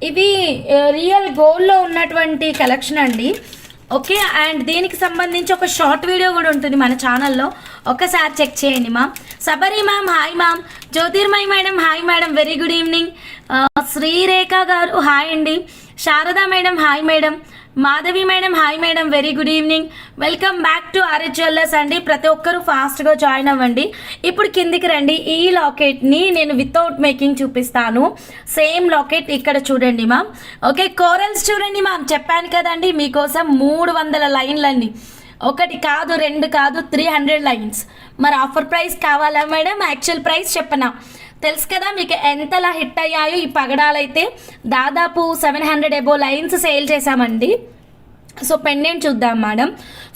ఇవి రియల్ గోల్డ్లో ఉన్నటువంటి కలెక్షన్ అండి. ఓకే, అండ్ దీనికి సంబంధించి ఒక షార్ట్ వీడియో కూడా ఉంటుంది మన ఛానల్లో, ఒకసారి చెక్ చేయండి ma'am. Sabari ma'am hi ma'am. Jyotirmayi madam hi madam, very good evening. Srirekha గారు హాయ్ అండి. Sharada madam hi madam. Madhavi madam hi madam, very good evening. Welcome back to RS jewellers అండి. ప్రతి ఒక్కరూ ఫాస్ట్గా జాయిన్ అవ్వండి. ఇప్పుడు కిందికి రండి. ఈ లాకెట్ని నేను వితౌట్ మేకింగ్ చూపిస్తాను. సేమ్ లాకెట్ ఇక్కడ చూడండి మ్యామ్. ఓకే, కోరల్స్ చూడండి మ్యామ్. చెప్పాను కదండి మీకోసం 300 లైన్లండి. ఒకటి కాదు, రెండు కాదు, 300 లైన్స్. మరి ఆఫర్ ప్రైస్ కావాలా మేడం? యాక్చువల్ ప్రైస్ చెప్పనా? తెలుసు కదా మీకు ఎంతలా హిట్ అయ్యాయో ఈ పగడాలైతే. దాదాపు 700 ఎబో లైన్స్ సేల్ చేశామండి. సో పెండెంట్ చూద్దాం మేడం.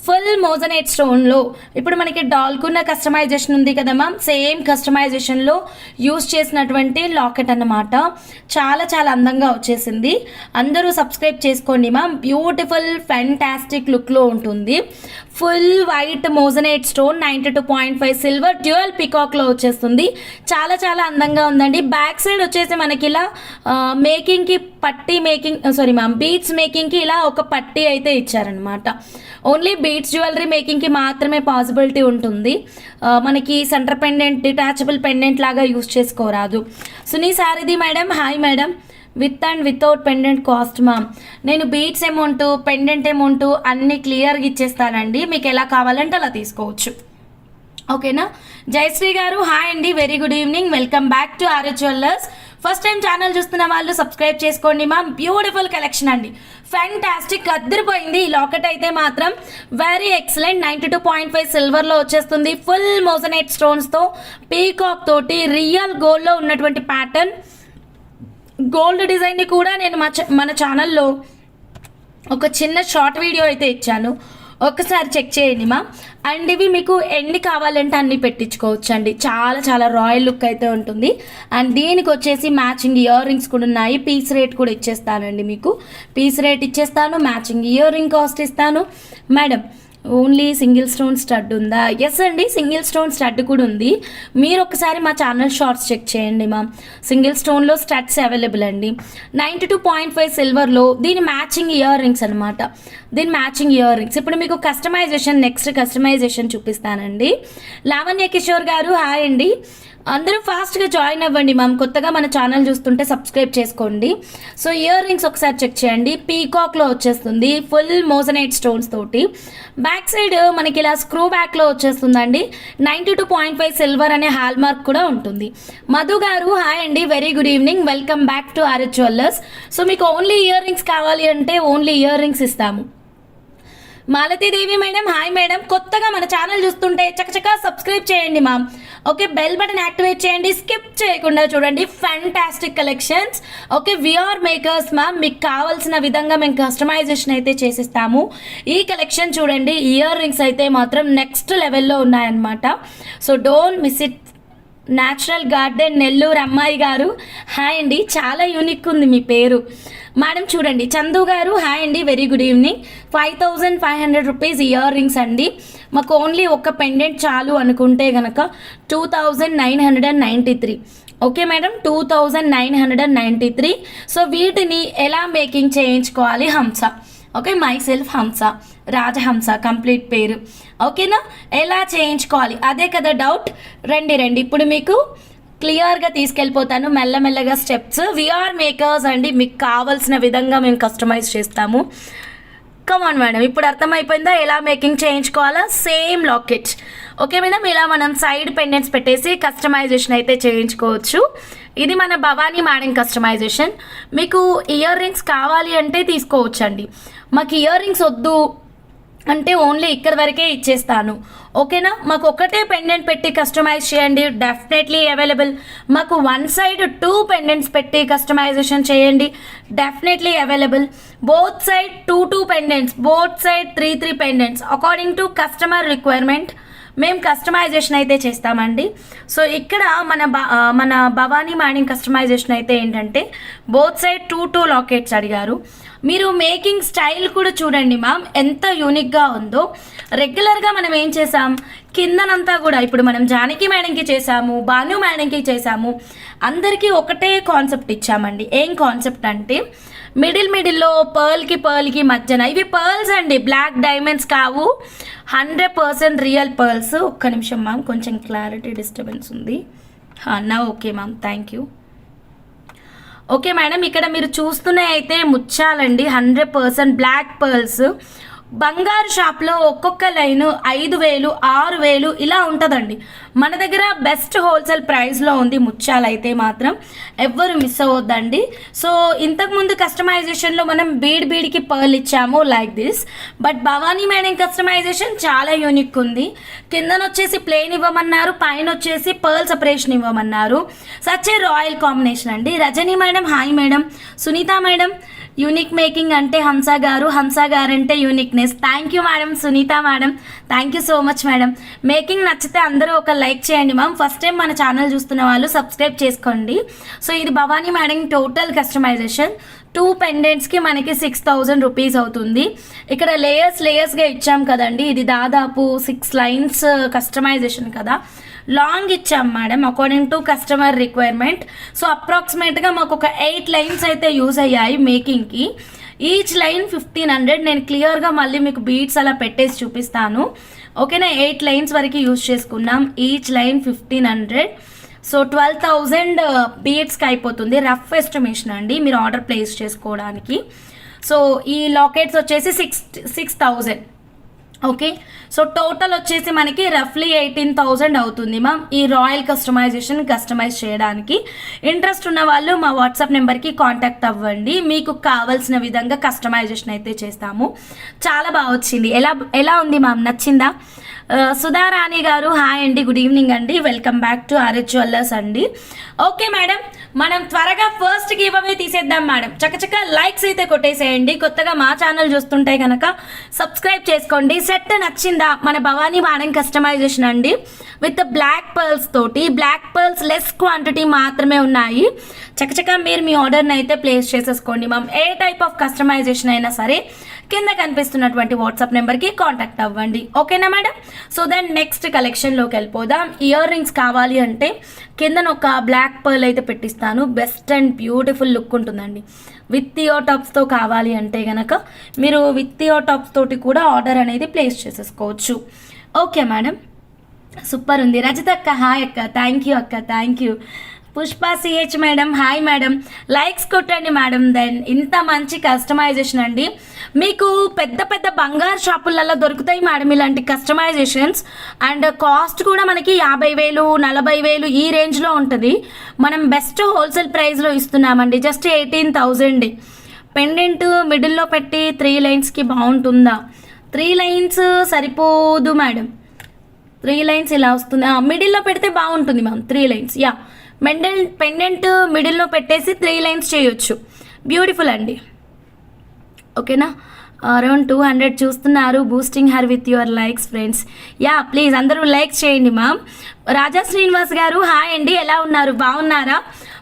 ఫుల్ మోజనైట్ స్టోన్లో ఇప్పుడు మనకి డాల్కున్న కస్టమైజేషన్ ఉంది కదా మ్యామ్, సేమ్ కస్టమైజేషన్లో యూస్ చేసినటువంటి లాకెట్ అన్నమాట. చాలా చాలా అందంగా వచ్చేసింది. అందరూ సబ్స్క్రైబ్ చేసుకోండి మ్యామ్. బ్యూటిఫుల్ ఫ్యాంటాస్టిక్ లుక్లో ఉంటుంది. Full white moissanite stone, 92.5 silver dual పికాక్లో వచ్చేస్తుంది. చాలా చాలా అందంగా ఉందండి. బ్యాక్ సైడ్ వచ్చేసి మనకి ఇలా మేకింగ్కి పట్టీ మేకింగ్ సారీ మ్యామ్ బీడ్స్ మేకింగ్కి ఇలా ఒక పట్టీ అయితే ఇచ్చారనమాట. ఓన్లీ బీడ్స్ జ్యువెలరీ మేకింగ్కి మాత్రమే పాసిబిలిటీ ఉంటుంది. మనకి సెంటర్ పెండెంట్ డిటాచబుల్ పెండెంట్ లాగా యూస్ చేసుకోరాదు. Suni Sarathi madam hi madam. With and without pendant cost ma'am. నేను బీడ్స్ అమౌంట్, పెండెంట్ అమౌంట్ అన్నీ క్లియర్గా ఇచ్చేస్తానండి. మీకు ఎలా కావాలంటే అలా తీసుకోవచ్చు. ఓకేనా? జయశ్రీ గారు హాయ్ అండి, very good evening. Welcome back to RS jewellers. First time channel చూస్తున్న వాళ్ళు సబ్స్క్రైబ్ చేసుకోండి మ్యామ్. బ్యూటిఫుల్ కలెక్షన్ అండి, ఫ్యాంటాస్టిక్, అద్దరిపోయింది. ఈ లాకెట్ అయితే మాత్రం వెరీ ఎక్సలెంట్. 92.5 సిల్వర్లో వచ్చేస్తుంది. ఫుల్ మోజనైట్ స్టోన్స్తో, పీకాక్ తోటి, రియల్ గోల్డ్లో ఉన్నటువంటి ప్యాటర్న్. గోల్డ్ డిజైన్ని కూడా నేను మన ఛానల్లో ఒక చిన్న షార్ట్ వీడియో అయితే ఇచ్చాను, ఒక్కసారి చెక్ చేయండి మా. అండ్ ఇవి మీకు ఎన్ని కావాలంటే అన్ని పెట్టించుకోవచ్చు అండి. చాలా చాలా రాయల్ లుక్ అయితే ఉంటుంది. అండ్ దీనికి వచ్చేసి మ్యాచింగ్ ఇయర్ రింగ్స్ కూడా ఉన్నాయి. పీస్ రేట్ కూడా ఇచ్చేస్తానండి మీకు. పీస్ రేట్ ఇచ్చేస్తాను, మ్యాచింగ్ ఇయర్ రింగ్ కాస్ట్ ఇస్తాను. Madam only single stone stud ఉందా? ఎస్ అండి, సింగిల్ స్టోన్ స్టడ్ కూడా ఉంది. మీరు ఒకసారి మా ఛానల్ షార్ట్స్ చెక్ చేయండి మ్యామ్. సింగిల్ స్టోన్లో స్టడ్స్ అవైలబుల్ అండి. 92.5 సిల్వర్లో దీని మ్యాచింగ్ ఇయర్ రింగ్స్ అనమాట. దీని మ్యాచింగ్ ఇయర్ రింగ్స్. ఇప్పుడు మీకు కస్టమైజేషన్, నెక్స్ట్ కస్టమైజేషన్ చూపిస్తానండి. లావణ్య కిషోర్ గారు హాయ్ అండి. అందరూ ఫాస్ట్గా జాయిన్ అవ్వండి మ్యామ్. కొత్తగా మన ఛానల్ చూస్తుంటే సబ్స్క్రైబ్ చేసుకోండి. సో ఇయర్ రింగ్స్ ఒకసారి చెక్ చేయండి. పీకాక్లో వచ్చేస్తుంది, ఫుల్ మోజనైట్ స్టోన్స్ తోటి. బ్యాక్ సైడ్ మనకి ఇలా స్క్రూ బ్యాక్లో వచ్చేస్తుందండి. 92.5 సిల్వర్ అనే హాల్ మార్క్ కూడా ఉంటుంది. మధు గారు హాయ్ అండి, very good evening. Welcome back to RS jewellers. So మీకు ఓన్లీ ఇయర్ రింగ్స్ కావాలి అంటే ఓన్లీ ఇయర్ రింగ్స్ ఇస్తాము. Malathidevi madam hi madam. కొత్తగా మన ఛానల్ చూస్తుంటే చక్కచక్క సబ్స్క్రైబ్ చేయండి ma'am. Okay, bell button activate చేయండి, స్కిప్ చేయకుండా చూడండి. Fantastic collections. Okay, VR makers ma'am. మీకు కావాల్సిన విధంగా మేము కస్టమైజేషన్ అయితే చేసిస్తాము. ఈ కలెక్షన్ చూడండి, ఇయర్ రింగ్స్ అయితే మాత్రం నెక్స్ట్ లెవెల్లో ఉన్నాయన్నమాట. So don't miss it. Natural garden Nellore అమ్మాయి గారు హాయ్ అండి, చాలా యూనిక్ ఉంది మీ పేరు మేడం. చూడండి చందు గారు హాయ్ అండి, very good evening. 5500 rupees ear rings అండి. మాకు ఓన్లీ ఒక పెండెంట్ చాలు అనుకుంటే కనుక 2993. Okay madam, 2993. సో వీటిని ఎలా మేకింగ్ చేయించుకోవాలి? హంస. ఓకే, మై సెల్ఫ్ హంస, రాజహంస కంప్లీట్ పేరు. ఓకేనా? ఎలా చేయించుకోవాలి అదే కదా డౌట్. రండి రండి, ఇప్పుడు మీకు క్లియర్గా తీసుకెళ్ళిపోతాను మెల్లమెల్లగా స్టెప్స్. వీఆర్ మేకర్స్ అండి, మీకు కావాల్సిన విధంగా మేము కస్టమైజ్ చేస్తాము. కమాన్ మేడం, ఇప్పుడు అర్థమైపోయిందా ఎలా మేకింగ్ చేయించుకోవాలా? Same locket. ఓకే మేడం, ఇలా మనం సైడ్ పెండెంట్స్ పెట్టేసి కస్టమైజేషన్ అయితే చేయించుకోవచ్చు. ఇది మన భవానీ మేడం కస్టమైజేషన్. మీకు ఇయర్ రింగ్స్ కావాలి అంటే తీసుకోవచ్చండి. మాకు ఇయర్ రింగ్స్ వద్దు అంటే ఓన్లీ ఇక్కడ వరకే ఇచ్చేస్తాను. ఓకేనా? మాకు ఒకటే పెండెంట్ పెట్టి కస్టమైజ్ చేయండి, డెఫినెట్లీ అవైలబుల్. మాకు వన్ సైడ్ 2 పెండెంట్స్ పెట్టి కస్టమైజేషన్ చేయండి, definitely available. Both side 2 pendants, both side 3 pendants according to customer requirement మేము కస్టమైజేషన్ అయితే చేస్తామండి. సో ఇక్కడ మన భవానీ మేడం కస్టమైజేషన్ అయితే ఏంటంటే బోత్ సైడ్ 2 లాకెట్స్ అడిగారు. మీరు మేకింగ్ స్టైల్ కూడా చూడండి మ్యామ్, ఎంత యూనిక్గా ఉందో. రెగ్యులర్గా మనం ఏం చేసాం, కిందనంతా కూడా ఇప్పుడు మనం జానకి మేడంకి చేసాము, భాను మేడంకి చేసాము, అందరికీ ఒకటే కాన్సెప్ట్ ఇచ్చామండి. ఏం కాన్సెప్ట్ అంటే మిడిల్లో పర్ల్కి మధ్యన ఇవి పర్ల్స్ అండి, బ్లాక్ డైమండ్స్ కావు, 100% రియల్ పర్ల్స్. ఒక్క నిమిషం మ్యామ్, కొంచెం క్లారిటీ డిస్టర్బెన్స్ ఉంది. నా okay ma'am, thank you. Okay madam, ఇక్కడ మీరు చూస్తూనే అయితే ముత్యాలండి, 100% బ్లాక్ పర్ల్స్. బంగారు షాప్లో ఒక్కొక్క లైను 5,000, 6,000 ఇలా ఉంటుందండి. మన దగ్గర బెస్ట్ హోల్సేల్ ప్రైస్లో ఉంది ముత్యాలు అయితే మాత్రం ఎవ్వరు మిస్ అవ్వద్దండి. సో ఇంతకుముందు కస్టమైజేషన్లో మనం బీడ్కి పర్ల్ ఇచ్చాము like this, but Bhavani madam customization చాలా యూనిక్ ఉంది. కిందన వచ్చేసి ప్లెయిన్ ఇవ్వమన్నారు, పైన వచ్చేసి పర్ల్ సపరేషన్ ఇవ్వమన్నారు. సచ్చే రాయల్ కాంబినేషన్ అండి. Rajani madam hi madam, Sunitha madam unique making అంటే హంస గారు అంటే uniqueness. Thank you madam, Sunitha madam, thank you so much madam. Making నచ్చితే అందరూ ఒక లైక్ చేయండి మ్యామ్. ఫస్ట్ టైం మన ఛానల్ చూస్తున్న వాళ్ళు సబ్స్క్రైబ్ చేసుకోండి. సో ఇది భవానీ మేడం టోటల్ కస్టమైజేషన్. 2 పెండెంట్స్కి మనకి 6,000 రూపీస్ అవుతుంది. ఇక్కడ లేయర్స్గా ఇచ్చాం కదండి, ఇది దాదాపు 6 లైన్స్ కస్టమైజేషన్ కదా, లాంగ్ ఇచ్చాం madam according to customer requirement. So అప్రాక్సిమేట్గా మాకు ఒక 8 లైన్స్ అయితే యూజ్ అయ్యాయి మేకింగ్కి. Each line 1,500. నేను క్లియర్గా మళ్ళీ మీకు బీట్స్ అలా పెట్టేసి చూపిస్తాను, ఓకేనా. 8 లైన్స్ వరకు యూజ్ చేసుకున్నాం, ఈచ్ లైన్ 1,500. సో 12,000 బీట్స్కి అయిపోతుంది, రఫ్ ఎస్టిమేషన్ అండి మీరు ఆర్డర్ ప్లేస్ చేసుకోవడానికి. సో ఈ లాకెట్స్ వచ్చేసి 6,000. ఓకే, సో టోటల్ వచ్చేసి మనకి రఫ్లీ 18,000 అవుతుంది మ్యామ్ ఈ రాయల్ కస్టమైజ్ చేయడానికి. ఇంట్రెస్ట్ ఉన్న వాళ్ళు మా వాట్సాప్ నెంబర్కి కాంటాక్ట్ అవ్వండి, మీకు కావాల్సిన విధంగా కస్టమైజేషన్ అయితే చేస్తాము. చాలా బాగా వచ్చింది. ఎలా ఉంది మ్యామ్, నచ్చిందా? సుధారాణి గారు హాయ్ అండి, గుడ్ ఈవినింగ్ అండి, welcome back to RS jewellers అండి. ఓకే మేడం, మనం త్వరగా ఫస్ట్ గివ్ అవే తీసేద్దాం మేడం. చక్కచక్క లైక్స్ అయితే కొట్టేసేయండి. కొత్తగా మా ఛానల్ చూస్తుంటే కనుక సబ్స్క్రైబ్ చేసుకోండి. సెట్ నచ్చిందా? మన భవానీ మేడం కస్టమైజేషన్ అండి విత్ బ్లాక్ పర్ల్స్ తోటి. బ్లాక్ పర్ల్స్ లెస్ క్వాంటిటీ మాత్రమే ఉన్నాయి. చక్కచక్క మీరు మీ ఆర్డర్ని అయితే ప్లేస్ చేసేసుకోండి ma'am. A type of customization అయినా సరే కింద కనిపిస్తున్నటువంటి వాట్సాప్ నెంబర్కి కాంటాక్ట్ అవ్వండి, ఓకేనా మేడం. సో దెన్ నెక్స్ట్ కలెక్షన్లోకి వెళ్ళిపోదాం. ఇయర్ రింగ్స్ కావాలి అంటే కిందన ఒక బ్లాక్ పర్ల్ అయితే పెట్టిస్తాను, బెస్ట్ అండ్ బ్యూటిఫుల్ లుక్ ఉంటుందండి. విత్ ఇయర్ టాప్స్తో కావాలి అంటే కనుక మీరు విత్ ఇయర్ టాప్స్ తోటి కూడా ఆర్డర్ అనేది ప్లేస్ చేసేసుకోవచ్చు, ఓకే మేడం. సూపర్ ఉంది. రజిత అక్క హాయ్ అక్క, థ్యాంక్ యూ అక్క, thank you. Pushpa CH madam hi madam, likes కొట్టండి మేడం. దెన్ ఇంత మంచి కస్టమైజేషన్ అండి మీకు పెద్ద బంగారు షాపులలో దొరుకుతాయి మేడం ఇలాంటి కస్టమైజేషన్స్. అండ్ కాస్ట్ కూడా మనకి 50,000, 40,000 ఈ రేంజ్లో ఉంటుంది. మనం బెస్ట్ హోల్సేల్ ప్రైస్లో ఇస్తున్నామండి, జస్ట్ 18,000. పెండెంట్ మిడిల్లో పెట్టి 3 లైన్స్కి బాగుంటుందా? 3 లైన్స్ సరిపోదు మేడం, 3 లైన్స్ ఇలా వస్తుంది. మిడిల్లో పెడితే బాగుంటుంది మ్యామ్ 3 లైన్స్. యా, పెండెంట్ మిడిల్లో పెట్టేసి 3 లైన్స్ చేయొచ్చు, బ్యూటిఫుల్ అండి, ఓకేనా. అరౌండ్ 200 చూస్తున్నారు. Boosting her with your likes friends. Yeah please అందరూ లైక్ చేయండి మ్యామ్. రాజా శ్రీనివాస్ గారు హాయ్ అండి, ఎలా ఉన్నారు, బాగున్నారా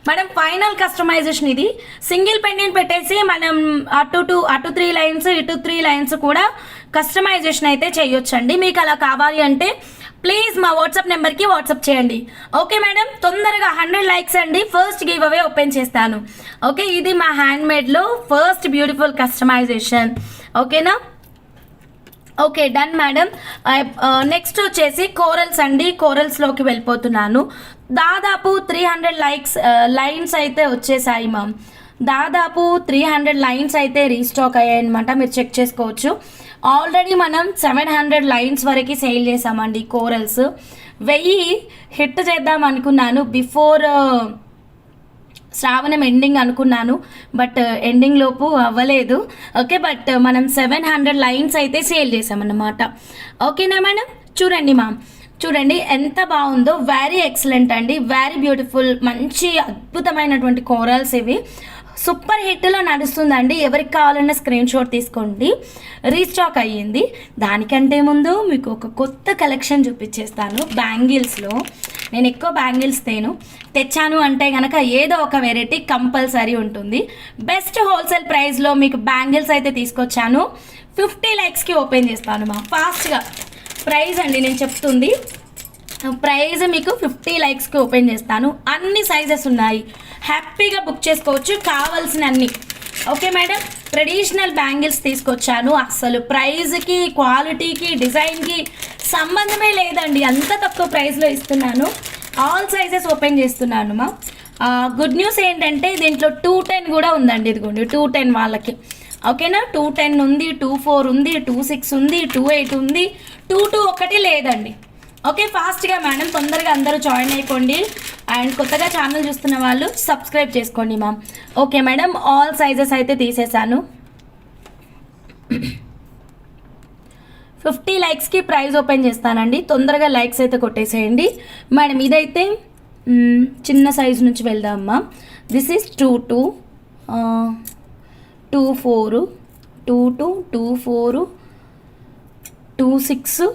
మేడం? ఫైనల్ కస్టమైజేషన్ ఇది. సింగిల్ పెండెంట్ పెట్టేసి మనం అటు 3 లైన్స్ ఇటు 3 లైన్స్ కూడా కస్టమైజేషన్ అయితే చేయొచ్చండి. మీకు అలా కావాలి అంటే ప్లీజ్ మా వాట్సాప్ నెంబర్కి వాట్సాప్ చేయండి, ఓకే మేడం. తొందరగా 100 లైక్స్ అండి, ఫస్ట్ గివ్ అవే ఓపెన్ చేస్తాను, ఓకే. ఇది మా హ్యాండ్మేడ్లో ఫస్ట్ బ్యూటిఫుల్ కస్టమైజేషన్, ఓకేనా. Okay done madam. నెక్స్ట్ వచ్చేసి కోరల్స్ అండి, కోరల్స్లోకి వెళ్ళిపోతున్నాను. దాదాపు 300 లైన్స్ అయితే వచ్చేసాయి మ్యామ్. దాదాపు 300 లైన్స్ అయితే రీస్టాక్ అయ్యాయి అనమాట, మీరు చెక్ చేసుకోవచ్చు. ఆల్రెడీ మనం 700 లైన్స్ వరకు సేల్ చేసామండి కోరల్స్. 1000 హిట్ చేద్దాం అనుకున్నాను బిఫోర్ శ్రావణం ఎండింగ్ అనుకున్నాను, బట్ ఎండింగ్ లోపు అవ్వలేదు, ఓకే. బట్ మనం 700 లైన్స్ అయితే సేల్ చేసామన్నమాట, ఓకేనా మేడం. చూడండి మ్యామ్, చూడండి ఎంత బాగుందో, వెరీ ఎక్సలెంట్ అండి, వెరీ బ్యూటిఫుల్, మంచి అద్భుతమైనటువంటి కోరల్స్ ఇవి. సూపర్ హిట్లో నడుస్తుందండి. ఎవరికి కావాలన్నా స్క్రీన్ షాట్ తీసుకోండి. రీస్టాక్ అయ్యింది. దానికంటే ముందు మీకు ఒక కొత్త కలెక్షన్ చూపించేస్తాను. బ్యాంగిల్స్లో నేను ఎక్కువ బ్యాంగిల్స్ తెచ్చాను అంటే కనుక ఏదో ఒక వెరైటీ కంపల్సరీ ఉంటుంది. బెస్ట్ హోల్సేల్ ప్రైస్లో మీకు బ్యాంగిల్స్ అయితే తీసుకొచ్చాను. 50 లైక్స్కి ఓపెన్ చేస్తాను మా ఫాస్ట్గా. ప్రైస్ అండి నేను చెప్తుంది, ప్రైజ్ మీకు 50 లైక్స్కి ఓపెన్ చేస్తాను. అన్ని సైజెస్ ఉన్నాయి, హ్యాపీగా బుక్ చేసుకోవచ్చు కావాల్సిన అన్ని. ఓకే మేడం, ట్రెడిషనల్ బ్యాంగిల్స్ తీసుకొచ్చాను. అసలు ప్రైజ్కి, క్వాలిటీకి, డిజైన్కి సంబంధమే లేదండి, అంత తక్కువ ప్రైస్లో ఇస్తున్నాను. ఆల్ సైజెస్ ఓపెన్ చేస్తున్నాను మా. గుడ్ న్యూస్ ఏంటంటే దీంట్లో 210 కూడా ఉందండి. ఇదిగోండి 210 వాళ్ళకి. ఓకేనా, 210 ఉంది, 24 ఉంది, 26 ఉంది, 28 ఉంది, 22 ఒకటి లేదండి. ఓకే, ఫాస్ట్గా మేడం, తొందరగా అందరూ జాయిన్ అయిపోండి. అండ్ కొత్తగా ఛానల్ చూస్తున్న వాళ్ళు సబ్స్క్రైబ్ చేసుకోండి ma'am. Okay madam, all sizes అయితే తీసేసాను. 50 లైక్స్కి ప్రైజ్ ఓపెన్ చేస్తానండి, తొందరగా లైక్స్ అయితే కొట్టేసేయండి మేడం. ఇదైతే చిన్న సైజు నుంచి వెళ్దామమ్మా. This is 22, 24, 22, 24, 26,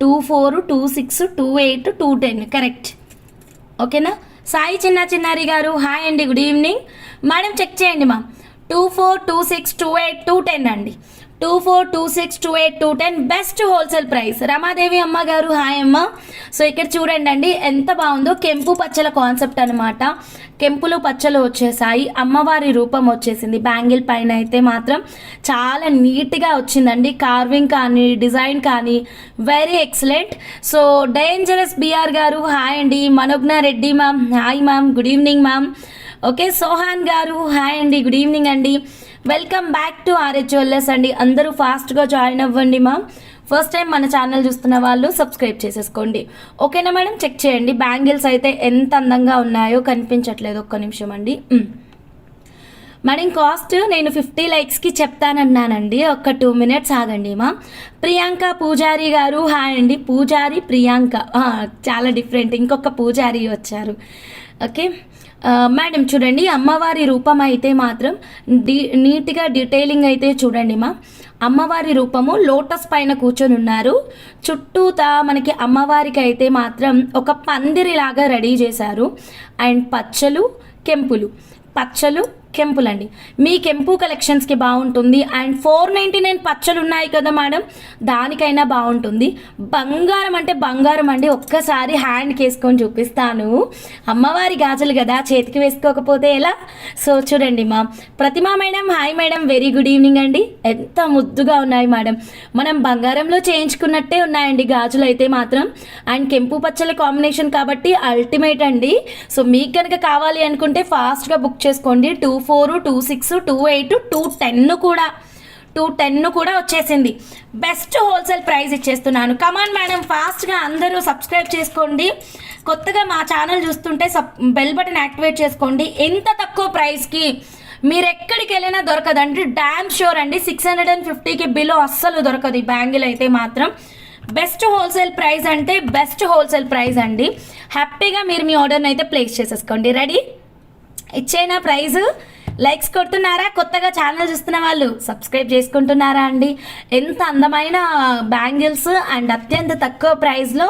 24, 26, 28, 210 correct. ఓకేనా. సాయి చిన్నారి గారు హాయ్ అండి, గుడ్ ఈవినింగ్ మేడం. చెక్ చేయండి మా. 24, 26, 28, 210 అండి. 24, 26, 28, 210 బెస్ట్ హోల్సేల్ ప్రైస్. రమాదేవి అమ్మ గారు హాయ్ అమ్మ. సో ఇక్కడ చూడండి అండి ఎంత బాగుందో, కెంపు పచ్చల కాన్సెప్ట్ అనమాట. కెంపులు పచ్చలు వచ్చేసాయి, అమ్మవారి రూపం వచ్చేసింది. బ్యాంగిల్ పైన అయితే మాత్రం చాలా నీట్గా వచ్చిందండి, కార్వింగ్ కానీ డిజైన్ కానీ very excellent. So dangerous BR గారు హాయ్ అండి. Manogna Reddy ma'am hi ma'am, good evening ma'am. Okay, Sohan గారు హాయ్ అండి, గుడ్ ఈవినింగ్ అండి. Welcome back to RH jewellers అండి. అందరూ ఫాస్ట్గా జాయిన్ అవ్వండి మ్యామ్. ఫస్ట్ టైం మన ఛానల్ చూస్తున్న వాళ్ళు సబ్స్క్రైబ్ చేసేసుకోండి. ఓకేనా మేడం, చెక్ చేయండి. బ్యాంగిల్స్ అయితే ఎంత అందంగా ఉన్నాయో కనిపించట్లేదు, ఒక్క నిమిషం అండి మేడం. కాస్ట్ నేను 50 లైక్స్కి చెప్తానన్నానండి, ఒక్క 2 మినిట్స్ ఆగండి మా. ప్రియాంక పూజారి గారు హాయ్ అండి. పూజారి ప్రియాంక చాలా డిఫరెంట్, ఇంకొక పూజారి వచ్చారు. ఓకే మేడం, చూడండి అమ్మవారి రూపం అయితే మాత్రం నీట్గా డీటెయిలింగ్ అయితే చూడండి మా. అమ్మవారి రూపము లోటస్ పైన కూర్చొని ఉన్నారు. చుట్టూతా మనకి అమ్మవారికి అయితే మాత్రం ఒక పందిరిలాగా రెడీ చేశారు. అండ్ పచ్చలు కెంపులండి. మీ కెంపు కలెక్షన్స్కి బాగుంటుంది. అండ్ 499 పచ్చలు ఉన్నాయి కదా మేడం, దానికైనా బాగుంటుంది. బంగారం అంటే బంగారం అండి, ఒక్కసారి హ్యాండ్కి వేసుకొని చూపిస్తాను. అమ్మవారి గాజులు కదా, చేతికి వేసుకోకపోతే ఎలా. సో చూడండి మా. Pratima madam hi madam, very good evening అండి. ఎంత ముద్దుగా ఉన్నాయి మేడం, మనం బంగారంలో చేయించుకున్నట్టే ఉన్నాయండి గాజులు అయితే మాత్రం. అండ్ కెంపు పచ్చల కాంబినేషన్ కాబట్టి అల్టిమేట్ అండి. సో మీకు కనుక కావాలి అనుకుంటే ఫాస్ట్గా బుక్ చేసుకోండి. 24, 26, 28, 210 కూడా వచ్చేసింది. బెస్ట్ హోల్సేల్ ప్రైస్ ఇచ్చేస్తున్నాను. కమాన్ మేడం, ఫాస్ట్గా అందరూ సబ్స్క్రైబ్ చేసుకోండి. కొత్తగా మా ఛానల్ చూస్తుంటే బెల్ బటన్ యాక్టివేట్ చేసుకోండి. ఎంత తక్కువ ప్రైస్కి మీరు ఎక్కడికి వెళ్ళినా దొరకదండి, డామ్ షూర్ అండి. 650కి బిలో అస్సలు దొరకదు ఈ బ్యాంగిల్ అయితే మాత్రం. బెస్ట్ హోల్సేల్ ప్రైస్ అంటే బెస్ట్ హోల్సేల్ ప్రైస్ అండి. హ్యాపీగా మీరు మీ ఆర్డర్ని అయితే ప్లేస్ చేసేసుకోండి. రెడీ, ఇచ్చేనా ప్రైజ్? లైక్స్ కొడుతున్నారా? కొత్తగా ఛానల్ చూస్తున్న వాళ్ళు సబ్స్క్రైబ్ చేసుకుంటున్నారా అండి? ఎంత అందమైన బ్యాంగిల్స్ అండ్ అత్యంత తక్కువ ప్రైస్లో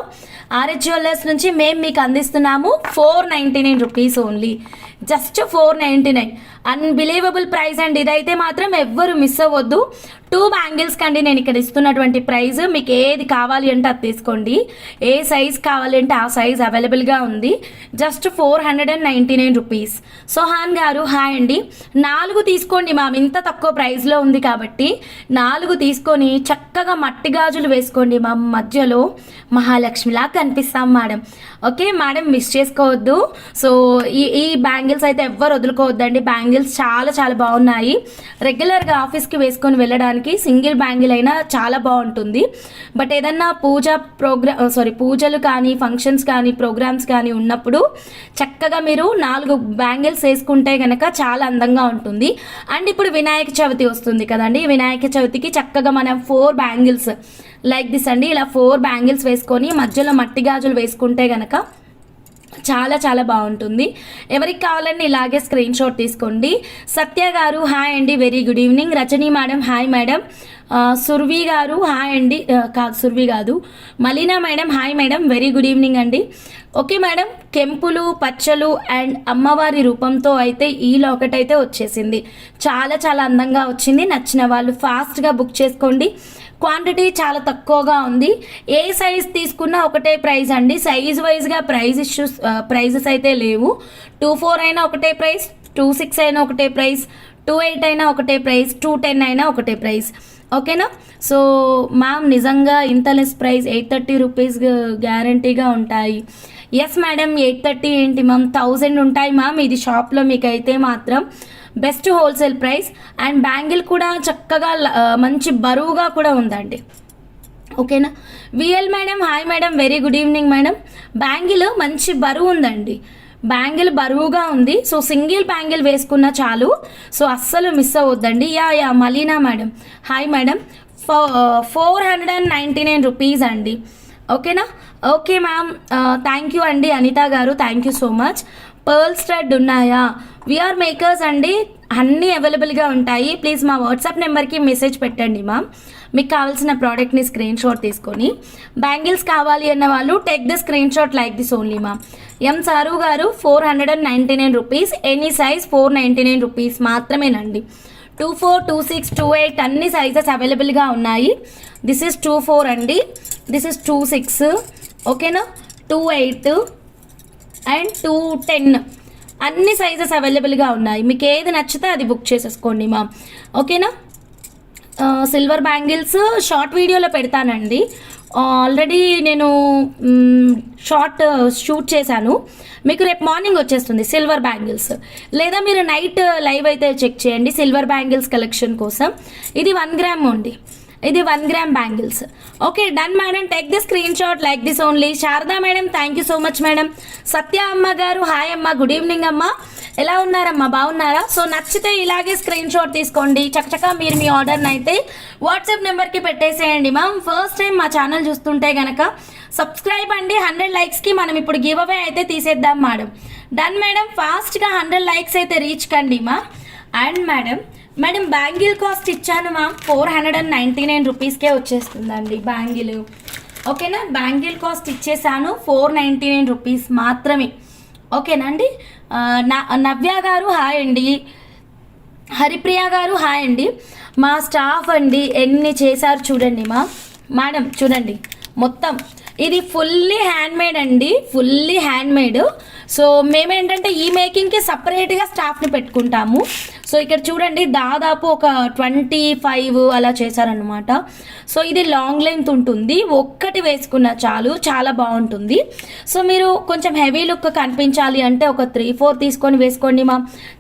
ఆర్హెచ్ జ్యువెలర్స్ నుంచి మేము మీకు అందిస్తున్నాము. 499 rupees only, just 499. Unbelievable price అండి. ఇదైతే మాత్రం ఎవ్వరు మిస్ అవ్వద్దు. 2 బ్యాంగిల్స్ కండి నేను ఇక్కడ ఇస్తున్నటువంటి ప్రైస్. మీకు ఏది కావాలి అంటే అది తీసుకోండి, ఏ సైజ్ కావాలి అంటే ఆ సైజ్ అవైలబుల్గా ఉంది. Just 499 rupees. సోహాన్ గారు హాయ్ అండి. 4 తీసుకోండి మ్యామ్, ఇంత తక్కువ ప్రైస్లో ఉంది కాబట్టి 4 తీసుకొని చక్కగా మట్టి గాజులు వేసుకోండి మ్యామ్. మధ్యలో మహాలక్ష్మిలా కనిపిస్తాం మేడం. ఓకే మేడం, మిస్ చేసుకోవద్దు. సో ఈ బ్యాంగిల్స్ అయితే ఎవ్వరు వదులుకోవద్దండి. బ్యాంగిల్స్ చాలా చాలా బాగున్నాయి. రెగ్యులర్గా ఆఫీస్కి వేసుకొని వెళ్ళడానికి సింగిల్ బ్యాంగిల్ అయినా చాలా బాగుంటుంది. బట్ ఏదన్నా పూజలు కానీ ఫంక్షన్స్ కానీ ప్రోగ్రామ్స్ కానీ ఉన్నప్పుడు చక్కగా మీరు 4 బ్యాంగిల్స్ వేసుకుంటే కనుక చాలా అందంగా ఉంటుంది. అండ్ ఇప్పుడు వినాయక చవితి వస్తుంది కదండి, వినాయక చవితికి చక్కగా మనం 4 బ్యాంగిల్స్ లైక్ దిస్ అండి, ఇలా 4 బ్యాంగిల్స్ వేసుకొని మధ్యలో మట్టి గాజులు వేసుకుంటే కనుక చాలా చాలా బాగుంటుంది. ఎవరికి కావాలండి ఇలాగే స్క్రీన్ షాట్ తీసుకోండి. సత్య గారు హాయ్ అండి, very good evening. Rajani madam hi madam. Survi గారు హాయ్ అండి, కాదు సుర్వి కాదు, Malina madam hi madam, very good evening అండి. ఓకే మేడం, కెంపులు పచ్చలు అండ్ అమ్మవారి రూపంతో అయితే ఈ లాకెట్ అయితే వచ్చేసింది. చాలా చాలా అందంగా వచ్చింది. నచ్చిన వాళ్ళు ఫాస్ట్గా బుక్ చేసుకోండి. క్వాంటిటీ చాలా తక్కువగా ఉంది. ఏ సైజ్ తీసుకున్నా ఒకటే ప్రైస్ అండి. సైజ్ వైజ్గా ప్రైజెస్ అయితే లేవు. 24 అయినా ఒకటే ప్రైస్, 26 అయినా ఒకటే ప్రైస్, 28 అయినా ఒకటే ప్రైస్, 210 అయినా ఒకటే ప్రైస్. ఓకేనా? సో మ్యామ్ నిజంగా ఇంత లెస్ ప్రైస్ 830 రూపీస్ గ్యారంటీగా ఉంటాయి. ఎస్ మేడం, 830 ఏంటి మ్యామ్, 1000 ఉంటాయి మ్యామ్. ఇది షాప్లో మీకు అయితే మాత్రం best wholesale price. And bangle కూడా చక్కగా మంచి బరువుగా కూడా ఉందండి. ఓకేనా? VL madam hi madam, very good evening madam. Bangle మంచి బరువు ఉందండి, బ్యాంగిల్ బరువుగా ఉంది. సో సింగిల్ బ్యాంగిల్ వేసుకున్నా చాలు. సో అస్సలు మిస్ అవ్వద్దండి. Yeah Malina madam hi madam, 499 rupees అండి. ఓకేనా? ఓకే మ్యామ్, థ్యాంక్ యూ అండి అనిత గారు, thank you so much. Pearl stud ఉన్నాయా? వీఆర్ మేకర్స్ అండి, అన్నీ అవైలబుల్గా ఉంటాయి. ప్లీజ్ మా వాట్సాప్ నెంబర్కి మెసేజ్ పెట్టండి మ్యామ్. మీకు కావాల్సిన ప్రోడక్ట్ని స్క్రీన్ షాట్ తీసుకొని, బ్యాంగిల్స్ కావాలి అన్న వాళ్ళు take the screen shot like this only ma'am. M sir గారు 499 రూపీస్, ఎనీ సైజ్ 499 రూపీస్ మాత్రమేనండి. 24, 26, 28 అన్ని సైజెస్ అవైలబుల్గా ఉన్నాయి. దిస్ ఇస్ 24 అండి, దిస్ ఇస్ 26, ఓకేనా, 28 అండ్ 210 అన్ని సైజెస్ అవైలబుల్గా ఉన్నాయి. మీకు ఏది నచ్చితే అది బుక్ చేసేసుకోండి మ్యామ్. ఓకేనా? సిల్వర్ బ్యాంగిల్స్ షార్ట్ వీడియోలో పెడతానండి. ఆల్రెడీ నేను షూట్ చేశాను, మీకు రేపు మార్నింగ్ వచ్చేస్తుంది సిల్వర్ బ్యాంగిల్స్. లేదా మీరు నైట్ లైవ్ అయితే చెక్ చేయండి సిల్వర్ బ్యాంగిల్స్ కలెక్షన్ కోసం. ఇది 1 గ్రామ్ అండి, ఇది 1 gram bangles. Okay done madam, take the screen shot like this only. Sharada madam thank you so much madam. Satya అమ్మ గారు హాయ్ అమ్మ, గుడ్ ఈవినింగ్ అమ్మ, ఎలా ఉన్నారమ్మా, బాగున్నారా? సో నచ్చితే ఇలాగే స్క్రీన్ షాట్ తీసుకోండి, చక్కచక్క మీరు మీ ఆర్డర్ని అయితే వాట్సాప్ నెంబర్కి పెట్టేసేయండి మ్యామ్. ఫస్ట్ టైం మా ఛానల్ చూస్తుంటే కనుక సబ్స్క్రైబ్ అండి. 100 లైక్స్కి మనం ఇప్పుడు గివ్ అవే అయితే తీసేద్దాం మేడం. డన్ మేడం, ఫాస్ట్గా 100 లైక్స్ అయితే రీచ్ కండి మా. అండ్ మేడం బ్యాంగిల్ కాస్ట్ ఇచ్చాను మ్యామ్, 499 రూపీస్కే వచ్చేస్తుందండి బ్యాంగిల్. ఓకేనా? బ్యాంగిల్ కాస్ట్ ఇచ్చేసాను 499 రూపీస్ మాత్రమే. ఓకేనా అండి? నవ్య గారు హాయ్ అండి, హరిప్రియ గారు హాయ్ అండి. మా స్టాఫ్ అండి ఎన్ని చేశారు చూడండి మేడం, చూడండి మొత్తం ఇది ఫుల్లీ హ్యాండ్మేడ్ అండి, ఫుల్లీ హ్యాండ్మేడ్. సో మేమేంటంటే ఈ మేకింగ్కి సపరేట్గా స్టాఫ్ని పెట్టుకుంటాము. సో ఇక్కడ చూడండి దాదాపు ఒక 25 అలా చేశారనమాట. సో ఇది లాంగ్ లెంత్ ఉంటుంది, ఒక్కటి వేసుకున్న చాలు, చాలా బాగుంటుంది. సో మీరు కొంచెం హెవీ లుక్ కనిపించాలి అంటే ఒక 3-4 తీసుకొని వేసుకోండి మా,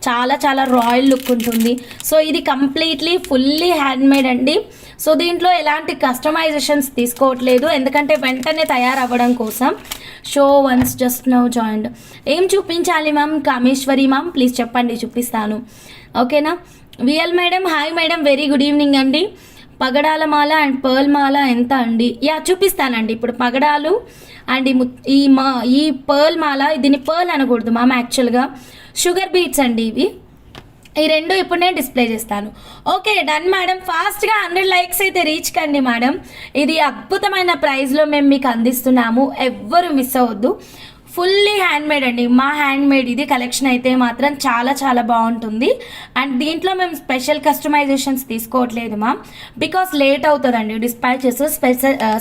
చాలా చాలా రాయల్ లుక్ ఉంటుంది. సో ఇది కంప్లీట్లీ ఫుల్లీ హ్యాండ్మేడ్ అండి. సో దీంట్లో ఎలాంటి కస్టమైజేషన్స్ తీసుకోవట్లేదు, ఎందుకంటే వెంటనే తయారవ్వడం కోసం. Show once just now joined. ఏం చూపించాలి మ్యామ్? కామేశ్వరి మ్యామ్ ప్లీజ్ చెప్పండి, చూపిస్తాను. ఓకేనా? VL madam hi madam, very good evening అండి. పగడాల మాల అండ్ పర్ల్ మాల ఎంత అండి? యా చూపిస్తానండి. ఇప్పుడు పగడాలు అండ్ ఈ పర్ల్ మాల, దీన్ని పర్ల్ అనకూడదు మ్యామ్, యాక్చువల్గా షుగర్ బీట్స్ అండి ఇవి. ఈ రెండు ఇప్పుడు నేను డిస్ప్లే చేస్తాను. ఓకే డన్ మేడం, ఫాస్ట్గా 100 లైక్స్ అయితే రీచ్ కండి మేడం. ఇది అద్భుతమైన ప్రైస్లో మేము మీకు అందిస్తున్నాము, ఎవ్వరు మిస్ అవ్వద్దు. ఫుల్లీ హ్యాండ్మేడ్ అండి, మా హ్యాండ్మేడ్ ఇది కలెక్షన్ అయితే మాత్రం చాలా చాలా బాగుంటుంది. అండ్ దీంట్లో మేము స్పెషల్ కస్టమైజేషన్స్ తీసుకోవట్లేదు మా, బికాస్ లేట్ అవుతుందండి డిస్పాచెస్,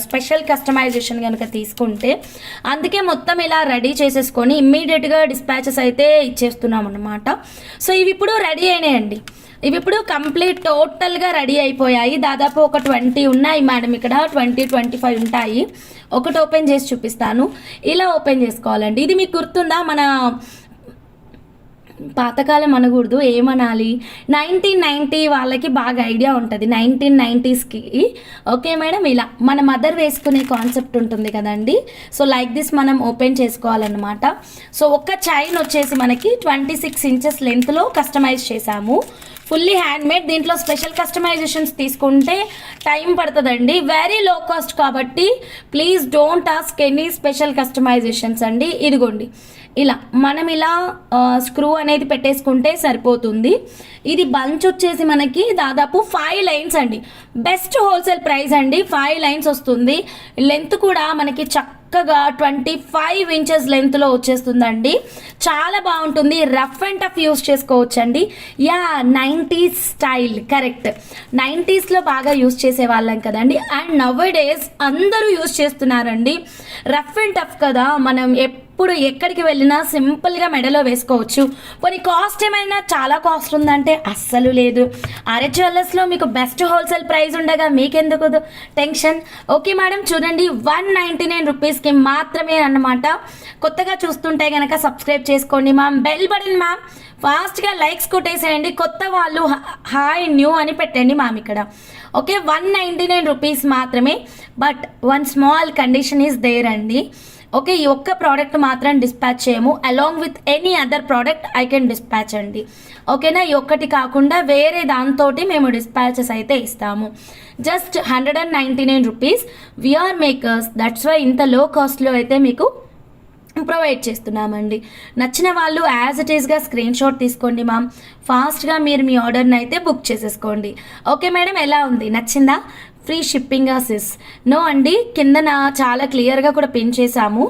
స్పెషల్ కస్టమైజేషన్ కనుక తీసుకుంటే. అందుకే మొత్తం ఇలా రెడీ చేసేసుకొని ఇమ్మీడియట్గా డిస్పాచెస్ అయితే ఇచ్చేస్తున్నాం అన్నమాట. సో ఇవి ఇప్పుడు రెడీ అయినాయండి, ఇవి ఇప్పుడు కంప్లీట్ టోటల్గా రెడీ అయిపోయాయి. దాదాపు ఒక 20 ఉన్నాయి మేడం, ఇక్కడ 20-25 ఉంటాయి. ఒకటి ఓపెన్ చేసి చూపిస్తాను, ఇలా ఓపెన్ చేసుకోవాలండి. ఇది మీకు గుర్తుందా, మన పాతకాలం అనకూడదు, ఏమనాలి, 1990 వాళ్ళకి బాగా ఐడియా ఉంటుంది, 1990స్కి. ఓకే మేడం, ఇలా మన మదర్ వేసుకునే కాన్సెప్ట్ ఉంటుంది కదండి. సో లైక్ దిస్ మనం ఓపెన్ చేసుకోవాలన్నమాట. సో ఒక్క చైన్ వచ్చేసి మనకి 26 ఇంచెస్ లెంత్లో కస్టమైజ్ చేసాము. Fully handmade. దీంట్లో స్పెషల్ కస్టమైజేషన్స్ తీసుకుంటే టైం పడుతుందండి. వెరీ లో కాస్ట్ కాబట్టి please don't ask any special customisations అండి. ఇదిగోండి ఇలా మనం ఇలా స్క్రూ అనేది పెట్టేసుకుంటే సరిపోతుంది. ఇది బంచ్ వచ్చేసి మనకి దాదాపు 5 లైన్స్ అండి. బెస్ట్ హోల్సేల్ ప్రైస్ అండి. 5 లైన్స్ వస్తుంది. లెంత్ కూడా మనకి చక్కగా 25 ఇంచెస్ లెంత్లో వచ్చేస్తుందండి. చాలా బాగుంటుంది. రఫ్ అండ్ టఫ్ యూస్ చేసుకోవచ్చండి. Yeah 90s style correct. 90sలో బాగా యూస్ చేసే వాళ్ళం కదండి. అండ్ నవ్ డేస్ అందరూ యూస్ చేస్తున్నారండి. రఫ్ అండ్ టఫ్ కదా, మనం ఇప్పుడు ఎక్కడికి వెళ్ళినా సింపుల్గా మెడలో వేసుకోవచ్చు. కొన్ని కాస్ట్ ఏమైనా చాలా కాస్ట్ ఉందంటే అస్సలు లేదు. ఆర్ఎచ్ జ్యువెల్లర్స్లో మీకు బెస్ట్ హోల్సేల్ ప్రైస్ ఉండగా మీకెందుకు టెన్షన్. ఓకే మేడం, చూడండి 199 రూపీస్కి మాత్రమే అన్నమాట. కొత్తగా చూస్తుంటే కనుక సబ్స్క్రైబ్ చేసుకోండి మ్యామ్. బెల్ బటన్ మ్యామ్ ఫాస్ట్గా లైక్స్ కొట్టేసేయండి. కొత్త వాళ్ళు హాయ్ న్యూ అని పెట్టండి మ్యామ్ ఇక్కడ. ఓకే 199 రూపీస్ మాత్రమే. But one small condition is there అండి. ఓకే, ఈ ఒక్క ప్రోడక్ట్ మాత్రం డిస్పాచ్ చేయము. Along with any other product I can dispatch అండి. ఓకేనా, ఈ ఒక్కటి కాకుండా వేరే దాంతో మేము డిస్పాచెస్ అయితే ఇస్తాము. Just 199 rupees. We're makers, that's why ఇంత లో కాస్ట్లో అయితే మీకు ప్రొవైడ్ చేస్తున్నామండి. నచ్చిన వాళ్ళు యాజ్ ఇట్ ఈస్గా స్క్రీన్ షాట్ తీసుకోండి మ్యామ్. ఫాస్ట్గా మీరు మీ ఆర్డర్ని అయితే బుక్ చేసేసుకోండి. ఓకే మేడం, ఎలా ఉంది, నచ్చిందా? Free shipping sys? నో అండి, కిందన చాలా క్లియర్గా కూడా పిన్ చేశాము.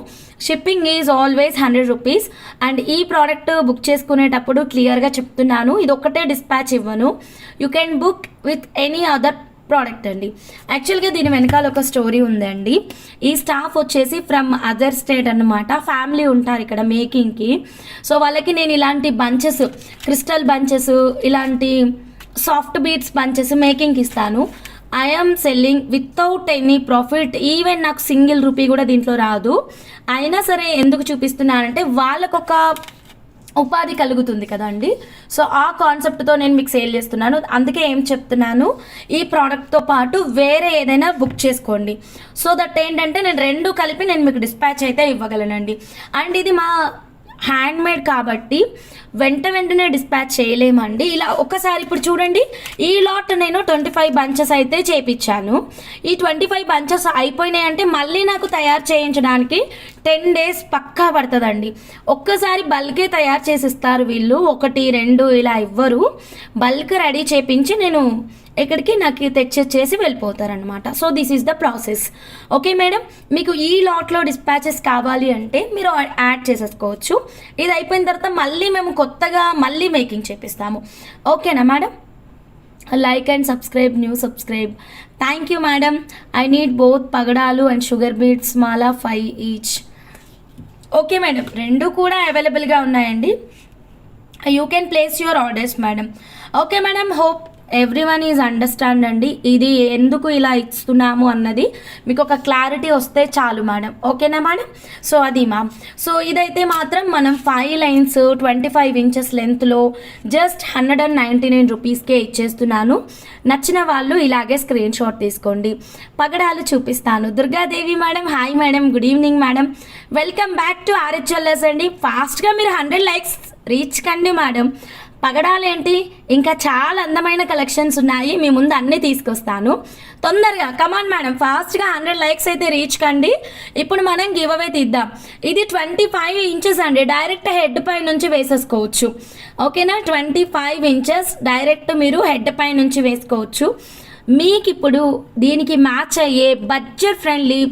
Shipping is always 100 rupees. And ఈ ప్రోడక్ట్ బుక్ చేసుకునేటప్పుడు క్లియర్గా చెప్తున్నాను, ఇది ఒక్కటే డిస్పాచ్ ఇవ్వను. You can book with any other product అండి. యాక్చువల్గా దీని వెనకాల ఒక స్టోరీ ఉందండి. ఈ స్టాఫ్ వచ్చేసి ఫ్రమ్ అదర్ స్టేట్ అన్నమాట. ఫ్యామిలీ ఉంటారు ఇక్కడ మేకింగ్కి. సో వాళ్ళకి నేను ఇలాంటి బంచెస్, క్రిస్టల్ బంచెస్, ఇలాంటి సాఫ్ట్ బీట్స్ బంచెస్ మేకింగ్కి ఇస్తాను. I'm selling without any profit. Even నాకు సింగిల్ రూపీ కూడా దీంట్లో రాదు. అయినా సరే ఎందుకు చూపిస్తున్నానంటే వాళ్ళకొక ఉపాధి కలుగుతుంది కదండి. సో ఆ కాన్సెప్ట్తో నేను మీకు సేల్ చేస్తున్నాను. అందుకే ఏం చెప్తున్నాను, ఈ ప్రోడక్ట్తో పాటు వేరే ఏదైనా బుక్ చేసుకోండి. సో దట్ ఏంటంటే నేను రెండు కలిపి నేను మీకు డిస్పాచ్ అయితే ఇవ్వగలనండి. అండ్ ఇది మా హ్యాండ్మేడ్ కాబట్టి వెంటనే డిస్పాచ్ చేయలేమండి. ఇలా ఒకసారి ఇప్పుడు చూడండి, ఈ లాట్ నేను 25 బంచెస్ అయితే చేయించాను. ఈ 25 బంచెస్ అయిపోయినాయి అంటే మళ్ళీ నాకు తయారు చేయించడానికి 10 days పక్కా పడుతుందండి. ఒక్కసారి బల్కే తయారు చేసి ఇస్తారు వీళ్ళు, 1 2 ఇలా ఇవ్వరు. బల్క్ రెడీ చేయించి నేను ఇక్కడికి నాకు తెచ్చేసి వెళ్ళిపోతారనమాట. So this is the process. Okay madam, మీకు ఈ లాట్లో డిస్పాచెస్ కావాలి అంటే మీరు యాడ్ చేసేసుకోవచ్చు. ఇది అయిపోయిన తర్వాత మళ్ళీ మేము కొత్తగా మళ్ళీ మేకింగ్ చేపిస్తాము. ఓకేనా మేడం? Like and subscribe, new subscribe. Thank you madam. I need both పగడాలు and sugar beads mala 5 each. Okay madam, రెండు కూడా అవైలబుల్గా ఉన్నాయండి. You can place your orders madam. Okay madam, hope everyone is understand అండి. ఇది ఎందుకు ఇలా ఇస్తున్నాము అన్నది మీకు ఒక క్లారిటీ వస్తే చాలు మేడం. ఓకేనా మేడం? సో అది మ్యామ్. సో ఇదైతే మాత్రం మనం 5 లైన్స్ 25 ఇంచెస్ లెంత్లో జస్ట్ 199 రూపీస్కే ఇచ్చేస్తున్నాను. నచ్చిన వాళ్ళు ఇలాగే స్క్రీన్ షాట్ తీసుకోండి. పగడాలు చూపిస్తాను. Durgadevi madam, hi madam, good evening madam. Welcome back to RH jewellers అండి. ఫాస్ట్గా మీరు 100 లైక్స్ రీచ్ కండి మేడం. పగడాలేంటి, ఇంకా చాలా అందమైన కలెక్షన్స్ ఉన్నాయి. మీ ముందు అన్నీ తీసుకొస్తాను తొందరగా. కమాన్ మేడం, ఫాస్ట్గా 100 లైక్స్ అయితే రీచ్ కండి. ఇప్పుడు మనం గివ్ అవే తీద్దాం. ఇది 25 ఇంచెస్ అండి. డైరెక్ట్ హెడ్ పై నుంచి వేసేసుకోవచ్చు. ఓకేనా, 25 ఇంచెస్ డైరెక్ట్ మీరు హెడ్ పై నుంచి వేసుకోవచ్చు. మీకు ఇప్పుడు దీనికి మ్యాచ్ అయ్యే బడ్జెట్ ఫ్రెండ్లీ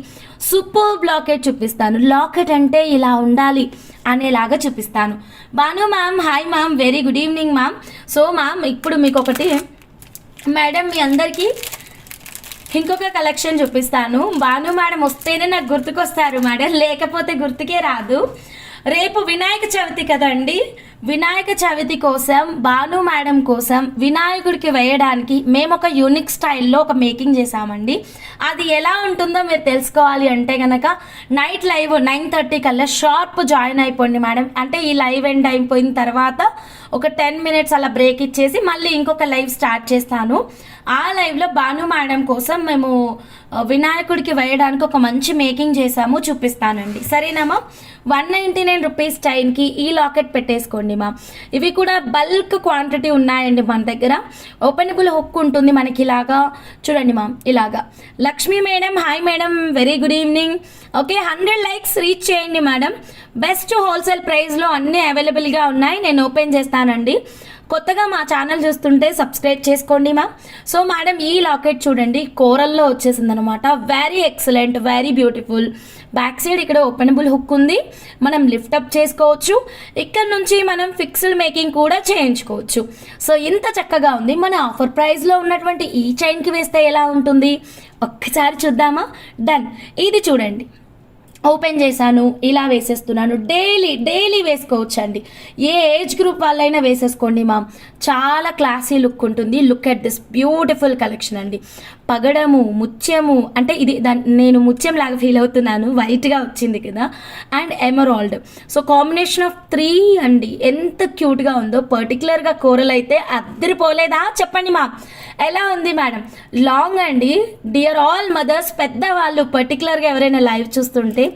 సూపర్ లాకెట్ చూపిస్తాను. లాకెట్ అంటే ఇలా ఉండాలి అనేలాగా చూపిస్తాను. Bhanu ma'am, hi ma'am, very good evening ma'am. So ma'am, ఇప్పుడు మీకు ఒకటి మేడం, మీ అందరికీ ఇంకొక కలెక్షన్ చూపిస్తాను. భాను మేడం వస్తేనే నాకు గుర్తుకొస్తారు మేడం, లేకపోతే గుర్తుకే రాదు. రేపు వినాయక చవితి కదండి. వినాయక చవితి కోసం భాను మేడం కోసం వినాయకుడికి వేయడానికి మేము ఒక యూనిక్ స్టైల్లో ఒక మేకింగ్ చేసామండి. అది ఎలా ఉంటుందో మీరు తెలుసుకోవాలి అంటే కనుక నైట్ లైవ్ 9:30 కల్లా షార్ప్ జాయిన్ అయిపోండి మేడం. అంటే ఈ లైవ్ ఎండ్ అయిపోయిన తర్వాత ఒక 10 minutes అలా బ్రేక్ ఇచ్చేసి మళ్ళీ ఇంకొక లైవ్ స్టార్ట్ చేస్తాను. ఆ లైవ్లో భాను మేడం కోసం మేము వినాయకుడికి వేయడానికి ఒక మంచి మేకింగ్ చేసాము, చూపిస్తానండి. సరేనామా? 199 రూపీస్ చైన్కి ఈ లాకెట్ పెట్టేసుకోండి తీసేసుకోండి మా. ఇవి కూడా బల్క్ క్వాంటిటీ ఉన్నాయండి మన దగ్గర. ఓపెనబుల్ హుక్ ఉంటుంది మనకి ఇలాగా చూడండి మా, ఇలాగా. Lakshmi madam hi madam, very good evening. Okay 100 likes reach చేయండి మేడం. బెస్ట్ హోల్సేల్ ప్రైస్లో అన్నీ అవైలబుల్గా ఉన్నాయి. నేను ఓపెన్ చేస్తానండి. కొత్తగా మా ఛానల్ చూస్తుంటే సబ్స్క్రైబ్ చేసుకోండి మా. సో మేడం ఈ లాకెట్ చూడండి కోరల్లో వచ్చేసింది అనమాట. Very excellent, very beautiful. Back side ఇక్కడ ఓపెనబుల్ హుక్ ఉంది, మనం లిఫ్ట్ అప్ చేసుకోవచ్చు. ఇక్కడ నుంచి మనం ఫిక్స్డ్ మేకింగ్ కూడా చేయించుకోవచ్చు. సో ఇంత చక్కగా ఉంది. మన ఆఫర్ ప్రైస్లో ఉన్నటువంటి ఈ చైన్కి వేస్తే ఎలా ఉంటుంది ఒక్కసారి చూద్దామా? డన్. ఇది చూడండి ఓపెన్ చేశాను, ఇలా వేసేస్తున్నాను. డైలీ వేసుకోవచ్చు అండి. ఏ ఏజ్ గ్రూప్ వాళ్ళైనా వేసేసుకోండి మా. చాలా క్లాసీ లుక్ ఉంటుంది. Look at this beautiful collection అండి. పగడము, ముత్యము, అంటే ఇది నేను ముత్యం లాగా ఫీల్ అవుతున్నాను, వైట్గా వచ్చింది కదా, and emerald. So combination of 3 అండి. ఎంత క్యూట్గా ఉందో. పర్టికులర్గా కూరలు అయితే అద్దరిపోలేదా చెప్పండి మా. ఎలా ఉంది మేడం? లాంగ్ అండి. డియర్ ఆల్ మదర్స్, పెద్దవాళ్ళు పర్టికులర్గా ఎవరైనా లైవ్ చూస్తుంటే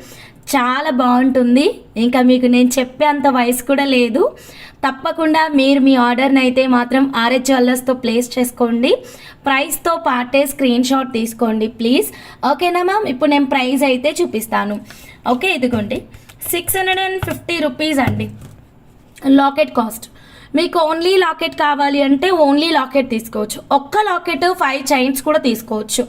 చాలా బాగుంటుంది. ఇంకా మీకు నేను చెప్పే అంత వయసు కూడా లేదు. తప్పకుండా మీరు మీ ఆర్డర్ని అయితే మాత్రం ఆర్హెచ్ జ్యువెలర్స్తో ప్లేస్ చేసుకోండి. ప్రైస్తో పాటే స్క్రీన్ షాట్ తీసుకోండి ప్లీజ్. ఓకేనా మ్యామ్? ఇప్పుడు నేను ప్రైస్ అయితే చూపిస్తాను. ఓకే ఇదిగోండి 650 రూపీస్ అండి లాకెట్ కాస్ట్. మీకు ఓన్లీ లాకెట్ కావాలి అంటే ఓన్లీ లాకెట్ తీసుకోవచ్చు. ఒక్క లాకెట్ 5 చైన్స్ కూడా తీసుకోవచ్చు.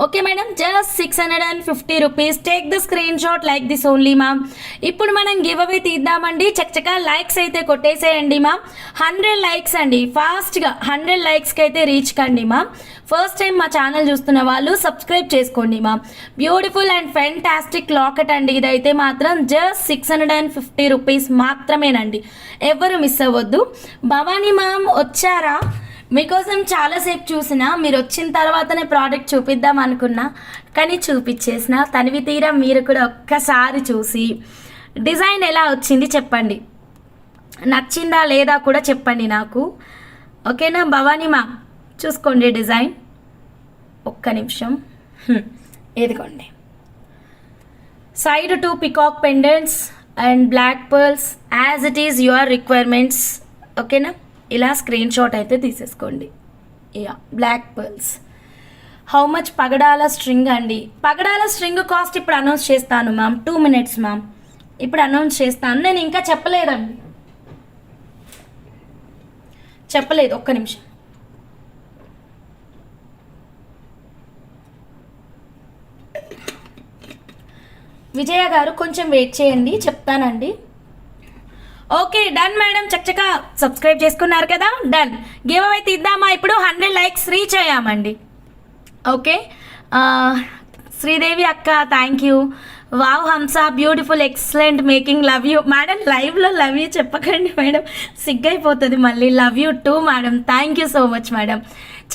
Okay madam, just 650 rupees. Take the screen shot like this only ma'am. ఇప్పుడు మనం గివ్ అవే తీద్దామండి. చక్కగా లైక్స్ అయితే కొట్టేసేయండి మ్యామ్. 100 లైక్స్ అండి, ఫాస్ట్గా 100 లైక్స్కి అయితే రీచ్ కండి మ్యామ్. ఫస్ట్ టైం మా ఛానల్ చూస్తున్న వాళ్ళు సబ్స్క్రైబ్ చేసుకోండి ma'am. Beautiful and fantastic locket అండి. ఇదైతే మాత్రం జస్ట్ 650 రూపీస్ మాత్రమేనండి. ఎవరు మిస్ అవ్వద్దు. భవానీ మ్యామ్ వచ్చారా? మీకోసం చాలాసేపు చూసిన, మీరు వచ్చిన తర్వాతనే ప్రోడక్ట్ చూపిద్దాం అనుకున్నా, కానీ చూపించేసిన. తనివి తీరా మీరు కూడా ఒక్కసారి చూసి డిజైన్ ఎలా వచ్చింది చెప్పండి, నచ్చిందా లేదా కూడా చెప్పండి నాకు. ఓకేనా భవానీ మ్యామ్? చూసుకోండి డిజైన్. ఒక్క నిమిషం. ఇదిగోండి side 2 peacock pendants and black pearls as it is your requirements. ఓకేనా? ఇలా స్క్రీన్ షాట్ అయితే తీసేసుకోండి. Yeah black pearls. How much పగడాల స్ట్రింగ్ అండి? పగడాల స్ట్రింగ్ కాస్ట్ ఇప్పుడు అనౌన్స్ చేస్తాను మ్యామ్. 2 minutes ma'am. ఇప్పుడు అనౌన్స్ చేస్తాను. నేను ఇంకా చెప్పలేదండి, చెప్పలేదు. ఒక్క నిమిషం. విజయ గారు కొంచెం వెయిట్ చేయండి, చెప్తానండి. Okay done madam. చక్కగా సబ్స్క్రైబ్ చేసుకున్నారు కదా, డన్. గివ్ అవే తీద్దామా? ఇప్పుడు 100 లైక్స్ రీచ్ అయ్యామండి. ఓకే శ్రీదేవి అక్క thank you. Wow Hamsa beautiful excellent making, love you madam. లైవ్లో లవ్ యూ చెప్పకండి మేడం, సిగ్గైపోతుంది మళ్ళీ. Love you too madam. Thank you so much madam.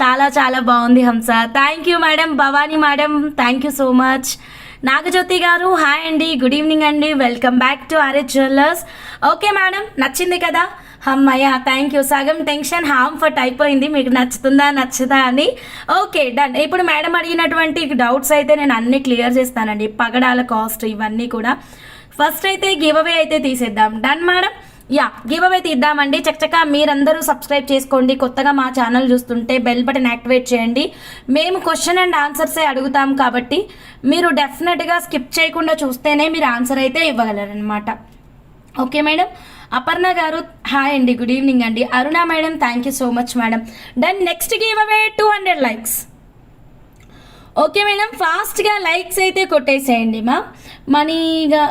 చాలా చాలా బాగుంది Hamsa. Thank you madam. Bhavani madam thank you so much. Nagajyothi గారు హాయ్ అండి, గుడ్ ఈవినింగ్ అండి, welcome back to RH jewellers. Okay madam, నచ్చింది కదా? అమ్మయ్య థ్యాంక్ యూ. సగం టెన్షన్ హార్మ్ఫర్ట్ అయిపోయింది, మీకు నచ్చుతుందా నచ్చదా అని. Okay done. ఇప్పుడు మేడం అడిగినటువంటి డౌట్స్ అయితే నేను అన్నీ క్లియర్ చేస్తానండి. పగడాల కాస్ట్ ఇవన్నీ కూడా. ఫస్ట్ అయితే గివ్ అవే అయితే తీసేద్దాం. Done madam? Yeah giveaway తీద్దామండి. చక్కగా మీరందరూ సబ్స్క్రైబ్ చేసుకోండి. కొత్తగా మా ఛానల్ చూస్తుంటే బెల్ బటన్ యాక్టివేట్ చేయండి. మేము క్వశ్చన్ అండ్ ఆన్సర్సే అడుగుతాం కాబట్టి మీరు డెఫినెట్గా స్కిప్ చేయకుండా చూస్తేనే మీరు ఆన్సర్ అయితే ఇవ్వగలరనమాట. Okay madam. అపర్ణ గారు హాయ్ అండి, గుడ్ ఈవినింగ్ అండి. Aruna madam thank you so much madam. Done. Next give away 200 likes. Okay madam, ఫాస్ట్గా లైక్స్ అయితే కొట్టేసేయండి మా. మనీగా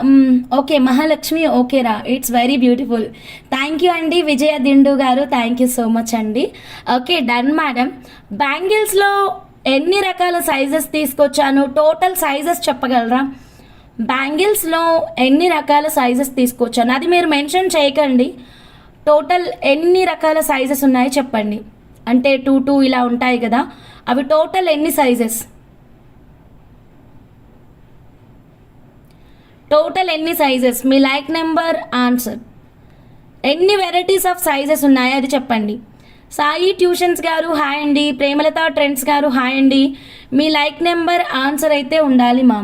ఓకే మహాలక్ష్మి ఓకేరా, it's very beautiful. Thank you అండి. విజయ దిండు గారు థ్యాంక్ యూ సో మచ్ అండి. Okay done madam. బ్యాంగిల్స్లో ఎన్ని రకాల సైజెస్ తీసుకొచ్చాను, టోటల్ సైజెస్ చెప్పగలరా? బ్యాంగిల్స్లో ఎన్ని రకాల సైజెస్ తీసుకొచ్చాను అది మీరు మెన్షన్ చేయకండి. టోటల్ ఎన్ని రకాల సైజెస్ ఉన్నాయో చెప్పండి. అంటే 2 ఇలా ఉంటాయి కదా, అవి టోటల్ ఎన్ని సైజెస్, టోటల్ ఎన్ని సైజెస్, మీ లైక్ నెంబర్ ఆన్సర్. ఎన్ని వెరైటీస్ ఆఫ్ సైజెస్ ఉన్నాయో అది చెప్పండి. సాయి ట్యూషన్స్ గారు హాయ్ అండి. ప్రేమలత ట్రెండ్స్ గారు హాయ్ అండి. మీ లైక్ నెంబర్ ఆన్సర్ అయితే ఉండాలి మా.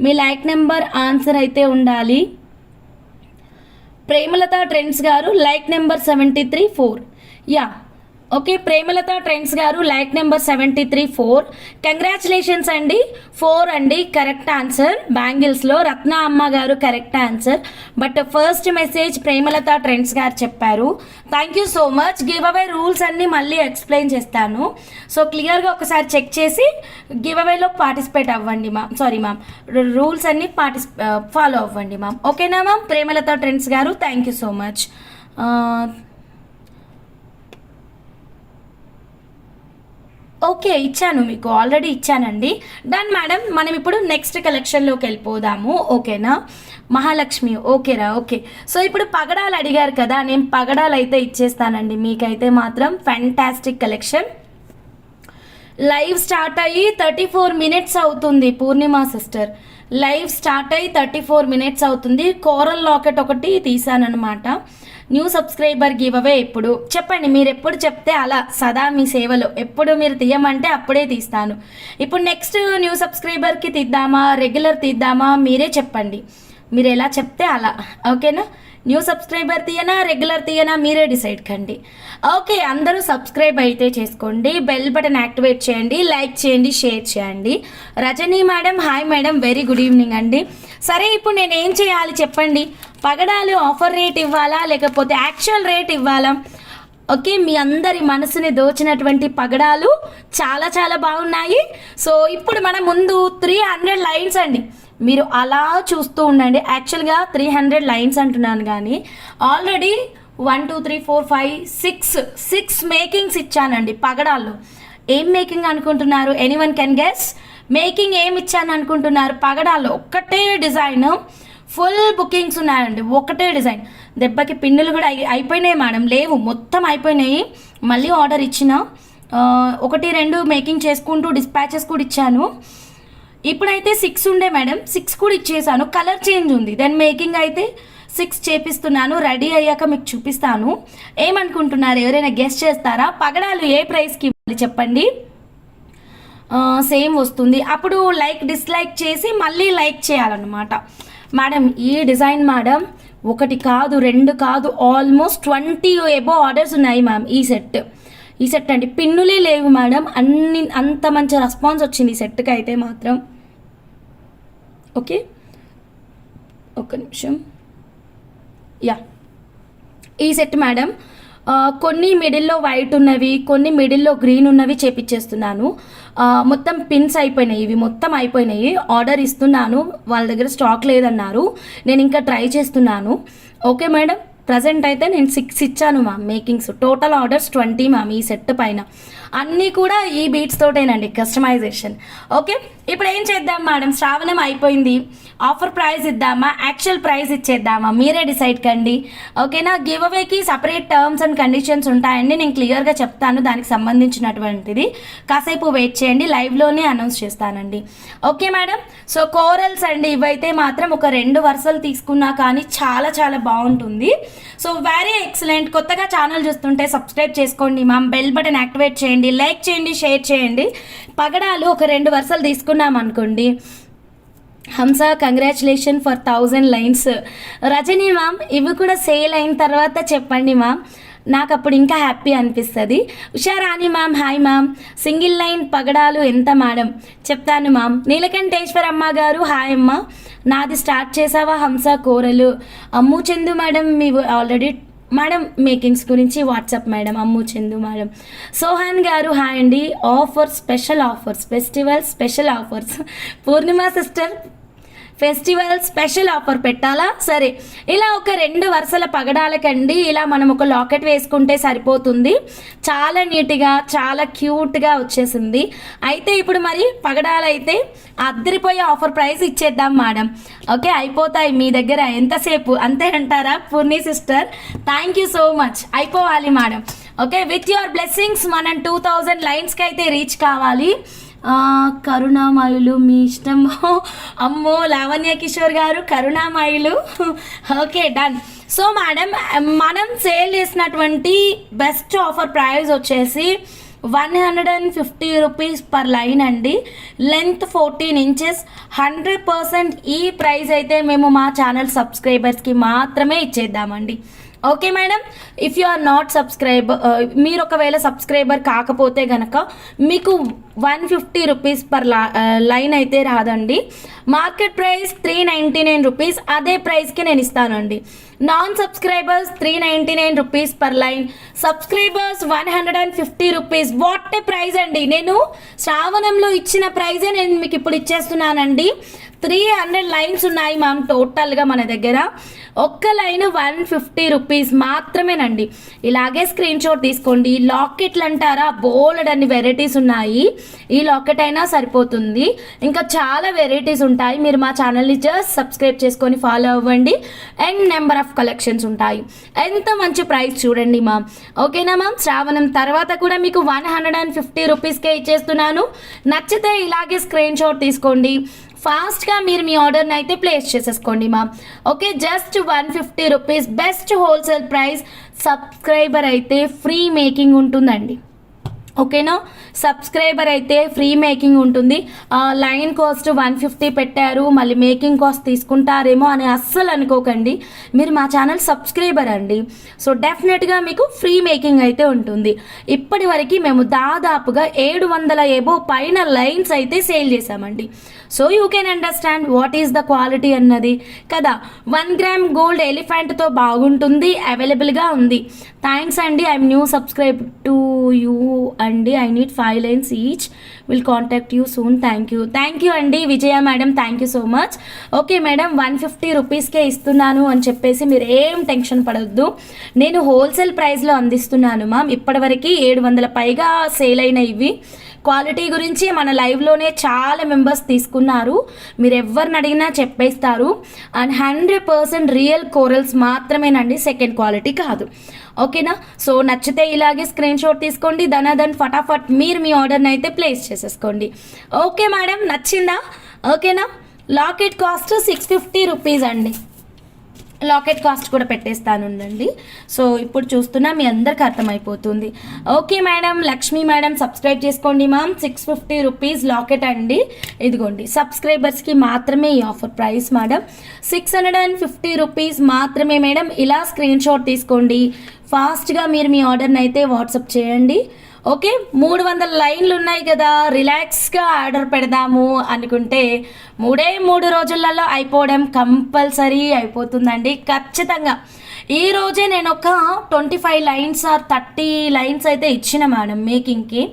మీ లైక్ నెంబర్ ఆన్సర్ అయితే ఉండాలి. ప్రేమలత ట్రెండ్స్ గారు like number 73 4. Yeah okay, Premalatha trends గారు లైక్ నెంబర్ 73 4. కంగ్రాచులేషన్స్ అండి. 4 అండి కరెక్ట్ ఆన్సర్. బ్యాంగిల్స్లో రత్న అమ్మ గారు correct answer, but first message Premalatha trends గారు చెప్పారు. Thank you so much. Give away rules అన్నీ మళ్ళీ ఎక్స్ప్లెయిన్ చేస్తాను, సో క్లియర్గా ఒకసారి చెక్ చేసి గివ్ అవేలో పార్టిసిపేట్ అవ్వండి మ్యామ్. సారీ మ్యామ్, రూల్స్ అన్నీ ఫాలో అవ్వండి మ్యామ్. ఓకేనా మ్యామ్? ప్రేమలత ట్రెండ్స్ గారు thank you so much. Okay, ఇచ్చాను మీకు, ఆల్రెడీ ఇచ్చానండి. Done madam. మనం ఇప్పుడు నెక్స్ట్ కలెక్షన్లోకి వెళ్ళిపోదాము. ఓకేనా? మహాలక్ష్మి ఓకేరా? ఓకే. సో ఇప్పుడు పగడాలు అడిగారు కదా, నేను పగడాలు అయితే ఇచ్చేస్తానండి మీకైతే మాత్రం. Fantastic collection. లైవ్ స్టార్ట్ అయ్యి 34 minutes అవుతుంది పూర్ణిమ సిస్టర్. లైవ్ స్టార్ట్ అయ్యి 34 minutes అవుతుంది. కోరల్ లాకెట్ ఒకటి తీసానమాట. న్యూ సబ్స్క్రైబర్ గివ్ అవే ఎప్పుడు చెప్పండి, మీరు ఎప్పుడు చెప్తే అలా సదా మీ సేవలో. ఎప్పుడు మీరు తీయమంటే అప్పుడే తీస్తాను. ఇప్పుడు నెక్స్ట్ న్యూ సబ్స్క్రైబర్కి తీద్దామా, రెగ్యులర్ తీద్దామా, మీరే చెప్పండి. మీరు ఎలా చెప్తే అలా. ఓకేనా? న్యూ సబ్స్క్రైబర్ తీయనా, రెగ్యులర్ తీయనా, మీరే డిసైడ్ కండి. ఓకే, అందరూ సబ్స్క్రైబ్ అయితే చేసుకోండి, బెల్ బటన్ యాక్టివేట్ చేయండి, లైక్ చేయండి, షేర్ చేయండి. Rajani madam hi madam, very good evening అండి. సరే, ఇప్పుడు నేను ఏం చేయాలి చెప్పండి? పగడాలు ఆఫర్ రేట్ ఇవ్వాలా లేకపోతే యాక్చువల్ రేట్ ఇవ్వాలా? ఓకే, మీ అందరి మనసుని దోచినటువంటి పగడాలు చాలా చాలా బాగున్నాయి. సో ఇప్పుడు మన ముందు 300 లైన్స్ అండి. మీరు అలా చూస్తూ ఉండండి. యాక్చువల్గా 300 లైన్స్ అంటున్నాను కానీ ఆల్రెడీ 1 2 3 4 5 6 మేకింగ్స్ ఇచ్చానండి పగడాల్లో. ఏం మేకింగ్ అనుకుంటున్నారు? Anyone can guess? మేకింగ్ ఏమి ఇచ్చాను అనుకుంటున్నారు? పగడాల్లో ఒక్కటే డిజైన్, ఫుల్ బుకింగ్స్ ఉన్నాయండి. ఒకటే డిజైన్. దెబ్బకి పిన్నులు కూడా అయిపోయినాయి మేడం, లేవు, మొత్తం అయిపోయినాయి. మళ్ళీ ఆర్డర్ ఇచ్చిన 1 2 మేకింగ్ చేసుకుంటూ డిస్పాచెస్ కూడా ఇచ్చాను. ఇప్పుడైతే 6 ఉండే మేడం, 6 కూడా ఇచ్చేసాను. కలర్ చేంజ్ ఉంది, దెన్ మేకింగ్ అయితే 6 చేపిస్తున్నాను. రెడీ అయ్యాక మీకు చూపిస్తాను. ఏమనుకుంటున్నారు? ఎవరైనా గెస్ట్ చేస్తారా? పగడాలు ఏ ప్రైస్కి ఇవ్వాలి చెప్పండి? సేమ్ వస్తుంది. అప్పుడు లైక్ డిస్లైక్ చేసి మళ్ళీ లైక్ చేయాలన్నమాట. మేడం ఈ డిజైన్ మేడం 1 కాదు 2 కాదు, ఆల్మోస్ట్ 20 ఎబో ఆర్డర్స్ ఉన్నాయి మ్యామ్. ఈ సెట్ అండి, పిన్నులే లేవు మేడం. అంత మంచి రెస్పాన్స్ వచ్చింది ఈ సెట్కి అయితే మాత్రం. ఓకే, ఒక్క నిమిషం. యా, ఈ సెట్ మేడం కొన్ని మిడిల్లో వైట్ ఉన్నవి, కొన్ని మిడిల్లో గ్రీన్ ఉన్నవి చేపించేస్తున్నాను. మొత్తం పిన్స్ అయిపోయినాయి, ఇవి మొత్తం అయిపోయినాయి. ఆర్డర్ ఇస్తున్నాను, వాళ్ళ దగ్గర స్టాక్ లేదన్నారు. నేను ఇంకా ట్రై చేస్తున్నాను. ఓకే మేడం, ప్రజెంట్ అయితే నేను 6 ఇచ్చాను ma'am makings. Total orders 20 ma'am ఈ సెట్ పైన. అన్నీ కూడా ఈ బీట్స్ తోటేనండి కస్టమైజేషన్. ఓకే, ఇప్పుడు ఏం చేద్దాం మేడం? శ్రావణం అయిపోయింది. ఆఫర్ ప్రైస్ ఇద్దామా, యాక్చువల్ ప్రైస్ ఇచ్చేద్దామా, మీరే డిసైడ్ కండి. ఓకేనా? గివ్ అవేకి సపరేట్ టర్మ్స్ అండ్ కండిషన్స్ ఉంటాయండి, నేను క్లియర్గా చెప్తాను దానికి సంబంధించినటువంటిది. కాసేపు వెయిట్ చేయండి, లైవ్లోనే అనౌన్స్ చేస్తానండి. Okay madam. సో కోరల్స్ అండి, ఇవైతే మాత్రం ఒక 2 వరుసలు తీసుకున్నా కానీ చాలా చాలా బాగుంటుంది. So very excellent. కొత్తగా ఛానల్ చూస్తుంటే సబ్స్క్రైబ్ చేసుకోండి మ్యామ్, బెల్ బటన్ యాక్టివేట్ చేయండి, లైక్ చేయండి, షేర్ చేయండి. పగడాలు ఒక 2 వరుసలు తీసుకున్నాం అనుకోండి. Hamsa congratulation for 1000 lines. Rajani ma'am ఇవి కూడా సేల్ అయిన తర్వాత చెప్పండి మ్యామ్, నాకు అప్పుడు ఇంకా హ్యాపీ అనిపిస్తుంది. Usharani ma'am hi ma'am. Single line పగడాలు ఎంత మేడం? చెప్తాను మ్యామ్. నీలకంఠేశ్వరమ్మ గారు హాయ్ అమ్మ. నాది స్టార్ట్ చేసావా హంస కోరలు? అమ్ము చందు మేడం మీ ఆల్రెడీ మేడం మేకింగ్స్ గురించి WhatsApp madam. Ammu Chandu madam. Sohan గారు హాయ్ అండి. Offers, special offers, festival special offers. Purnima sister festival special offer పెట్టాలా? సరే, ఇలా ఒక 2 వరుసల పగడాలకండి ఇలా మనం ఒక లాకెట్ వేసుకుంటే సరిపోతుంది. చాలా నీట్గా చాలా క్యూట్గా వచ్చేసింది. అయితే ఇప్పుడు మరి పగడాలు అయితే అద్దరిపోయే ఆఫర్ ప్రైస్ ఇచ్చేద్దాం మేడం. ఓకే, అయిపోతాయి మీ దగ్గర ఎంతసేపు, అంతే అంటారా Purni sister? Thank you so much. అయిపోవాలి madam. Okay, with your blessings మనం 2000 లైన్స్కి అయితే రీచ్ కావాలి. కరుణామయులు మీ ఇష్టం. అమ్మో లావణ్య కిషోర్ గారు కరుణామయులు. Okay done. సో మేడం మనం సేల్ చేసినటువంటి బెస్ట్ ఆఫర్ ప్రైస్ వచ్చేసి 150 రూపీస్ పర్ లైన్ అండి. Length 14 inches. 100% ఈ ప్రైస్ అయితే మేము మా ఛానల్ సబ్స్క్రైబర్స్కి మాత్రమే ఇచ్చేద్దామండి. Okay madam, if you are not subscriber, మీరు ఒకవేళ సబ్స్క్రైబర్ కాకపోతే కనుక మీకు 150 రూపీస్ పర్ లైన్ అయితే రాదండి. మార్కెట్ ప్రైస్ 399 రూపీస్, అదే ప్రైస్కి నేను ఇస్తానండి. Non subscribers 399 rupees per line, subscribers 150 rupees. What a price అండి! నేను శ్రావణంలో ఇచ్చిన ప్రైజే నేను మీకు ఇప్పుడు ఇచ్చేస్తున్నానండి. 300 లైన్స్ ఉన్నాయి మ్యామ్ టోటల్గా మన దగ్గర. ఒక్క లైన్ 150 రూపీస్ మాత్రమేనండి. ఇలాగే స్క్రీన్ షాట్ తీసుకోండి. లాకెట్లు అంటారా, బోల్డ్ అన్ని వెరైటీస్ ఉన్నాయి. ఈ లాకెట్ అయినా సరిపోతుంది, ఇంకా చాలా వెరైటీస్ ఉంటాయి. మీరు మా ఛానల్ని జస్ట్ సబ్స్క్రైబ్ చేసుకొని ఫాలో అవ్వండి. అండ్ నెంబర్ ఆఫ్ కలెక్షన్స్ ఉంటాయి. ఎంత మంచి ప్రైస్ చూడండి మ్యామ్. ఓకేనా మ్యామ్, శ్రావణం తర్వాత కూడా మీకు 150 రూపీస్కే ఇచ్చేస్తున్నాను. నచ్చితే ఇలాగే స్క్రీన్ షాట్ తీసుకోండి. ఫాస్ట్గా మీరు మీ ఆర్డర్ని అయితే ప్లేస్ చేసేసుకోండి ma'am. Okay, just 150 rupees, best wholesale price. Subscriber అయితే ఫ్రీ మేకింగ్ ఉంటుందండి. ఓకేనా, సబ్స్క్రైబర్ అయితే ఫ్రీ మేకింగ్ ఉంటుంది. లైన్ కాస్ట్ 150 పెట్టారు, మళ్ళీ మేకింగ్ కాస్ట్ తీసుకుంటారేమో అని అస్సలు అనుకోకండి. మీరు మా ఛానల్ సబ్స్క్రైబర్ అండి, సో డెఫినెట్గా మీకు ఫ్రీ మేకింగ్ అయితే ఉంటుంది. ఇప్పటి వరకు మేము దాదాపుగా 700 ఎబో పైన లైన్స్ అయితే సేల్ చేసామండి. So you can understand what is the quality అన్నది కదా. 1 గ్రామ్ గోల్డ్ ఎలిఫెంట్తో బాగుంటుంది, అవైలబుల్గా ఉంది. థ్యాంక్స్ అండి, I'm new subscribe to you అండి. I need 5 lines each, will contact you soon. Thank you అండి Vijaya madam, thank you so much. Okay madam, 150 రూపీస్కే ఇస్తున్నాను అని చెప్పేసి మీరు ఏం టెన్షన్ పడొద్దు. నేను హోల్సేల్ ప్రైస్లో అందిస్తున్నాను మ్యామ్. ఇప్పటివరకు 700 పైగా సేల్ అయిన ఇవి. క్వాలిటీ గురించి మన లైవ్లోనే చాలా మెంబర్స్ తీసుకున్నారు. మీరు ఎవరిని అడిగినా చెప్పేస్తారు. అండ్ 100% రియల్ కోరల్స్ మాత్రమేనండి, సెకండ్ క్వాలిటీ కాదు. ఓకేనా, సో నచ్చితే ఇలాగే స్క్రీన్ షాట్ తీసుకోండి. దన్ ఫటాఫట్ మీరు మీ ఆర్డర్ని అయితే ప్లేస్ చేసేసుకోండి. ఓకే మేడం, నచ్చిందా? ఓకేనా, లాకెట్ కాస్ట్ 650 రూపీస్ అండి. లాకెట్ కాస్ట్ కూడా పెట్టేస్తానుండండి. సో ఇప్పుడు చూస్తున్నా మీ అందరికి అర్థమైపోతుంది. Okay madam, Lakshmi madam subscribe చేసుకోండి మ్యామ్. 650 రూపీస్ లాకెట్ అండి. ఇదిగోండి, సబ్స్క్రైబర్స్కి మాత్రమే ఈ ఆఫర్ ప్రైస్ మేడం. 650 రూపీస్ మాత్రమే మేడం. ఇలా స్క్రీన్ షాట్ తీసుకోండి. ఫాస్ట్గా మీరు మీ ఆర్డర్ని అయితే వాట్సాప్ చేయండి. ఓకే, 300 లైన్లు ఉన్నాయి కదా, రిలాక్స్గా ఆర్డర్ పెడదాము అనుకుంటే 3 రోజులలో అయిపోవడం కంపల్సరీ అయిపోతుందండి, ఖచ్చితంగా. ఈరోజే నేను ఒక 25 లైన్స్ ఆర్ 30 లైన్స్ అయితే ఇచ్చిన మేడం మేకింగ్కి.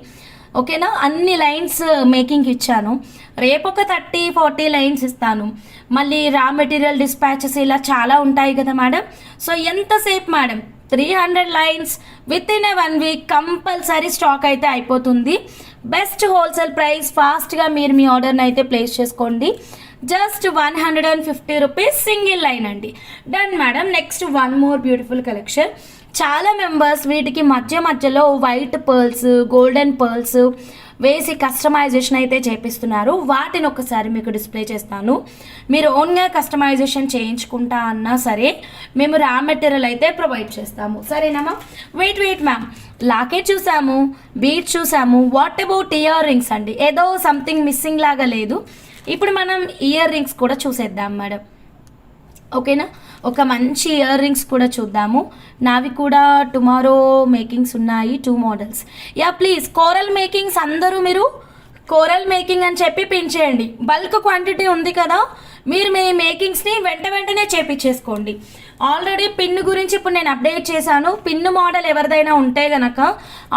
ఓకేనా, అన్ని లైన్స్ మేకింగ్కి ఇచ్చాను. రేపు ఒక 30-40 లైన్స్ ఇస్తాను. మళ్ళీ రా మెటీరియల్ డిస్పాచెస్ ఇలా చాలా ఉంటాయి కదా మేడం. సో ఎంతసేపు madam, 300 lines with in 1 week compulsory stock అయితే అయిపోతుంది. Best wholesale price. ఫాస్ట్గా మీరు మీ ఆర్డర్ని అయితే ప్లేస్ చేసుకోండి. జస్ట్ 150 రూపీస్ సింగిల్ లైన్ అండి. Done madam. Next 1 more beautiful collection. చాలా మెంబర్స్ వీటికి మధ్యలో వైట్ పర్ల్స్, గోల్డెన్ పర్ల్స్ వేసి కస్టమైజేషన్ అయితే చేపిస్తున్నారు. వాటిని ఒకసారి మీకు డిస్ప్లే చేస్తాను. మీరు ఓన్గా కస్టమైజేషన్ చేయించుకుంటా అన్నా సరే మేము రా మెటీరియల్ అయితే ప్రొవైడ్ చేస్తాము. సరేనా? వెయిట్ మ్యామ్, లాకెట్ చూసాము, బీట్ చూసాము. వాట్ అబౌట్ ఇయర్ రింగ్స్ అండి? ఏదో సంథింగ్ మిస్సింగ్ లాగా లేదు. ఇప్పుడు మనం ఇయర్ రింగ్స్ కూడా చూసేద్దాం మేడం. ఓకేనా, ఒక మంచి ఇయర్ రింగ్స్ కూడా చూద్దాము. నావి కూడా టుమారో మేకింగ్స్ ఉన్నాయి, 2 models. Yeah please, coral makings అందరూ మీరు కోరల్ మేకింగ్ అని చెప్పి పిన్ చేయండి. బల్క్ క్వాంటిటీ ఉంది కదా, మీరు మీ మేకింగ్స్ని వెంటనే చేపించేసుకోండి. ఆల్రెడీ పిన్ గురించి ఇప్పుడు నేను అప్డేట్ చేశాను. పిన్ మోడల్ ఎవరిదైనా ఉంటే కనుక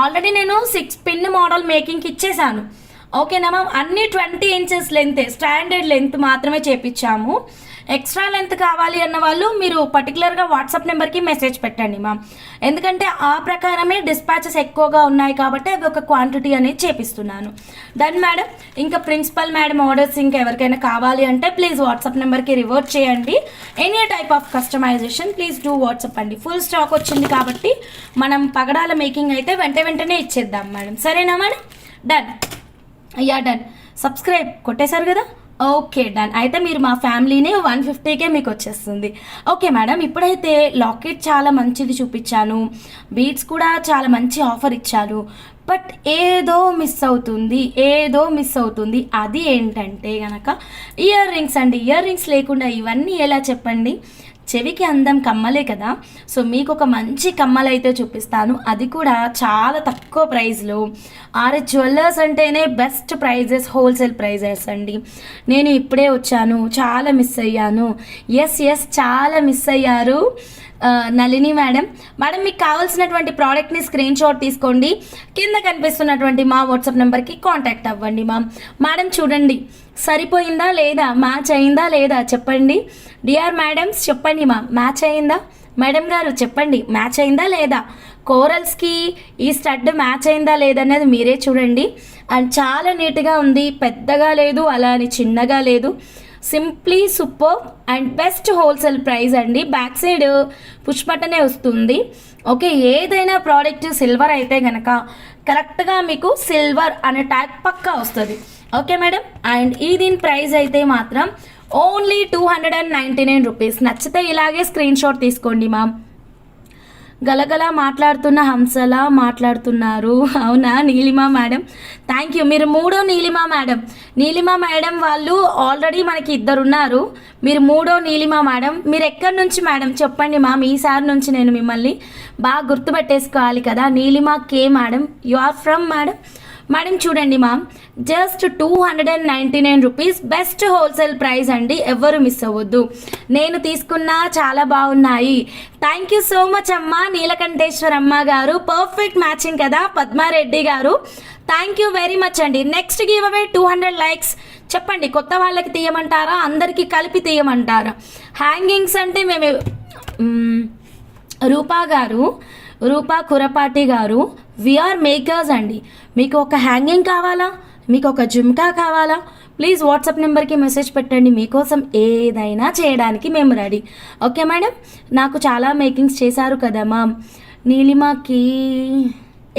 ఆల్రెడీ నేను 6 పిన్ మోడల్ మేకింగ్కి ఇచ్చేసాను. ఓకేనా మ్యామ్, అన్ని 20 ఇంచెస్ లెంత్, స్టాండర్డ్ లెంత్ మాత్రమే చేపించాము. ఎక్స్ట్రా లెంత్ కావాలి అన్న వాళ్ళు మీరు పర్టికులర్గా వాట్సాప్ నెంబర్కి మెసేజ్ పెట్టండి మ్యామ్. ఎందుకంటే ఆ ప్రకారమే డిస్పాచెస్ ఎక్కువగా ఉన్నాయి కాబట్టి అది ఒక క్వాంటిటీ అనేది చేపిస్తున్నాను. Done madam. ఇంకా ప్రిన్సిపల్ మేడం ఆర్డర్స్ ఇంకా ఎవరికైనా కావాలి అంటే ప్లీజ్ వాట్సాప్ నెంబర్కి రివర్ట్ చేయండి. Any type of customisation please do WhatsApp అండి. ఫుల్ స్టాక్ వచ్చింది కాబట్టి మనం పగడాల మేకింగ్ అయితే వెంటనే ఇచ్చేద్దాం మేడం. సరేనా madam? Done. Yeah done. Subscribe కొట్టేశారు కదా? Okay done. అయితే మీరు మా ఫ్యామిలీని 150కే మీకు వచ్చేస్తుంది. ఓకే మేడం, ఇప్పుడైతే లాకెట్ చాలా మంచిది చూపించాను, బీడ్స్ కూడా చాలా మంచి ఆఫర్ ఇచ్చాను. బట్ ఏదో మిస్ అవుతుంది. అది ఏంటంటే కనుక ఇయర్ రింగ్స్ అండి. ఇయర్ రింగ్స్ లేకుండా ఇవన్నీ ఎలా చెప్పండి? చెవికి అందం కమ్మలే కదా. సో మీకు ఒక మంచి కమ్మలు అయితే చూపిస్తాను, అది కూడా చాలా తక్కువ ప్రైస్లో. ఆర్ఎస్ జ్యువెల్లర్స్ అంటేనే బెస్ట్ ప్రైజెస్, హోల్సేల్ ప్రైజెస్ అండి. నేను ఇప్పుడే వచ్చాను, చాలా మిస్ అయ్యాను. ఎస్ చాలా మిస్ అయ్యారు నళిని మేడం. మీకు కావాల్సినటువంటి ప్రోడక్ట్ని స్క్రీన్ షాట్ తీసుకోండి, కింద కనిపిస్తున్నటువంటి మా వాట్సాప్ నెంబర్కి కాంటాక్ట్ అవ్వండి మేడం. చూడండి, సరిపోయిందా లేదా, మ్యాచ్ అయిందా లేదా చెప్పండి. డిఆర్ మేడమ్స్ చెప్పండి మ్యాచ్ అయిందా? మేడం గారు చెప్పండి, మ్యాచ్ అయిందా లేదా? కోరల్స్కి ఈ స్టడ్ మ్యాచ్ అయిందా లేదనేది మీరే చూడండి. అండ్ చాలా నీట్గా ఉంది, పెద్దగా లేదు అలా అని చిన్నగా లేదు. Simply super and best wholesale price అండి. బ్యాక్ సైడ్ పుష్ బటనే వస్తుంది. ఓకే, ఏదైనా ప్రోడక్ట్ సిల్వర్ అయితే కనుక కరెక్ట్గా మీకు సిల్వర్ అనే ట్యాగ్ పక్కా వస్తుంది. Okay madam. అండ్ ఈ దీని ప్రైస్ అయితే మాత్రం ఓన్లీ 299 రూపీస్. నచ్చితే ఇలాగే స్క్రీన్ షాట్ తీసుకోండి గలగల మాట్లాడుతున్న హంసలా మాట్లాడుతున్నారు. అవునా నీలిమా మేడం, థ్యాంక్ యూ. మీరు మూడో నీలిమా మేడం వాళ్ళు ఆల్రెడీ మనకి 2 ఉన్నారు. మీరు మూడో నీలిమా మేడం. మీరు ఎక్కడి నుంచి మేడం చెప్పండి ఈసారి నుంచి నేను మిమ్మల్ని బాగా గుర్తుపెట్టేసుకోవాలి కదా. Neelima K madam, you are from madam చూడండి just 299 rupees best wholesale price అండి. ఎవరు మిస్ అవ్వద్దు. నేను తీసుకున్నా చాలా బాగున్నాయి. థ్యాంక్ యూ సో మచ్ అమ్మ నీలకంఠేశ్వర్ అమ్మ గారు. పర్ఫెక్ట్ మ్యాచింగ్ కదా పద్మారెడ్డి గారు. థ్యాంక్ యూ వెరీ మచ్ అండి. Next give away 200 likes. చెప్పండి, కొత్త వాళ్ళకి తీయమంటారా, అందరికీ కలిపి తీయమంటారా? హ్యాంగింగ్స్ అంటే మేము రూపా కురపాటి గారు, వీఆర్ మేకర్స్ అండి. మీకు ఒక హ్యాంగింగ్ కావాలా, మీకు ఒక జుమ్కా కావాలా, ప్లీజ్ వాట్సాప్ నెంబర్కి మెసేజ్ పెట్టండి. మీకోసం ఏదైనా చేయడానికి మేము రెడీ. Okay madam. నాకు చాలా మేకింగ్స్ చేశారు కదా నీలిమాకి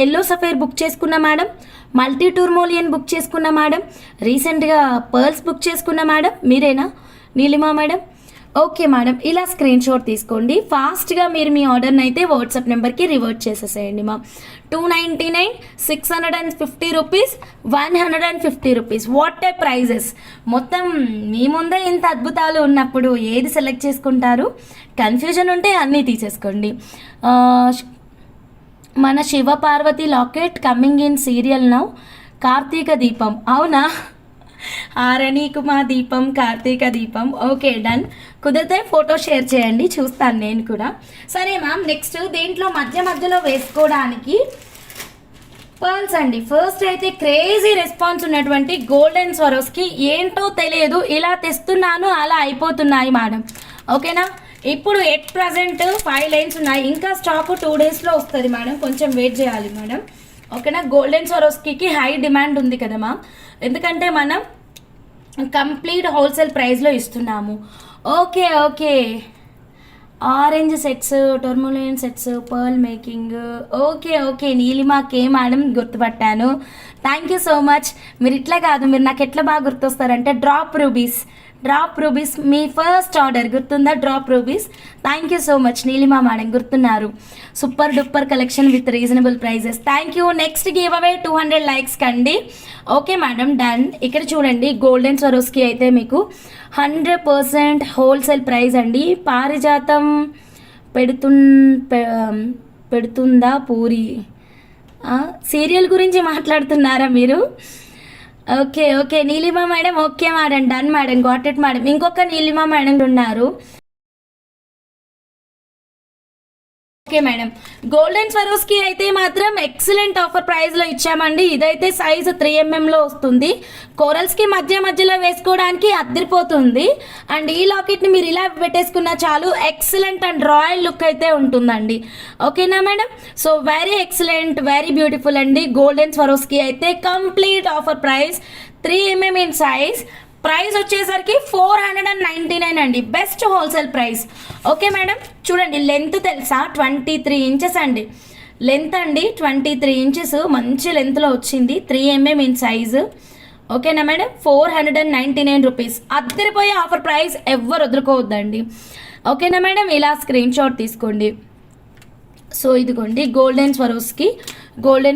ఎల్లో సఫైర్ బుక్ చేసుకున్నా మేడం, మల్టీ టూర్మోలియన్ బుక్ చేసుకున్నా మేడం, రీసెంట్గా పర్ల్స్ బుక్ చేసుకున్నా మేడం. మీరేనా నీలిమా మేడం? ఓకే మేడం, ఇలా స్క్రీన్ షాట్ తీసుకోండి. ఫాస్ట్గా మీరు మీ ఆర్డర్ని అయితే వాట్సాప్ నెంబర్కి రివర్ట్ చేసేసేయండి 299, 650 rupees, 150 rupees. What a prices. మొత్తం మీ ముందే ఇంత అద్భుతాలు ఉన్నప్పుడు ఏది సెలెక్ట్ చేసుకుంటారు? కన్ఫ్యూజన్ ఉంటే అన్నీ తీసేసుకోండి. మన Shivaparvati locket coming in serial now. Karthika దీపం, అవునా? ఆరణీకుమా దీపం, కార్తీక దీపం. Okay done. కుదిరితే ఫోటో షేర్ చేయండి, చూస్తాను నేను కూడా. సరే నెక్స్ట్ దీంట్లో మధ్యలో వేసుకోవడానికి పర్ల్స్ అండి. ఫస్ట్ అయితే క్రేజీ రెస్పాన్స్ ఉన్నటువంటి గోల్డెన్ స్వరోస్కి ఏంటో తెలియదు, ఇలా తెస్తున్నాను అలా అయిపోతున్నాయి మేడం. ఓకేనా. ఇప్పుడు ఎట్ ప్రజెంట్ 5 లైన్స్ ఉన్నాయి, ఇంకా స్టాక్ 2 డేస్లో వస్తుంది మేడం, కొంచెం వెయిట్ చేయాలి మేడం. ఓకేనా. గోల్డెన్ స్వరోస్కి హై డిమాండ్ ఉంది కదా ఎందుకంటే మనం కంప్లీట్ హోల్సేల్ ప్రైస్లో ఇస్తున్నాము. Okay orange sets, tourmaline sets, pearl making. Okay Neelima K madam గుర్తుపట్టాను. Thank you so much. మీరు ఇట్లా కాదు, మీరు నాకు ఎట్లా బాగా గుర్తొస్తారంటే డ్రాప్ రూబీస్ మీ ఫస్ట్ ఆర్డర్ గుర్తుందా? Drop rubies. Thank you so much Neelima madam, గుర్తున్నారు. Super duper collection with reasonable prices. Thank you. Next give away 200 likes కండి. Okay madam done. ఇక్కడ చూడండి గోల్డెన్ స్వరోస్కి అయితే మీకు 100% హోల్సేల్ ప్రైస్ అండి. పారిజాతం పెడుతుందా పూరి సీరియల్ గురించి మాట్లాడుతున్నారా మీరు? Okay Neelima madam. Okay madam done madam, got it madam. ఇంకొక నీలిమా మేడం ఉన్నారు. Okay madam. గోల్డెన్ స్వరోస్కి అయితే మాత్రం ఎక్సలెంట్ ఆఫర్ ప్రైస్లో ఇచ్చామండి. ఇదైతే సైజ్ 3mm వస్తుంది. కోరల్స్కి మధ్యలో వేసుకోవడానికి అద్దరిపోతుంది. అండ్ ఈ లాకెట్ని మీరు ఇలా పెట్టేసుకున్నా చాలు, ఎక్సలెంట్ అండ్ రాయల్ లుక్ అయితే ఉంటుందండి. ఓకేనా madam? So very excellent, very beautiful అండి. గోల్డెన్ స్వరోస్కి అయితే complete offer price 3mm in size. Price వచ్చేసరికి 499 అండి, best wholesale price. Okay madam. చూడండి లెంత్ తెలుసా? 23 ఇంచెస్ అండి లెంత్ అండి, 23 ఇంచెస్ మంచి లెంత్లో వచ్చింది. 3mm in size. ఓకేనా మేడం, 499 రూపీస్. అద్దరిపోయే ఆఫర్ ప్రైస్, ఎవ్వరు వదులుకోవద్దండి. ఓకేనా మేడం, ఇలా స్క్రీన్ షాట్ తీసుకోండి. సో ఇదిగోండి గోల్డెన్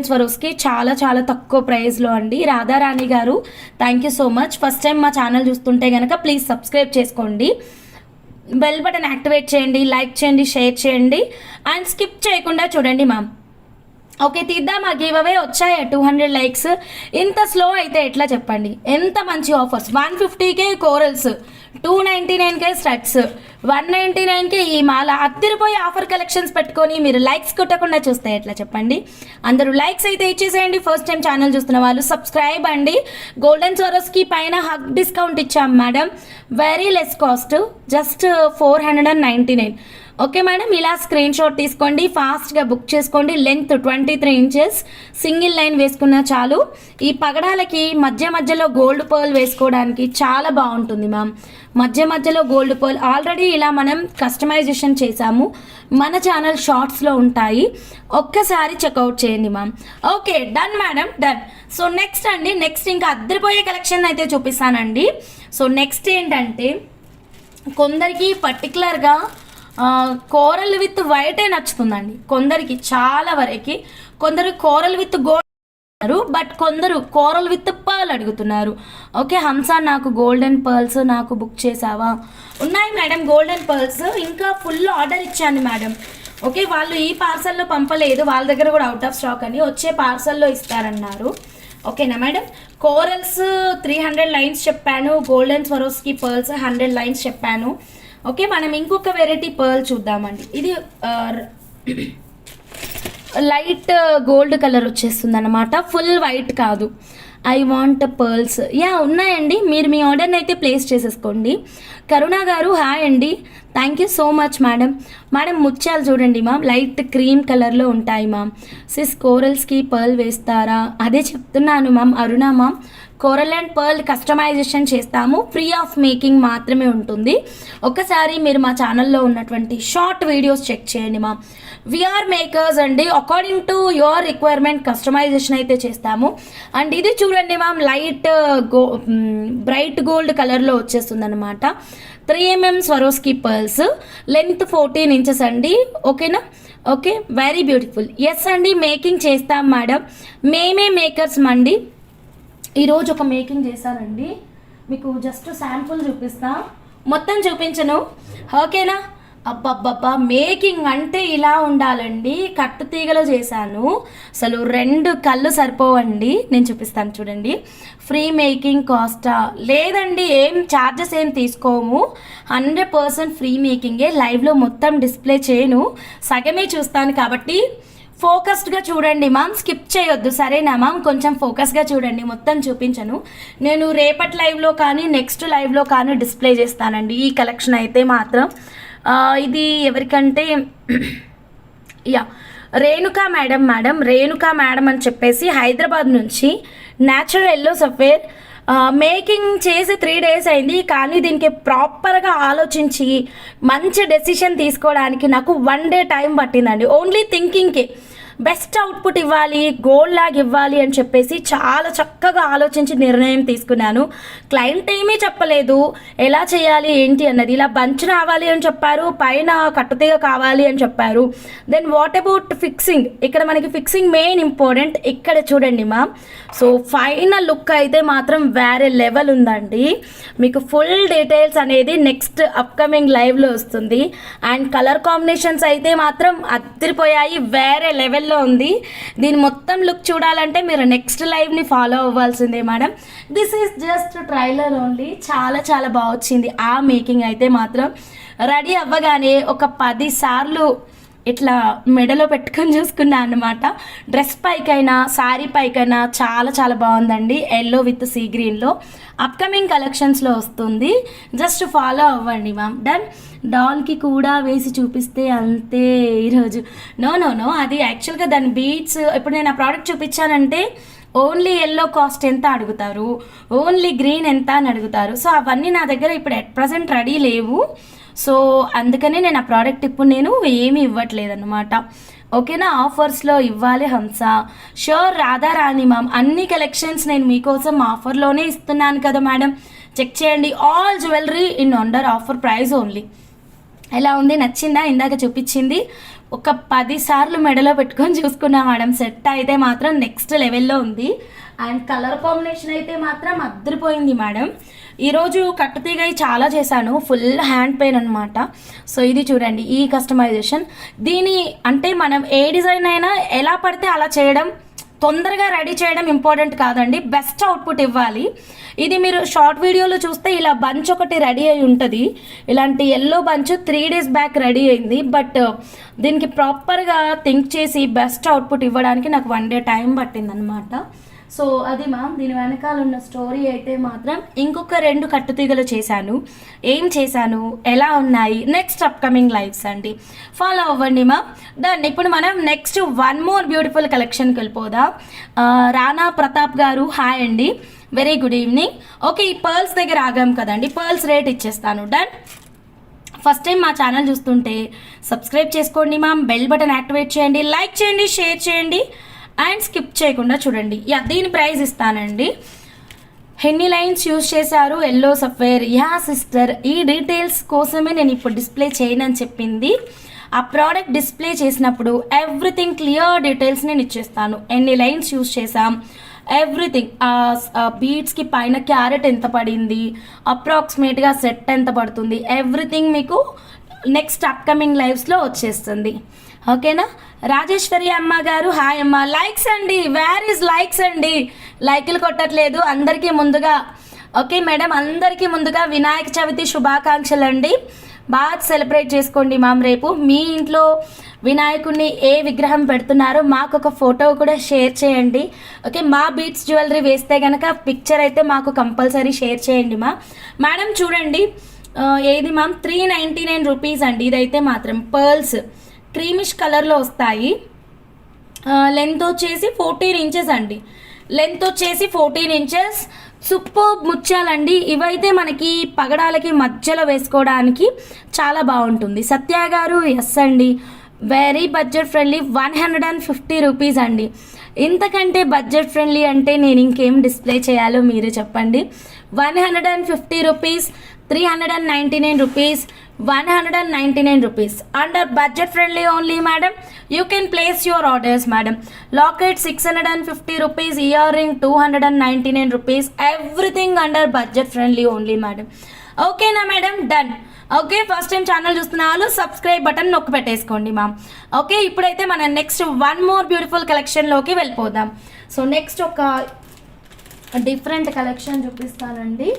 స్వరోస్కి చాలా చాలా తక్కువ ప్రైస్లో అండి. రాధారాణి గారు thank you so much. First time మా ఛానల్ చూస్తుంటే కనుక ప్లీజ్ సబ్స్క్రైబ్ చేసుకోండి, బెల్ బటన్ యాక్టివేట్ చేయండి, లైక్ చేయండి, షేర్ చేయండి అండ్ స్కిప్ చేయకుండా చూడండి మ్యామ్. ఓకే తీద్దాం, ఆ గివ్ అవే వచ్చాయి 200 లైక్స్. ఇంత స్లో అయితే ఎట్లా చెప్పండి. ఎంత మంచి ఆఫర్స్, 150కే కోరల్స్, 299కే స్టడ్స్, 199కే ఈ మాల. అద్దరిపోయి ఆఫర్ కలెక్షన్స్ పెట్టుకొని మీరు లైక్స్ కొట్టకుండా చూస్తే ఎట్లా చెప్పండి. అందరూ లైక్స్ అయితే ఇచ్చేసేయండి. ఫస్ట్ టైం ఛానల్ చూస్తున్న వాళ్ళు సబ్స్క్రైబ్ అండి. గోల్డెన్ స్వరోస్కి పైన హగ్ డిస్కౌంట్ ఇచ్చాం madam, very less cost, just 499. Okay madam, ఇలా స్క్రీన్ షాట్ తీసుకోండి, ఫాస్ట్గా బుక్ చేసుకోండి. లెంత్ 23 ఇంచెస్, సింగిల్ లైన్ వేసుకున్నా చాలు. ఈ పగడాలకి మధ్యలో గోల్డ్ పర్ల్ వేసుకోవడానికి చాలా బాగుంటుంది మ్యామ్. మధ్యలో గోల్డ్ పర్ల్ ఆల్రెడీ ఇలా మనం కస్టమైజేషన్ చేసాము, మన ఛానల్ షార్ట్స్లో ఉంటాయి, ఒక్కసారి చెక్అవుట్ చేయండి ma'am. Okay done madam, done. So next ఇంకా అద్దరిపోయే కలెక్షన్ అయితే చూపిస్తానండి. సో నెక్స్ట్ ఏంటంటే కొందరికి పర్టికులర్గా కోరల్ విత్ వైటే నచ్చుతుందండి, కొందరికి చాలా వరకు. కొందరు కోరల్ విత్ గోల్డ్ అడుగుతున్నారు, బట్ కొందరు కోరల్ విత్ పర్ల్ అడుగుతున్నారు. ఓకే హంస, నాకు గోల్డెన్ పర్ల్స్ నాకు బుక్ చేసావా? ఉన్నాయి మేడం గోల్డెన్ పర్ల్స్, ఇంకా ఫుల్ ఆర్డర్ ఇచ్చాను మేడం. ఓకే వాళ్ళు ఈ పార్సల్లో పంపలేదు, వాళ్ళ దగ్గర కూడా అవుట్ ఆఫ్ స్టాక్ అని, వచ్చే పార్సల్లో ఇస్తారన్నారు. ఓకేనా మేడం, కోరల్స్ 300 లైన్స్ చెప్పాను, గోల్డెన్ స్వరోస్కి పర్ల్స్ 100 లైన్స్ చెప్పాను. ఓకే మనం ఇంకొక వెరైటీ పర్ల్ చూద్దామండి. ఇది లైట్ గోల్డ్ కలర్ వచ్చేస్తుంది అన్నమాట, ఫుల్ వైట్ కాదు. ఐ వాంట్ పర్ల్స్, యా ఉన్నాయండి, మీరు మీ ఆర్డర్ని అయితే ప్లేస్ చేసేసుకోండి. కరుణ గారు హాయ్ అండి, thank you so much madam. ముత్యాలు చూడండి మ్యామ్, లైట్ క్రీమ్ కలర్లో ఉంటాయి మ్యామ్. సిస్ కోరల్స్కి పర్ల్ వేస్తారా? అదే చెప్తున్నాను ma'am. Aruna ma'am, coral and pearl customization చేస్తాము, ఫ్రీ ఆఫ్ మేకింగ్ మాత్రమే ఉంటుంది. ఒకసారి మీరు మా ఛానల్లో ఉన్నటువంటి షార్ట్ వీడియోస్ చెక్ చేయండి మ్యామ్. వీఆర్ మేకర్స్ అండి, according to your requirement customization అయితే చేస్తాము. అండ్ ఇది చూడండి మ్యామ్, లైట్ బ్రైట్ గోల్డ్ కలర్లో వచ్చేస్తుంది అనమాట. 3mm Swarovski pearls, length 14 inches అండి. ఓకేనా, ఓకే వెరీ బ్యూటిఫుల్. ఎస్ అండి మేకింగ్ చేస్తాం మేడం, మేమే మేకర్స్ అండి. ఈరోజు ఒక మేకింగ్ చేశానండి, మీకు జస్ట్ శాంపుల్ చూపిస్తా, మొత్తం చూపించను. ఓకేనా, అబ్బబ్బబ్బా మేకింగ్ అంటే ఇలా ఉండాలండి. కట్టు తీగలో చేశాను, అసలు 2 కళ్ళు సరిపోవండి. నేను చూపిస్తాను చూడండి. ఫ్రీ మేకింగ్ కాస్టా? లేదండి, ఏం ఛార్జెస్ ఏం తీసుకోము, 100% ఫ్రీ మేకింగే. లైవ్లో మొత్తం డిస్ప్లే చేయను, సగమే చూస్తాను కాబట్టి ఫోకస్డ్గా చూడండి మ్యామ్, స్కిప్ చేయొద్దు సరేనా మ్యామ్. కొంచెం ఫోకస్గా చూడండి, మొత్తం చూపించను. నేను రేపటి లైవ్లో కానీ నెక్స్ట్ లైవ్లో కానీ డిస్ప్లే చేస్తానండి ఈ కలెక్షన్ అయితే మాత్రం. ఇది ఎవరికంటే యా రేణుకా మేడం అని చెప్పేసి హైదరాబాద్ నుంచి న్యాచురల్ ఎల్లో సఫేర్ మేకింగ్ చేసి 3 డేస్ అయింది, కానీ దీనికి ప్రాపర్గా ఆలోచించి మంచి డెసిషన్ తీసుకోవడానికి నాకు 1 డే టైం పట్టిందండి. ఓన్లీ థింకింగ్కి బెస్ట్ అవుట్పుట్ ఇవ్వాలి, గోల్డ్ లాగా ఇవ్వాలి అని చెప్పేసి చాలా చక్కగా ఆలోచించి నిర్ణయం తీసుకున్నాను. క్లయింట్ ఏమీ చెప్పలేదు ఎలా చేయాలి ఏంటి అన్నది, ఇలా బంచ్ రావాలి అని చెప్పారు, పైన కట్టుతీగ కావాలి అని చెప్పారు. దెన్ వాట్ అబౌట్ ఫిక్సింగ్, ఇక్కడ మనకి ఫిక్సింగ్ మెయిన్ ఇంపార్టెంట్. ఇక్కడ చూడండి మ్యామ్, సో ఫైనల్ లుక్ అయితే మాత్రం వేరే లెవెల్ ఉందండి. మీకు ఫుల్ డీటెయిల్స్ అనేది నెక్స్ట్ అప్కమింగ్ లైవ్లో వస్తుంది. అండ్ కలర్ కాంబినేషన్స్ అయితే మాత్రం అదిరిపోయాయి, వేరే లెవెల్ ఉంది. దీని మొత్తం లుక్ చూడాలంటే మీరు నెక్స్ట్ లైవ్ని ఫాలో అవ్వాల్సిందే madam. This is just trailer only, చాలా చాలా బాగా వచ్చింది. ఆ మేకింగ్ అయితే మాత్రం రెడీ అవ్వగానే ఒక 10 సార్లు ఇట్లా మెడలో పెట్టుకొని చూసుకున్నా అన్నమాట. డ్రెస్ పైకైనా శారీ పైకైనా చాలా చాలా బాగుందండి. ఎల్లో విత్ సీ గ్రీన్లో అప్కమింగ్ కలెక్షన్స్లో వస్తుంది, జస్ట్ ఫాలో అవ్వండి మ్యామ్. డన్. డాల్కి కూడా వేసి చూపిస్తే అంతే ఈరోజు. నో అది యాక్చువల్గా దాని బీట్స్, ఇప్పుడు నేను ఆ ప్రోడక్ట్ చూపించానంటే ఓన్లీ ఎల్లో కాస్ట్ ఎంత అడుగుతారు, ఓన్లీ గ్రీన్ ఎంత అని అడుగుతారు. సో అవన్నీ నా దగ్గర ఇప్పుడు ఎట్ ప్రజెంట్ రెడీ లేవు. సో అందుకనే నేను ఆ ప్రోడక్ట్ ఇప్పుడు నేను ఏమీ ఇవ్వట్లేదు అనమాట. ఓకేనా, ఆఫర్స్లో ఇవ్వాలి హంస. షూర్ రాధారాణి మ్యామ్, అన్ని కలెక్షన్స్ నేను మీకోసం ఆఫర్లోనే ఇస్తున్నాను కదా మేడం, చెక్ చేయండి. All jewellery in under offer price only. ఎలా ఉంది, నచ్చిందా? ఇందాక చూపించింది ఒక 10 సార్లు మెడలో పెట్టుకొని చూసుకున్నా మేడం. సెట్ అయితే మాత్రం నెక్స్ట్ లెవెల్లో ఉంది. అండ్ కలర్ కాంబినేషన్ అయితే మాత్రం అద్దరిపోయింది మేడం. ఈరోజు కట్టుతీగ చాలా చేశాను, ఫుల్ హ్యాండ్ పెయిన్ అనమాట. సో ఇది చూడండి, ఈ కస్టమైజేషన్. దీని అంటే మనం ఏ డిజైన్ అయినా ఎలా పడితే అలా చేయడం, తొందరగా రెడీ చేయడం ఇంపార్టెంట్ కాదండి, బెస్ట్ అవుట్పుట్ ఇవ్వాలి. ఇది మీరు షార్ట్ వీడియోలో చూస్తే ఇలా బంచ్ ఒకటి రెడీ అయి ఉంటుంది. ఇలాంటి yellow bunch 3 days back ready అయింది. బట్ దీనికి ప్రాపర్గా థింక్ చేసి బెస్ట్ అవుట్పుట్ ఇవ్వడానికి నాకు 1 day టైం పట్టిందనమాట. సో అది మ్యామ్, దీని వెనకాల ఉన్న స్టోరీ అయితే మాత్రం. ఇంకొక 2 కట్టుతీగలు చేశాను. ఏం చేశాను, ఎలా ఉన్నాయి, నెక్స్ట్ అప్కమింగ్ లైవ్స్ అండి, ఫాలో అవ్వండి మ్యామ్. దాన్ని ఇప్పుడు మనం నెక్స్ట్ 1 more బ్యూటిఫుల్ కలెక్షన్కి వెళ్ళిపోదాం. రానా ప్రతాప్ గారు హాయ్ అండి, వెరీ గుడ్ ఈవినింగ్. ఓకే, ఈ పర్ల్స్ దగ్గర ఆగాం కదండి, పర్ల్స్ రేట్ ఇచ్చేస్తాను. డన్. ఫస్ట్ టైం మా ఛానల్ చూస్తుంటే సబ్స్క్రైబ్ చేసుకోండి మ్యామ్, బెల్ బటన్ యాక్టివేట్ చేయండి, లైక్ చేయండి, షేర్ చేయండి అండ్ స్కిప్ చేయకుండా చూడండి. దీని ప్రైస్ ఇస్తానండి. హెన్నీ లైన్స్ యూజ్ చేశారు, ఎల్లో సఫేర్. యా సిస్టర్, ఈ డీటెయిల్స్ కోసమే నేను ఇప్పుడు డిస్ప్లే చేయనని చెప్పింది. ఆ ప్రోడక్ట్ డిస్ప్లే చేసినప్పుడు ఎవ్రీథింగ్ క్లియర్ డీటెయిల్స్ నేను ఇచ్చేస్తాను. ఎన్ని లైన్స్ యూజ్ చేసాం, ఎవ్రీథింగ్, బీడ్స్కి పైన క్యారెట్ ఎంత పడింది, అప్రాక్సిమేట్గా సెట్ ఎంత పడుతుంది, ఎవ్రీథింగ్ మీకు నెక్స్ట్ అప్కమింగ్ లైవ్స్లో వచ్చేస్తుంది. ఓకేనా. రాజేశ్వరి అమ్మ గారు హాయ్ అమ్మ. లైక్స్ అండి, వేర్ ఈజ్ లైక్స్ అండి, లైకులు కొట్టట్లేదు అందరికీ ముందుగా. ఓకే మేడం, అందరికీ ముందుగా వినాయక చవితి శుభాకాంక్షలు అండి. బాగా సెలబ్రేట్ చేసుకోండి మ్యామ్. రేపు మీ ఇంట్లో వినాయకుడిని ఏ విగ్రహం పెడుతున్నారో మాకు ఒక ఫోటో కూడా షేర్ చేయండి. ఓకే, మా బీట్స్ జ్యువెలరీ వేస్తే కనుక పిక్చర్ అయితే మాకు కంపల్సరీ షేర్ చేయండి మా మేడం. చూడండి ఏది మ్యామ్, 399 రూపీస్ అండి. ఇదైతే మాత్రం పర్ల్స్ క్రీమిష్ కలర్లో వస్తాయి. లెంత్ వచ్చేసి 14 inches అండి, లెంత్ వచ్చేసి 14 inches. సూపర్ ముత్యాలండి. ఇవైతే మనకి పగడాలకి మధ్యలో వేసుకోవడానికి చాలా బాగుంటుంది. సత్య గారు ఎస్ అండి, వెరీ బడ్జెట్ ఫ్రెండ్లీ, 150 రూపీస్ అండి. ఇంతకంటే బడ్జెట్ ఫ్రెండ్లీ అంటే నేను ఇంకేం డిస్ప్లే చేయాలో మీరే చెప్పండి. 150 rupees, 399 rupees, 199 rupees. Under budget friendly only madam. You can place your orders madam. Locket 650 rupees, earring 299 rupees. Everything under budget friendly only madam. Okay na madam, done. Okay, first time channel చూస్తున్న వాళ్ళు subscribe button నొక్కి పెట్టేసుకోండి ma'am. Okay, ఇప్పుడైతే మనం next 1 more beautiful కలెక్షన్లోకి వెళ్ళిపోదాం. So next ఒక different collection చూపిస్తానండి,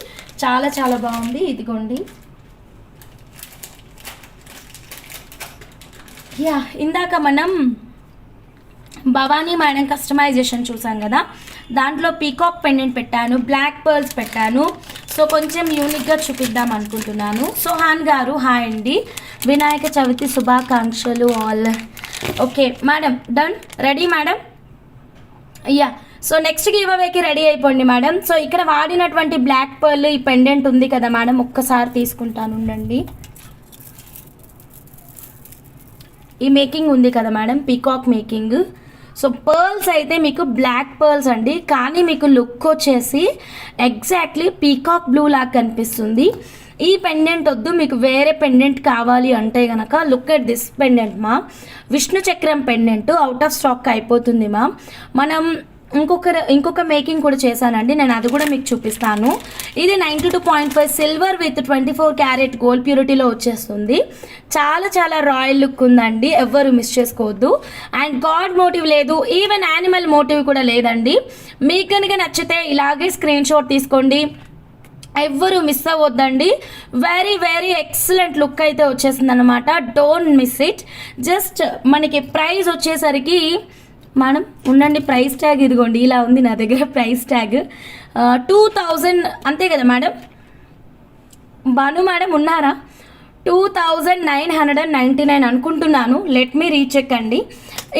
చాలా చాలా బాగుంది. ఇదిగోండి. ఇందాక మనం భవానీ మేడం కస్టమైజేషన్ చూసాం కదా, దాంట్లో పీకాక్ పెండెంట్ పెట్టాను, బ్లాక్ పర్ల్స్ పెట్టాను. సో కొంచెం యూనిక్గా చూపిద్దాం అనుకుంటున్నాను. సోహాన్ గారు హాయ్ అండి, వినాయక చవితి శుభాకాంక్షలు all. Okay madam, done, ready madam. So next give అవేకి రెడీ అయిపోండి మేడం. సో ఇక్కడ వాడినటువంటి బ్లాక్ పర్ల్ ఈ పెండెంట్ ఉంది కదా మేడం, ఒక్కసారి తీసుకుంటాను ఉండండి. ఈ మేకింగ్ ఉంది కదా madam, peacock making. So pearls అయితే మీకు బ్లాక్ పర్ల్స్ అండి, కానీ మీకు లుక్ వచ్చేసి ఎగ్జాక్ట్లీ పీకాక్ బ్లూ లాగా కనిపిస్తుంది. ఈ పెండెంట్ వద్దు, మీకు వేరే పెండెంట్ కావాలి అంటే కనుక లుక్ ఎట్ దిస్ పెండెంట్ మా, విష్ణు చక్రం పెండెంట్ అవుట్ ఆఫ్ స్టాక్ అయిపోతుంది మా. మనం ఇంకొక మేకింగ్ కూడా చేశానండి, నేను అది కూడా మీకు చూపిస్తాను. ఇది 92.5 సిల్వర్ విత్ 24 క్యారెట్ గోల్డ్ ప్యూరిటీలో వచ్చేస్తుంది. చాలా చాలా రాయల్ లుక్ ఉందండి, ఎవ్వరు మిస్ చేసుకోవద్దు. అండ్ గాడ్ మోటివ్ లేదు, ఈవెన్ యానిమల్ మోటివ్ కూడా లేదండి. మీకు కనుక నచ్చితే ఇలాగే స్క్రీన్ షాట్ తీసుకోండి, ఎవ్వరు మిస్ అవ్వద్దండి. వెరీ వెరీ ఎక్సలెంట్ లుక్ అయితే వచ్చేసింది అనమాట, డోంట్ మిస్ ఇట్. జస్ట్ మనకి ప్రైస్ వచ్చేసరికి మేడం ఉండండి, ప్రైస్ ట్యాగ్ ఇదిగోండి, ఇలా ఉంది నా దగ్గర ప్రైస్ ట్యాగ్. 2000 అంతే కదా మేడం, భాను మేడం ఉన్నారా? 2999 అనుకుంటున్నాను, లెట్ మీ రీచెక్ అండి.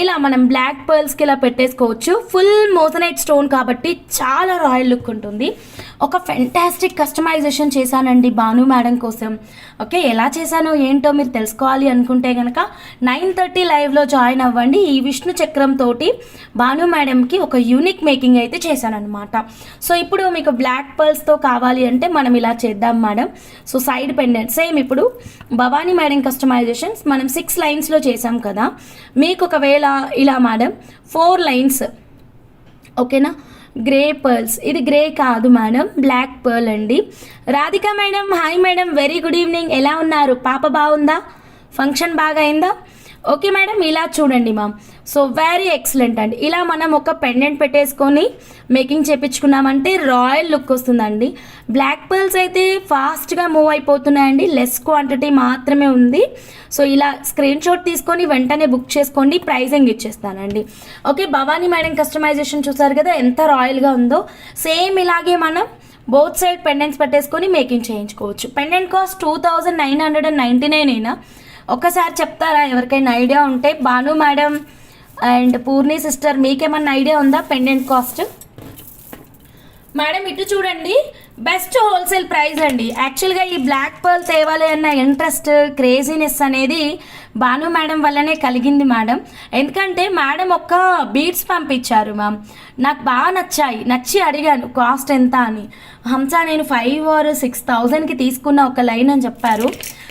ఇలా మనం బ్లాక్ పర్ల్స్కి ఇలా పెట్టేసుకోవచ్చు. ఫుల్ మోజనైట్ స్టోన్ కాబట్టి చాలా రాయల్ లుక్ ఉంటుంది. ఒక ఫెంటాస్టిక్ కస్టమైజేషన్ చేశానండి భాను మేడం కోసం. ఓకే, ఎలా చేశానో ఏంటో మీరు తెలుసుకోవాలి అనుకుంటే కనుక 9:30 లైవ్లో జాయిన్ అవ్వండి. ఈ విష్ణు చక్రం తోటి భాను మేడంకి ఒక యూనిక్ మేకింగ్ అయితే చేశానమాట. సో ఇప్పుడు మీకు బ్లాక్ పర్ల్స్తో కావాలి అంటే మనం ఇలా చేద్దాం madam. So side pendant same ఇప్పుడు భవానీ మేడం కస్టమైజేషన్స్ మనం 6 లైన్స్లో చేసాం కదా, మీకు ఒకవేళ ఇలా మేడం 4 లైన్స్, ఓకేనా. గ్రే పర్ల్స్, ఇది గ్రే కాదు మేడం, బ్లాక్ పర్ల్ అండి. Radhika madam hi madam, very good evening, ఎలా ఉన్నారు? పాప బాగుందా? ఫంక్షన్ బాగా అయిందా? ఓకే మేడం, ఇలా చూడండి మ్యామ్. సో వెరీ ఎక్సలెంట్ అండి. ఇలా మనం ఒక పెండెంట్ పెట్టేసుకొని మేకింగ్ చేయించుకున్నామంటే రాయల్ లుక్ వస్తుందండి. బ్లాక్ పర్ల్స్ అయితే ఫాస్ట్గా మూవ్ అయిపోతున్నాయండి, లెస్ క్వాంటిటీ మాత్రమే ఉంది. సో ఇలా స్క్రీన్ షాట్ తీసుకొని వెంటనే బుక్ చేసుకోండి, ప్రైజింగ్ ఇచ్చేస్తానండి. ఓకే, భవానీ మేడం కస్టమైజేషన్ చూసారు కదా ఎంత రాయల్గా ఉందో. సేమ్ ఇలాగే మనం బోత్ సైడ్ పెండెంట్స్ పెట్టేసుకొని మేకింగ్ చేయించుకోవచ్చు. పెండెంట్ కాస్ట్ 2999 అయినా ఒక్కసారి చెప్తారా ఎవరికైనా ఐడియా ఉంటే? Bhanu madam and Purni sister మీకేమన్నా ఐడియా ఉందా పెండెంట్ కాస్ట్? మేడం ఇటు చూడండి, బెస్ట్ హోల్సేల్ ప్రైస్ అండి. యాక్చువల్గా ఈ బ్లాక్ పర్ల్ తేవాలి అన్న ఇంట్రెస్ట్, క్రేజీనెస్ అనేది భాను మేడం వల్లనే కలిగింది మేడం. ఎందుకంటే మేడం ఒక్క బీడ్స్ పంపించారు మ్యామ్, నాకు బాగా నచ్చి అడిగాను కాస్ట్ ఎంత అని. హంస నేను 5 or 6,000కి తీసుకున్న ఒక లైన్ అని చెప్పారు.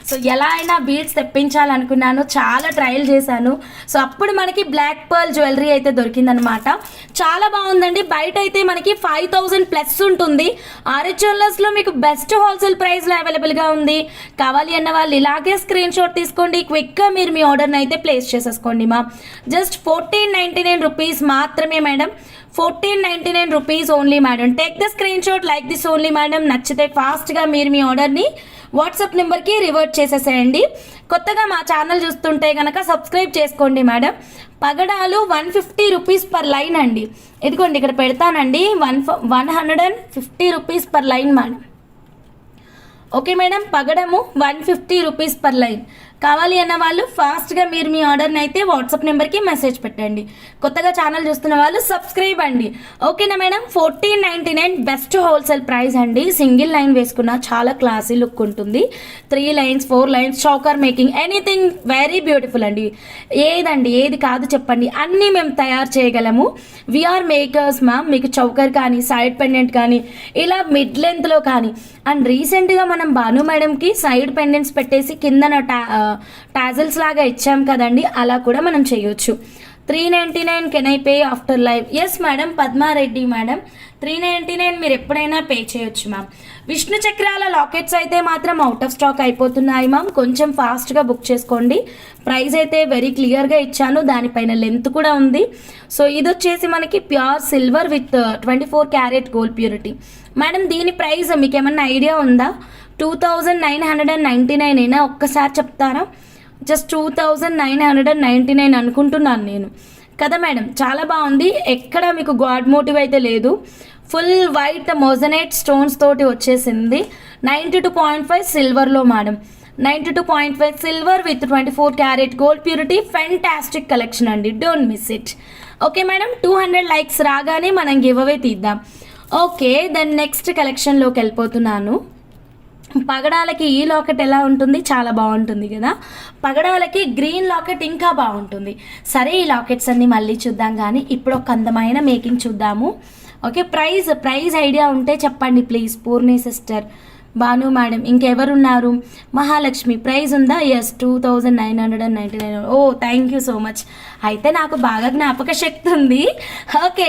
సో ఎలా అయినా బీడ్స్ తెప్పించాలనుకున్నాను, చాలా ట్రయల్ చేశాను. సో అప్పుడు మనకి బ్లాక్ పర్ల్ జ్యువెలరీ అయితే దొరికిందనమాట. చాలా బాగుందండి. బయట అయితే మనకి 5,000 ప్లస్ ఉంటుంది. ఆర్ఎస్ జ్యువెలర్స్లో మీకు బెస్ట్ హోల్సేల్ ప్రైస్లో అవైలబుల్గా ఉంది. కావాలి అన్న వాళ్ళు ఇలాగే స్క్రీన్ షాట్ తీసుకోండి, క్విక్గా మీరు మీ ఆర్డర్ని అయితే ప్లేస్ చేసేసుకోండి మా. జస్ట్ 1499 రూపీస్ మాత్రమే madam, 1499 rupees only madam. Take the screen shot like this only madam. నచ్చితే ఫాస్ట్గా మీరు మీ ఆర్డర్ని వాట్సాప్ నెంబర్కి రివర్ట్ చేసేసేయండి. కొత్తగా మా ఛానల్ చూస్తుంటే కనుక సబ్స్క్రైబ్ చేసుకోండి మేడం. పగడాలు 150 రూపీస్ పర్ లైన్ అండి. ఇదిగోండి ఇక్కడ పెడతానండి, 150 rupees per line madam. Okay madam, పగడము 150 రూపీస్ పర్ లైన్. కావాలి అన్న వాళ్ళు ఫాస్ట్గా మీరు మీ ఆర్డర్ని అయితే వాట్సాప్ నెంబర్కి మెసేజ్ పెట్టండి. కొత్తగా ఛానల్ చూస్తున్న వాళ్ళు సబ్స్క్రైబ్ అండి. ఓకేనా మేడం, 1499 బెస్ట్ హోల్సేల్ ప్రైస్ అండి. సింగిల్ లైన్ వేసుకున్న చాలా క్లాసీ లుక్ ఉంటుంది. 3 lines 4 lines choker making anything very beautiful అండి. ఏది కాదు చెప్పండి, అన్నీ మేము తయారు చేయగలము. We're makers ma'am. మీకు చౌకర్ కానీ సైడ్ పెండెంట్ కానీ ఇలా మిడ్ లెంత్లో కానీ. అండ్ రీసెంట్గా మనం భాను మేడంకి సైడ్ పెండెంట్స్ పెట్టేసి కిందన టాజల్స్ లాగా ఇచ్చాం కదండి, అలా కూడా మనం చేయొచ్చు. 399 can I pay after live? Yes madam, Padma Reddy madam 399 మీరు ఎప్పుడైనా పే చేయొచ్చు మ్యామ్. విష్ణు చక్రాల లాకెట్స్ అయితే మాత్రం అవుట్ ఆఫ్ స్టాక్ అయిపోతున్నాయి మ్యామ్, కొంచెం ఫాస్ట్గా బుక్ చేసుకోండి. ప్రైస్ అయితే వెరీ క్లియర్గా ఇచ్చాను, దానిపైన లెంత్ కూడా ఉంది. సో ఇది వచ్చేసి మనకి pure silver with 24 carat gold purity madam. దీని ప్రైస్ మీకు ఏమన్నా ఐడియా ఉందా? 2999 అయినా ఒక్కసారి చెప్తారా? జస్ట్ 2999 అనుకుంటున్నాను నేను కదా మేడం. చాలా బాగుంది, ఎక్కడ మీకు గాడ్ మోటివ్ అయితే లేదు. ఫుల్ వైట్ మోజనైట్ స్టోన్స్ తోటి వచ్చేసింది. 92.5 సిల్వర్లో madam, 92.5 silver with 24 carat gold purity. Fantastic collection అండి, don't miss it. Okay madam, 200 likes రాగానే మనం గివ్ అవే తీద్దాం. ఓకే, దెన్ నెక్స్ట్ కలెక్షన్లోకి వెళ్ళిపోతున్నాను. పగడాలకి ఈ లాకెట్ ఎలా ఉంటుంది? చాలా బాగుంటుంది కదా. పగడాలకి గ్రీన్ లాకెట్ ఇంకా బాగుంటుంది. సరే, ఈ లాకెట్స్ అన్ని మళ్ళీ చూద్దాం, కానీ ఇప్పుడు ఒక అందమైన మేకింగ్ చూద్దాము. ఓకే, ప్రైస్ ఐడియా ఉంటే చెప్పండి please. Purni sister, Bhanu madam, ఇంకెవరున్నారు? మహాలక్ష్మి ప్రైస్ ఉందా? Yes, 2999. Oh thank you so much. అయితే నాకు బాగా జ్ఞాపక శక్తి ఉంది. ఓకే,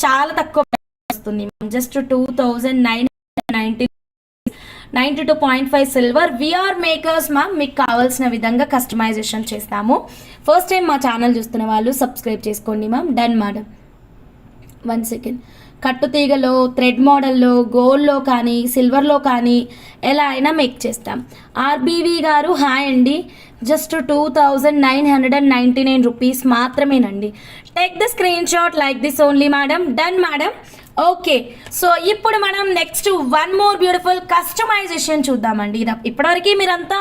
చాలా తక్కువ వస్తుంది, just 2990. 92.5 silver. We're makers ma'am, మీకు కావాల్సిన విధంగా కస్టమైజేషన్ చేస్తాము. ఫస్ట్ టైం మా ఛానల్ చూస్తున్న వాళ్ళు సబ్స్క్రైబ్ చేసుకోండి మ్యామ్. Done madam. 1 సెకండ్. కట్టుతీగలో, థ్రెడ్ మోడల్లో, గోల్డ్లో కానీ సిల్వర్లో కానీ ఎలా అయినా మేక్ చేస్తాం. ఆర్బీవి గారు హాయ్ అండి. జస్ట్ 2999 రూపీస్ మాత్రమేనండి. Take the screen shot like this only madam. Done madam. Okay, so ఇప్పుడు మనం next one more beautiful customisation చూద్దామండి. ఇప్పటివరకు మీరంతా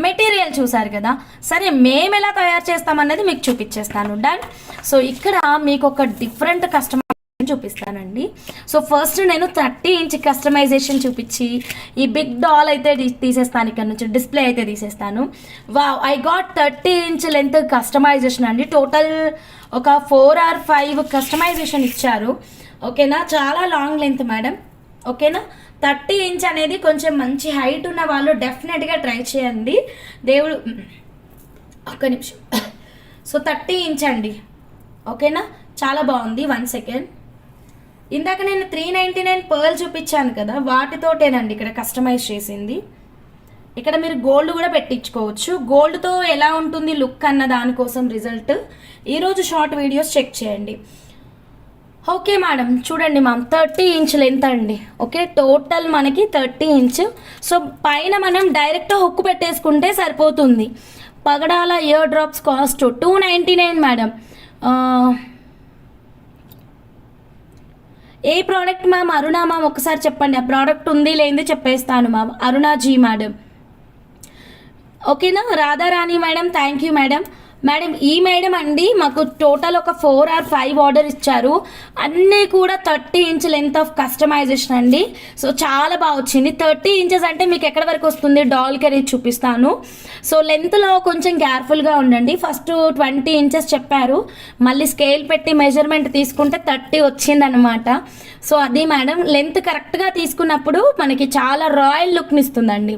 మెటీరియల్ చూసారు కదా, సరే మేము ఎలా తయారు చేస్తామన్నది మీకు చూపించేస్తాను. డన్. సో ఇక్కడ మీకు ఒక డిఫరెంట్ కస్టమైజేషన్ చూపిస్తానండి. సో ఫస్ట్ నేను 30 ఇంచ్ కస్టమైజేషన్ చూపించి ఈ బిగ్ డాల్ అయితే తీసేస్తాను, ఇక్కడ నుంచి డిస్ప్లే అయితే తీసేస్తాను. Wow, I got 30 inch length customization అండి. టోటల్ ఒక 4 or 5 కస్టమైజేషన్ ఇచ్చారు. ఓకేనా, చాలా లాంగ్ లెంత్ మేడం. ఓకేనా, 30 ఇంచ్ అనేది కొంచెం మంచి హైట్ ఉన్న వాళ్ళు డెఫినెట్గా ట్రై చేయండి. దేవుడు ఒక్క నిమిషం. సో 30 ఇంచ్ అండి. ఓకేనా, చాలా బాగుంది. 1 సెకండ్. ఇందాక నేను 399 పర్ల్ చూపించాను కదా, వాటితోటేనండి ఇక్కడ కస్టమైజ్ చేసింది. ఇక్కడ మీరు గోల్డ్ కూడా పెట్టించుకోవచ్చు. గోల్డ్తో ఎలా ఉంటుంది లుక్ అన్న దానికోసం రిజల్ట్ ఈరోజు షార్ట్ వీడియోస్ చెక్ చేయండి. ఓకే మేడం, చూడండి మ్యామ్ 30 ఇంచ్ లెంత్ అండి. ఓకే, టోటల్ మనకి 30 ఇంచ్. సో పైన మనం డైరెక్ట్ హుక్ పెట్టేసుకుంటే సరిపోతుంది. పగడాల ఇయర్ డ్రాప్స్ కాస్ట్ 299 మేడం. ఏ ప్రోడక్ట్ మ్యామ్? అరుణ మ్యామ్, ఒకసారి చెప్పండి ఆ ప్రోడక్ట్ ఉంది లేనిది చెప్పేస్తాను మ్యామ్. అరుణాజీ మేడం. ఓకేనా, Radharani madam, thank you madam. Madam ఈ మేడం అండి మాకు టోటల్ ఒక 4 or 5 ఆర్డర్ ఇచ్చారు. అన్నీ కూడా 30 ఇంచ్ లెంత్ ఆఫ్ కస్టమైజేషన్ అండి. సో చాలా బాగా వచ్చింది. 30 ఇంచెస్ అంటే మీకు ఎక్కడ వరకు వస్తుంది డాల్కి అనేది చూపిస్తాను. సో లెంత్లో కొంచెం కేర్ఫుల్గా ఉండండి. ఫస్ట్ 20 ఇంచెస్ చెప్పారు, మళ్ళీ స్కేల్ పెట్టి మెజర్మెంట్ తీసుకుంటే 30 వచ్చిందనమాట. సో అది మేడం, లెంత్ కరెక్ట్గా తీసుకున్నప్పుడు మనకి చాలా రాయల్ లుక్ని ఇస్తుందండి.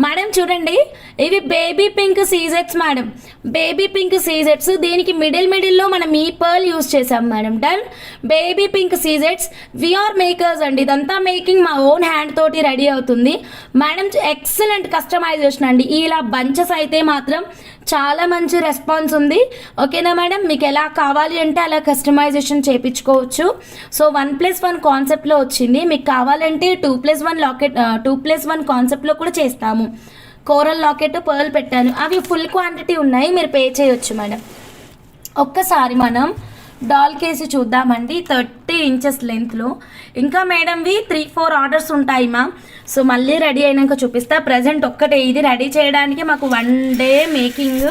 మేడం చూడండి, ఇవి బేబీ పింక్ సీజెట్స్ మేడం. బేబీ పింక్ సీజెట్స్, దీనికి మిడిల్లో మనం ఈ పర్ల్ యూస్ చేసాం మేడం. డన్. బేబీ పింక్ సీజెట్స్ వీఆర్ మేకర్స్ అండి. ఇదంతా మేకింగ్ మా ఓన్ హ్యాండ్ తోటి రెడీ అవుతుంది మేడం. ఎక్సలెంట్ కస్టమైజేషన్ అండి. ఇలా బంచెస్ అయితే మాత్రం చాలా మంచి రెస్పాన్స్ ఉంది. ఓకేనా మేడం, మీకు ఎలా కావాలి అంటే అలా కస్టమైజేషన్ చేయించుకోవచ్చు. సో 1+1 కాన్సెప్ట్లో వచ్చింది. మీకు కావాలంటే 2+1 లాకెట్ 2+1 కాన్సెప్ట్లో కూడా చేస్తాము. కోరల్ లాకెట్ పర్ల్ పెట్టాను, అవి ఫుల్ క్వాంటిటీ ఉన్నాయి, మీరు పే చేయొచ్చు మేడం. ఒక్కసారి మనం డాల్ కేసి చూద్దామండి 30 ఇంచెస్ లెంత్లో. ఇంకా మేడంవి 3-4 ఆర్డర్స్ ఉంటాయి మ్యామ్. సో మళ్ళీ రెడీ అయినాక చూపిస్తా. ప్రజెంట్ ఒక్కటే ఇది రెడీ చేయడానికి మాకు 1 డే మేకింగ్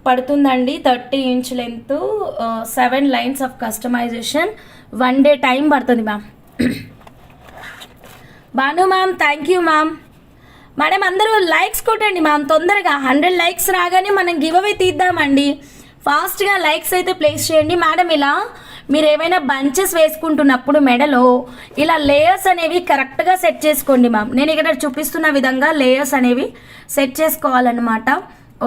పడుతుందండి. 30 inch length 7 lines of customisation 1 day time పడుతుంది ma'am. Bhanu ma'am, thank you ma'am. Madam అందరూ లైక్స్ కొట్టండి మ్యామ్ తొందరగా. 100 లైక్స్ రాగానే మనం గివ్ అవే తీద్దామండి. ఫాస్ట్గా లైక్స్ అయితే ప్లేస్ చేయండి మేడం. ఇలా మీరు ఏమైనా బంచెస్ వేసుకుంటున్నప్పుడు మెడలో ఇలా లేయర్స్ అనేవి కరెక్ట్గా సెట్ చేసుకోండి మ్యామ్. నేను ఇక్కడ చూపిస్తున్న విధంగా లేయర్స్ అనేవి సెట్ చేసుకోవాలన్నమాట.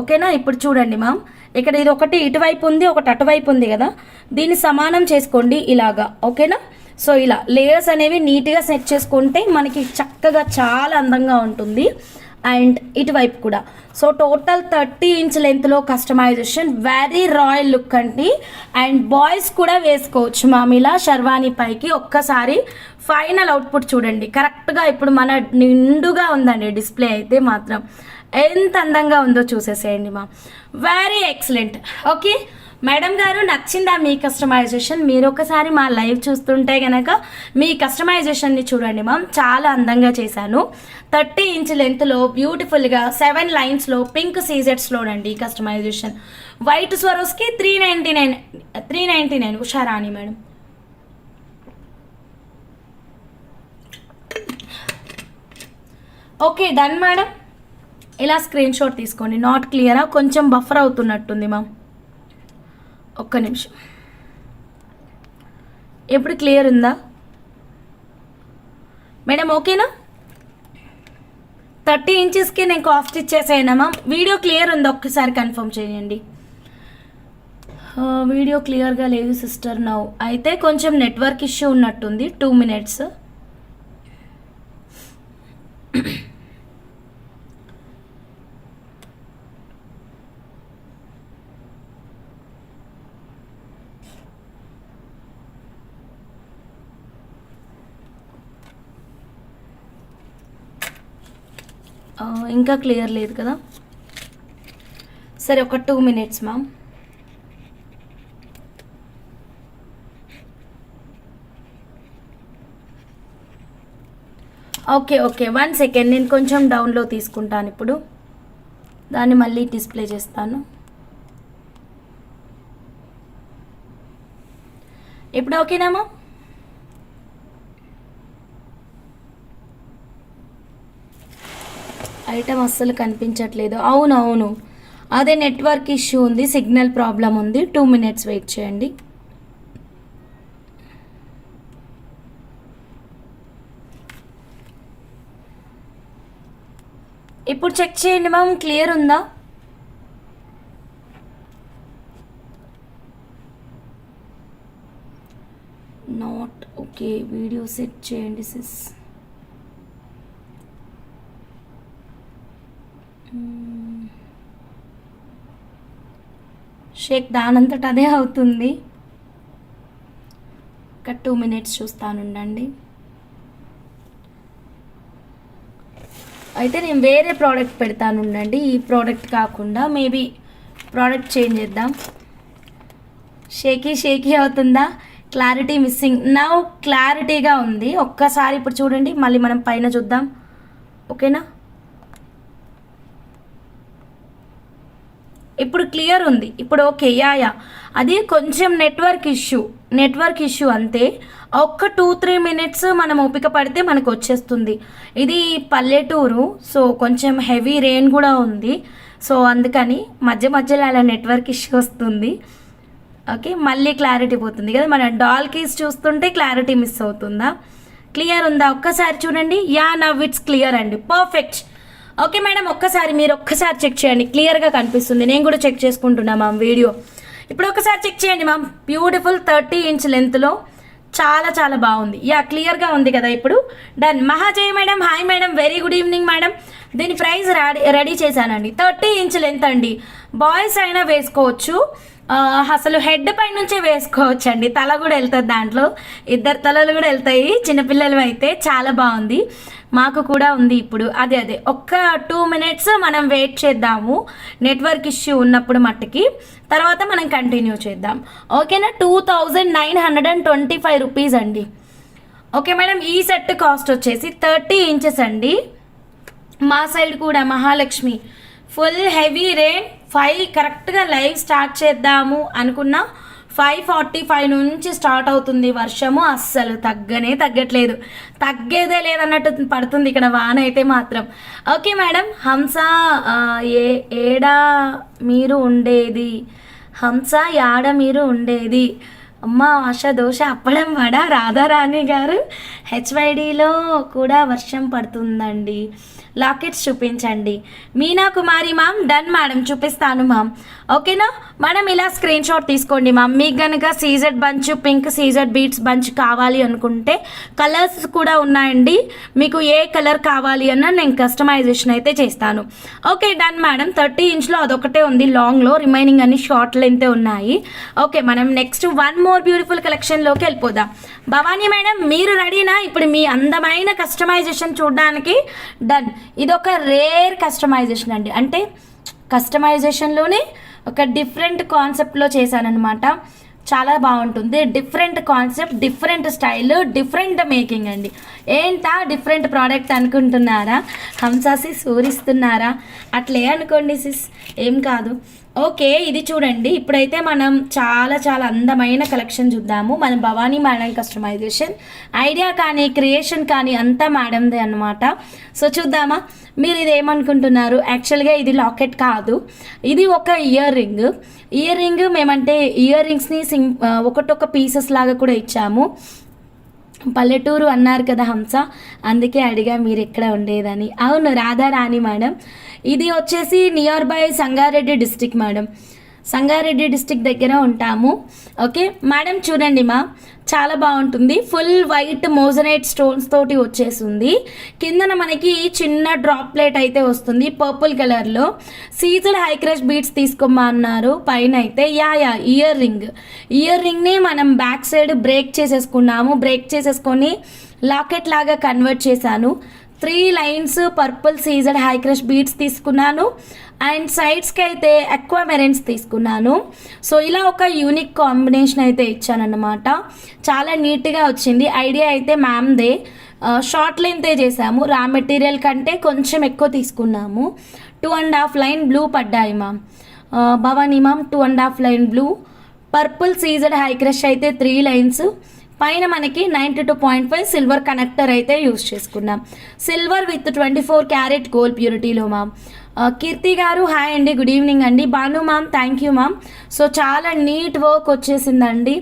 ఓకేనా, ఇప్పుడు చూడండి మ్యామ్, ఇక్కడ ఇది ఒకటి ఇటువైపు ఉంది, ఒకటి అటువైపు ఉంది కదా, దీన్ని సమానం చేసుకోండి ఇలాగా. ఓకేనా, సో ఇలా లేయర్స్ అనేవి నీట్గా సెట్ చేసుకుంటే మనకి చక్కగా చాలా అందంగా ఉంటుంది. అండ్ ఇటువైపు కూడా. సో టోటల్ 30 ఇంచ్ లెంత్లో కస్టమైజేషన్, వెరీ రాయల్ లుక్ అండి. అండ్ బాయ్స్ కూడా వేసుకోవచ్చు మ్యామ్ ఇలా షర్వానీ పైకి. ఒక్కసారి ఫైనల్ అవుట్పుట్ చూడండి. కరెక్ట్గా ఇప్పుడు మన నిండుగా ఉందండి డిస్ప్లే అయితే మాత్రం. ఎంత అందంగా ఉందో చూసేసేయండి ma'am. Very excellent. Okay madam గారు, నచ్చిందా మీ కస్టమైజేషన్? మీరు ఒకసారి మా లైవ్ చూస్తుంటే కనుక మీ కస్టమైజేషన్ని చూడండి మ్యామ్, చాలా అందంగా చేశాను. 30 ఇంచ్ లెంత్లో బ్యూటిఫుల్గా 7 లైన్స్లో పింక్ సీజెట్స్లోనండి customisation. White Swarovski 399 Usharani madam. Okay done madam. ఇలా స్క్రీన్ షాట్ తీసుకోండి. నాట్ క్లియరా, కొంచెం బఫర్ అవుతున్నట్టుంది మ్యామ్. ఒక్క నిమిషం. ఎప్పుడు క్లియర్ ఉందా మేడం? ఓకేనా? 30 ఇంచెస్కి నేను కాస్ట్ ఇచ్చేసాను మ్యామ్. వీడియో క్లియర్ ఉందా ఒక్కసారి కన్ఫర్మ్ చేయండి. వీడియో క్లియర్గా లేదు సిస్టర్ నౌ. అయితే కొంచెం నెట్వర్క్ ఇష్యూ ఉన్నట్టుంది. 2 minutes. ఇంకా క్లియర్ లేదు కదా. సరే ఒక 2 minutes మ్యామ్. ఓకే 1 second, నేను కొంచెం డౌన్లో తీసుకుంటాను ఇప్పుడు. దాన్ని మళ్ళీ డిస్ప్లే చేస్తాను. ఇప్పుడు ఓకేనా మ్యామ్? ఐటమ్ అస్సలు కనిపించట్లేదు. అవును, అదే నెట్వర్క్ ఇష్యూ ఉంది, సిగ్నల్ ప్రాబ్లం ఉంది. 2 minutes వెయిట్ చేయండి. ఇప్పుడు చెక్ చేయండి మ్యామ్, క్లియర్ ఉందా? Not okay. వీడియో సెట్ చేయండి సిస్. షేక్ దానంతట అదే అవుతుంది. ఒక 2 minutes చూస్తానుండండి. అయితే నేను వేరే ప్రోడక్ట్ పెడతానుండండి, ఈ ప్రోడక్ట్ కాకుండా మేబీ ప్రోడక్ట్ చేంజ్ చేద్దాం. షేకీ అవుతుందా? Clarity missing. నా క్లారిటీగా ఉంది. ఒక్కసారి ఇప్పుడు చూడండి, మళ్ళీ మనం పైన చూద్దాం. ఓకేనా? ఇప్పుడు క్లియర్ ఉంది. ఇప్పుడు ఓకే. యా అది కొంచెం నెట్వర్క్ ఇష్యూ అంతే. ఒక్క 2-3 minutes మనం ఓపిక పడితే మనకు వచ్చేస్తుంది. ఇది పల్లెటూరు, సో కొంచెం హెవీ రెయిన్ కూడా ఉంది. సో అందుకని మధ్యలో అలా నెట్వర్క్ ఇష్యూ వస్తుంది. ఓకే, మళ్ళీ క్లారిటీ పోతుంది కదా. మన డాల్ కీస్ చూస్తుంటే క్లారిటీ మిస్ అవుతుందా? క్లియర్ ఉందా? ఒక్కసారి చూడండి. యా, నవ్ ఇట్స్ క్లియర్ అండి, పర్ఫెక్ట్. ఓకే మేడం, మీరు ఒక్కసారి చెక్ చేయండి, క్లియర్గా కనిపిస్తుంది. నేను కూడా చెక్ చేసుకుంటున్నా మ్యామ్ వీడియో. ఇప్పుడు ఒకసారి చెక్ చేయండి మ్యామ్. బ్యూటిఫుల్ 30 inch లెంత్లో చాలా బాగుంది. యా, క్లియర్గా ఉంది కదా. ఇప్పుడు done. Mahajay madam, hi madam, very good evening madam. దీని ప్రైస్ రెడీ చేశానండి. 30 inch లెంత్ అండి. బాయ్స్ అయినా వేసుకోవచ్చు, అసలు హెడ్ పై నుంచే వేసుకోవచ్చు అండి. తల కూడా వెళ్తుంది దాంట్లో, 2 తలలు కూడా వెళ్తాయి. చిన్నపిల్లలు అయితే చాలా బాగుంది. మాకు కూడా ఉంది ఇప్పుడు. అదే ఒక్క 2 minutes మనం వెయిట్ చేద్దాము, నెట్వర్క్ ఇష్యూ ఉన్నప్పుడు మట్టుకి. తర్వాత మనం కంటిన్యూ చేద్దాం. ఓకేనా? 2925 రూపీస్ అండి. ఓకే మేడం, ఈ సెట్ కాస్ట్ వచ్చేసి 30 inches అండి. మా సైడ్ కూడా మహాలక్ష్మి ఫుల్ హెవీ రెయిన్. 5 కరెక్ట్గా లైవ్ స్టార్ట్ చేద్దాము అనుకున్నా, 5:45 నుంచి స్టార్ట్ అవుతుంది వర్షము. అస్సలు తగ్గట్లేదు, తగ్గేదే లేదన్నట్టు పడుతుంది ఇక్కడ వాన అయితే మాత్రం. Okay madam. హంస ఏడా మీరు ఉండేది? హంస యాడ మీరు ఉండేది? అమ్మ ఆశ దోశ అప్పడం వడ. రాధారాణి గారు, హెచ్వైడిలో కూడా వర్షం పడుతుందండి, లాకెట్స్ చూపించండి. Meena Kumari ma'am, done madam, చూపిస్తాను మ్యామ్. ఓకేనా మేడం? ఇలా స్క్రీన్ షాట్ తీసుకోండి మ్యామ్. మీకు కనుక CZ bunch, pink CZ beads bunch కావాలి అనుకుంటే కలర్స్ కూడా ఉన్నాయండి. మీకు ఏ కలర్ కావాలి అన్న నేను కస్టమైజేషన్ అయితే చేస్తాను. Okay, done madam. 30 inchలో అదొకటే ఉంది లాంగ్లో, రిమైనింగ్ అన్ని షార్ట్ లెంతే ఉన్నాయి. ఓకే, మనం నెక్స్ట్ వన్ మోర్ బ్యూటిఫుల్ కలెక్షన్లోకి వెళ్ళిపోదాం. భవానీ మేడం, మీరు రెడీనా? ఇప్పుడు మీ అందమైన కస్టమైజేషన్ చూడడానికి. డన్. ఇదొక రేర్ కస్టమైజేషన్ అండి, అంటే కస్టమైజేషన్లోనే ఒక డిఫరెంట్ కాన్సెప్ట్లో చేశానన్నమాట. చాలా బాగుంటుంది. Different concept, different style, different making అండి. ఏంటా డిఫరెంట్ ప్రోడక్ట్ అనుకుంటున్నారా? హంసాసి సూరిస్తున్నారా? అట్లే అనుకోండి సిస్, ఏం కాదు. ఓకే, ఇది చూడండి. ఇప్పుడైతే మనం చాలా అందమైన కలెక్షన్ చూద్దాము. మన భవానీ మేడం కస్టమైజేషన్ ఐడియా కానీ క్రియేషన్ కానీ అంతా మేడందే అనమాట. సో చూద్దామా? మీరు ఇది ఏమనుకుంటున్నారు? యాక్చువల్గా ఇది లాకెట్ కాదు, ఇది ఒక ఇయర్ రింగ్. మేమంటే ఇయర్ రింగ్స్ని ఒకటొక పీసెస్ లాగా కూడా ఇచ్చాము. పల్లెటూరు అన్నారు కదా హంస, అందుకే అడిగా మీరు ఎక్కడ ఉండేదని. అవును, రాధారాణి మేడం. ఇది వచ్చేసి near by Sangareddy district madam, Sangareddy district దగ్గర ఉంటాము. ఓకే మేడం, చూడండి మా, చాలా బాగుంటుంది. ఫుల్ వైట్ మోజనైట్ స్టోన్స్ తోటి వచ్చేసింది. కిందన మనకి చిన్న డ్రాప్ ప్లేట్ అయితే వస్తుంది పర్పుల్ కలర్లో. సీజెడ్ హై క్రష్ బీట్స్ తీసుకోమన్నారు. పైన అయితే ఇయర్ రింగ్ని మనం బ్యాక్ సైడ్ బ్రేక్ చేసేసుకొని లాకెట్ లాగా కన్వర్ట్ చేశాను. 3 lines purple CZ high crush beads తీసుకున్నాను. అండ్ సైడ్స్కి అయితే అక్వా మెరైన్స్ తీసుకున్నాను. సో ఇలా ఒక యూనిక్ కాంబినేషన్ అయితే ఇచ్చానన్నమాట. చాలా నీట్గా వచ్చింది. ఐడియా అయితే మ్యామ్దే. షార్ట్ లెంతే చేసాము, రా మెటీరియల్ కంటే కొంచెం ఎక్కువ తీసుకున్నాము. 2.5 line బ్లూ పడ్డాయి ma'am. Bhavani ma'am 2.5 line blue. Purple CZ high crush అయితే 3 lines. పైన మనకి 92.5 సిల్వర్ కనెక్టర్ అయితే యూస్ చేసుకున్నాం. సిల్వర్ విత్ 24 క్యారెట్ గోల్డ్ ప్యూరిటీలో మ్యామ్. కీర్తి గారు హాయ్ అండి, గుడ్ ఈవినింగ్ అండి. Bhanu ma'am thank you ma'am. So చాలా నీట్ వర్క్ వచ్చేసిందండి.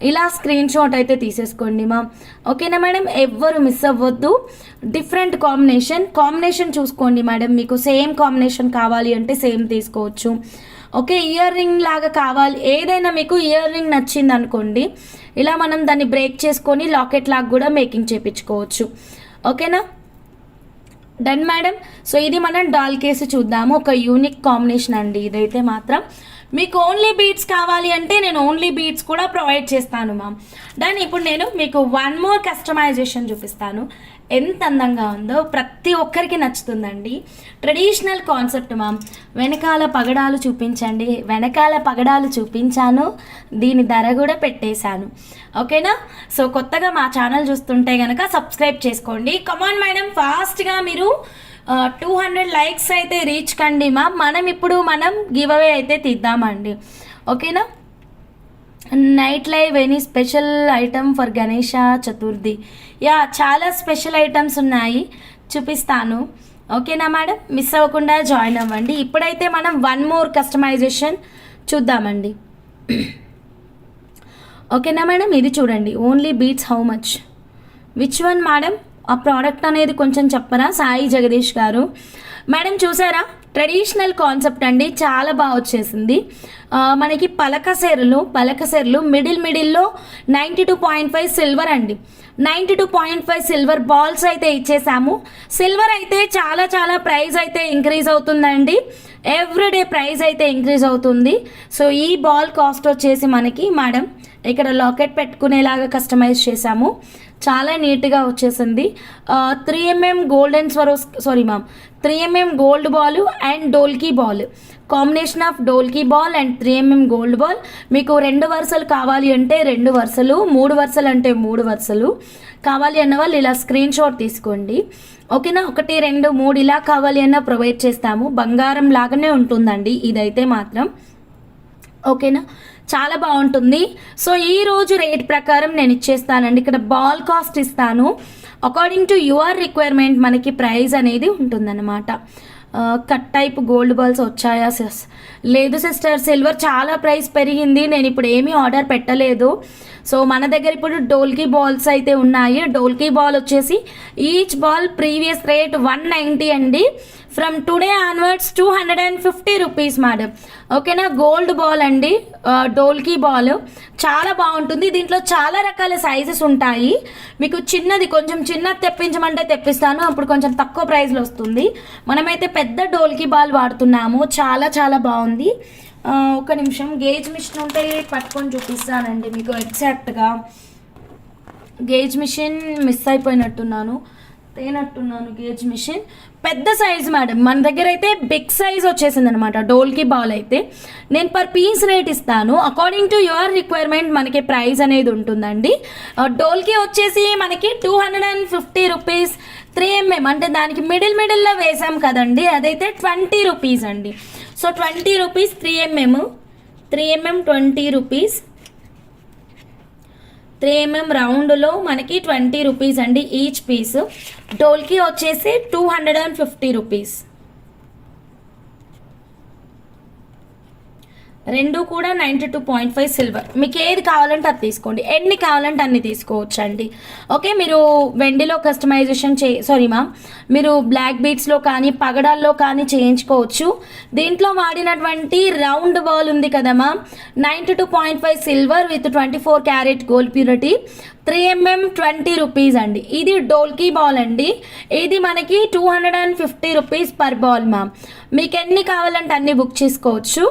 ఇలా స్క్రీన్ షాట్ అయితే తీసేసుకోండి మ్యామ్. ఓకేనా మేడం, ఎవ్వరు మిస్ అవ్వద్దు. డిఫరెంట్ కాంబినేషన్ చూసుకోండి మేడం. మీకు సేమ్ కాంబినేషన్ కావాలి అంటే సేమ్ తీసుకోవచ్చు. ఓకే, ఇయర్ రింగ్ లాగా కావాలి, ఏదైనా మీకు ఇయర్ రింగ్ నచ్చింది అనుకోండి, ఇలా మనం దాన్ని బ్రేక్ చేసుకొని లాకెట్ లాగా కూడా మేకింగ్ చేయించుకోవచ్చు. ఓకేనా, డన్ మేడం. సో ఇది మనం డాల్ కేసు చూద్దాము. ఒక యూనిక్ కాంబినేషన్ అండి ఇదైతే మాత్రం. మీకు ఓన్లీ బీడ్స్ కావాలి అంటే నేను ఓన్లీ బీడ్స్ కూడా ప్రొవైడ్ చేస్తాను మ్యామ్. డన్. ఇప్పుడు నేను మీకు వన్ మోర్ కస్టమైజేషన్ చూపిస్తాను. ఎంత అందంగా ఉందో, ప్రతి ఒక్కరికి నచ్చుతుందండి. Traditional concept ma'am. వెనకాల పగడాలు చూపించండి, వెనకాల పగడాలు చూపించాను, దీని ధర కూడా పెట్టేశాను. ఓకేనా. సో కొత్తగా మా ఛానల్ చూస్తుంటే కనుక సబ్స్క్రైబ్ చేసుకోండి. కమాన్ మేడం, ఫాస్ట్గా మీరు 200 లైక్స్ అయితే రీచ్ కండి మ్యామ్. మనం గివ్ అవే అయితే తీద్దామండి. ఓకేనా. Night live any special item for Ganesha Chaturthi? Yeah, చాలా స్పెషల్ ఐటమ్స్ ఉన్నాయి, చూపిస్తాను. ఓకేనా మేడం, మిస్ అవ్వకుండా జాయిన్ అవ్వండి. ఇప్పుడైతే మనం వన్ మోర్ కస్టమైజేషన్ చూద్దామండి. ఓకేనా మేడం, ఇది చూడండి. Only beads how much, which one madam? ఆ ప్రోడక్ట్ అనేది కొంచెం చెప్పరా సాయి జగదీష్ గారు. మేడం చూసారా, ట్రెడిషనల్ కాన్సెప్ట్ అండి, చాలా బాగా వచ్చేసింది. మనకి పలకసెరలు మిడిల్లో 92.5 సిల్వర్ అండి. 92.5 సిల్వర్ బాల్స్ అయితే ఇచ్చేసాము. సిల్వర్ అయితే చాలా చాలా ప్రైస్ అయితే ఇంక్రీజ్ అవుతుందండి. ఎవ్రీడే ప్రైస్ అయితే ఇంక్రీజ్ అవుతుంది. సో ఈ బాల్ కాస్ట్ వచ్చేసి మనకి మేడం ఇక్కడ లాకెట్ పెట్టుకునేలాగా కస్టమైజ్ చేసాము. చాలా నీట్గా వచ్చేసింది. 3mm gold and 3mm gold ball and dholki ball, combination of dholki ball and 3mm gold ball. మీకు 2 వరుసలు కావాలి అంటే 2 వరుసలు, 3 వరుసలు అంటే 3 వరుసలు కావాలి అన్న వాళ్ళు ఇలా స్క్రీన్ షాట్ తీసుకోండి. ఓకేనా. 1, 2, 3 ఇలా కావాలి అన్న ప్రొవైడ్ చేస్తాము. బంగారం లాగానే ఉంటుందండి ఇదైతే మాత్రం. ఓకేనా, చాలా బాగుంటుంది. సో ఈరోజు రేట్ ప్రకారం నేను ఇచ్చేస్తానండి. ఇక్కడ బాల్ కాస్ట్ ఇస్తాను, అకార్డింగ్ టు యువర్ రిక్వైర్మెంట్ మనకి ప్రైస్ అనేది ఉంటుందన్నమాట. కట్ టైప్ గోల్డ్ బాల్స్ వచ్చాయా? లేదు సిస్టర్, సిల్వర్ చాలా ప్రైస్ పెరిగింది, నేను ఇప్పుడు ఏమీ ఆర్డర్ పెట్టలేదు. సో మన దగ్గర ఇప్పుడు డోల్కీ బాల్స్ అయితే ఉన్నాయి. డోల్కీ బాల్ వచ్చేసి ఈచ్ బాల్ ప్రీవియస్ రేట్ 190 అండి. From today onwards 250 rupees madam. ఓకేనా. గోల్డ్ బాల్ అండి, డోల్కీ బాల్ చాలా బాగుంటుంది. దీంట్లో చాలా రకాల సైజెస్ ఉంటాయి. మీకు కొంచెం చిన్నది తెప్పించమంటే తెప్పిస్తాను, అప్పుడు కొంచెం తక్కువ ప్రైస్లో వస్తుంది. మనమైతే పెద్ద డోల్కీ బాల్ వాడుతున్నాము, చాలా చాలా బాగుంది. ఒక నిమిషం, గేజ్ మిషన్ ఉంటే పట్టుకొని చూపిస్తానండి మీకు ఎగ్జాక్ట్గా. గేజ్ మిషన్ మిస్ అయిపోయినట్టున్నాను, గేజ్ మిషన్ పెద్ద సైజ్ మేడం. మన దగ్గర అయితే బిగ్ సైజ్ వచ్చేసింది అనమాట. డోల్కీ బాల్ అయితే నేను పర్ పీస్ రేట్ ఇస్తాను, అకార్డింగ్ టు యువర్ రిక్వైర్మెంట్ మనకి ప్రైస్ అనేది ఉంటుందండి. డోల్కీ వచ్చేసి మనకి 250 రూపీస్. 3mm అంటే దానికి మిడిల్లో వేసాం కదండి, అదైతే 20 రూపీస్ అండి. So 20 rupees 3mm 20 rupees. 3mm రౌండ్లో మనకి 20 రూపీస్ అండి ఈచ్ పీస్. డోల్కీ వచ్చేసి 250 రూపీస్. రెండు కూడా 92.5 సిల్వర్. మీకు ఏది కావాలంటే అది తీసుకోండి, ఎన్ని కావాలంటే అన్ని తీసుకోవచ్చు అండి. ఓకే, మీరు వెండిలో కస్టమైజేషన్ మీరు బ్లాక్ బీడ్స్లో కానీ పగడాల్లో కానీ చేయించుకోవచ్చు. దీంట్లో వాడినటువంటి రౌండ్ బాల్ ఉంది కదా ma'am, 92.5 silver with 24 carat gold purity, 3mm 20 rupees అండి. ఇది డోల్కీ బాల్ అండి, ఇది మనకి 250 రూపీస్ పర్ బాల్ మ్యామ్. మీకు ఎన్ని కావాలంటే అన్ని బుక్ చేసుకోవచ్చు.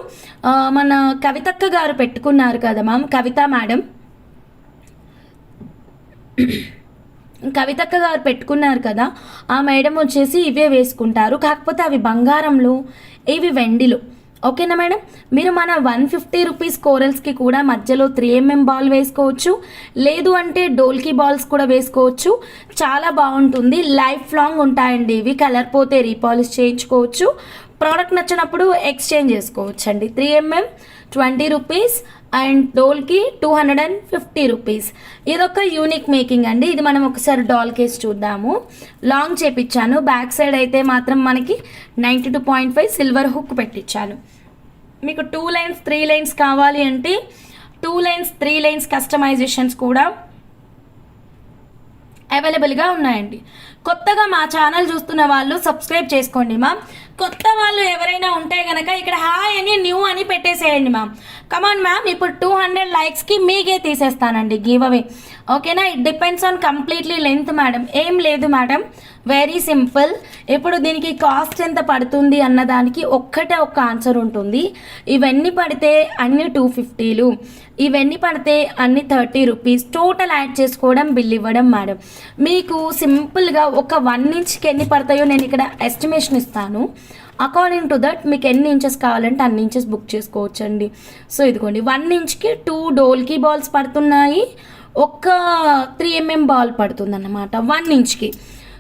మన కవితక్క గారు పెట్టుకున్నారు కదా మ్యామ్, కవిత మేడం, కవితక్క గారు పెట్టుకున్నారు కదా, ఆ మేడం వచ్చేసి ఇవే వేసుకుంటారు, కాకపోతే అవి బంగారంలో, ఇవి వెండిలో. ఓకేనా మేడం, మీరు మన 150 రూపీస్ కోరల్స్కి కూడా మధ్యలో 3mm బాల్ వేసుకోవచ్చు, లేదు అంటే డోల్కీ బాల్స్ కూడా వేసుకోవచ్చు. చాలా బాగుంటుంది, లైఫ్ లాంగ్ ఉంటాయండి ఇవి. కలర్ పోతే రీపాలిష్ చేయించుకోవచ్చు, ప్రోడక్ట్ నచ్చినప్పుడు ఎక్స్చేంజ్ చేసుకోవచ్చు అండి. 3mm 20 rupees and డోల్కి 250 rupees. ఇదొక యూనిక్ మేకింగ్ అండి. ఇది మనం ఒకసారి డాల్ కేస్ చూద్దాము. లాంగ్ చేపించాను. బ్యాక్ సైడ్ అయితే మాత్రం మనకి 92.5 సిల్వర్ హుక్ పెట్టించాను. మీకు 2 లైన్స్ 3 లైన్స్ కావాలి అంటే 2 లైన్స్ 3 లైన్స్ కస్టమైజేషన్స్ కూడా అవైలబుల్గా ఉన్నాయండి. కొత్తగా మా ఛానల్ చూస్తున్న వాళ్ళు సబ్స్క్రైబ్ చేసుకోండి మ్యామ్. కొత్త వాళ్ళు ఎవరైనా ఉంటే కనుక ఇక్కడ హాయ్ అని న్యూ అని పెట్టేసేయండి మ్యామ్. కమాన్ మ్యామ్, ఇప్పుడు 200 లైక్స్కి మీకే తీసేస్తానండి గివ్ అవే. ఓకేనా? It depends on completely length madam. ఏం లేదు మేడం, వెరీ సింపుల్. ఇప్పుడు దీనికి కాస్ట్ ఎంత పడుతుంది అన్నదానికి ఒక్క ఆన్సర్ ఉంటుంది. ఇవన్నీ పడితే అన్ని 250లు, ఇవన్నీ పడితే అన్ని 30 రూపీస్. టోటల్ యాడ్ చేసుకోవడం, బిల్ ఇవ్వడం మేడం. మీకు సింపుల్గా ఒక 1 ఇంచ్కి ఎన్ని పడతాయో నేను ఇక్కడ ఎస్టిమేషన్ ఇస్తాను. అకార్డింగ్ టు దట్ మీకు ఎన్ని ఇంచెస్ కావాలంటే అన్ని ఇంచెస్ బుక్ చేసుకోవచ్చండి. సో ఇదిగోండి, 1 ఇంచ్కి 2 డోల్కీ బాల్స్ పడుతున్నాయి, ఒక 3 mm బాల్ పడుతుంది అన్నమాట 1 ఇంచ్కి.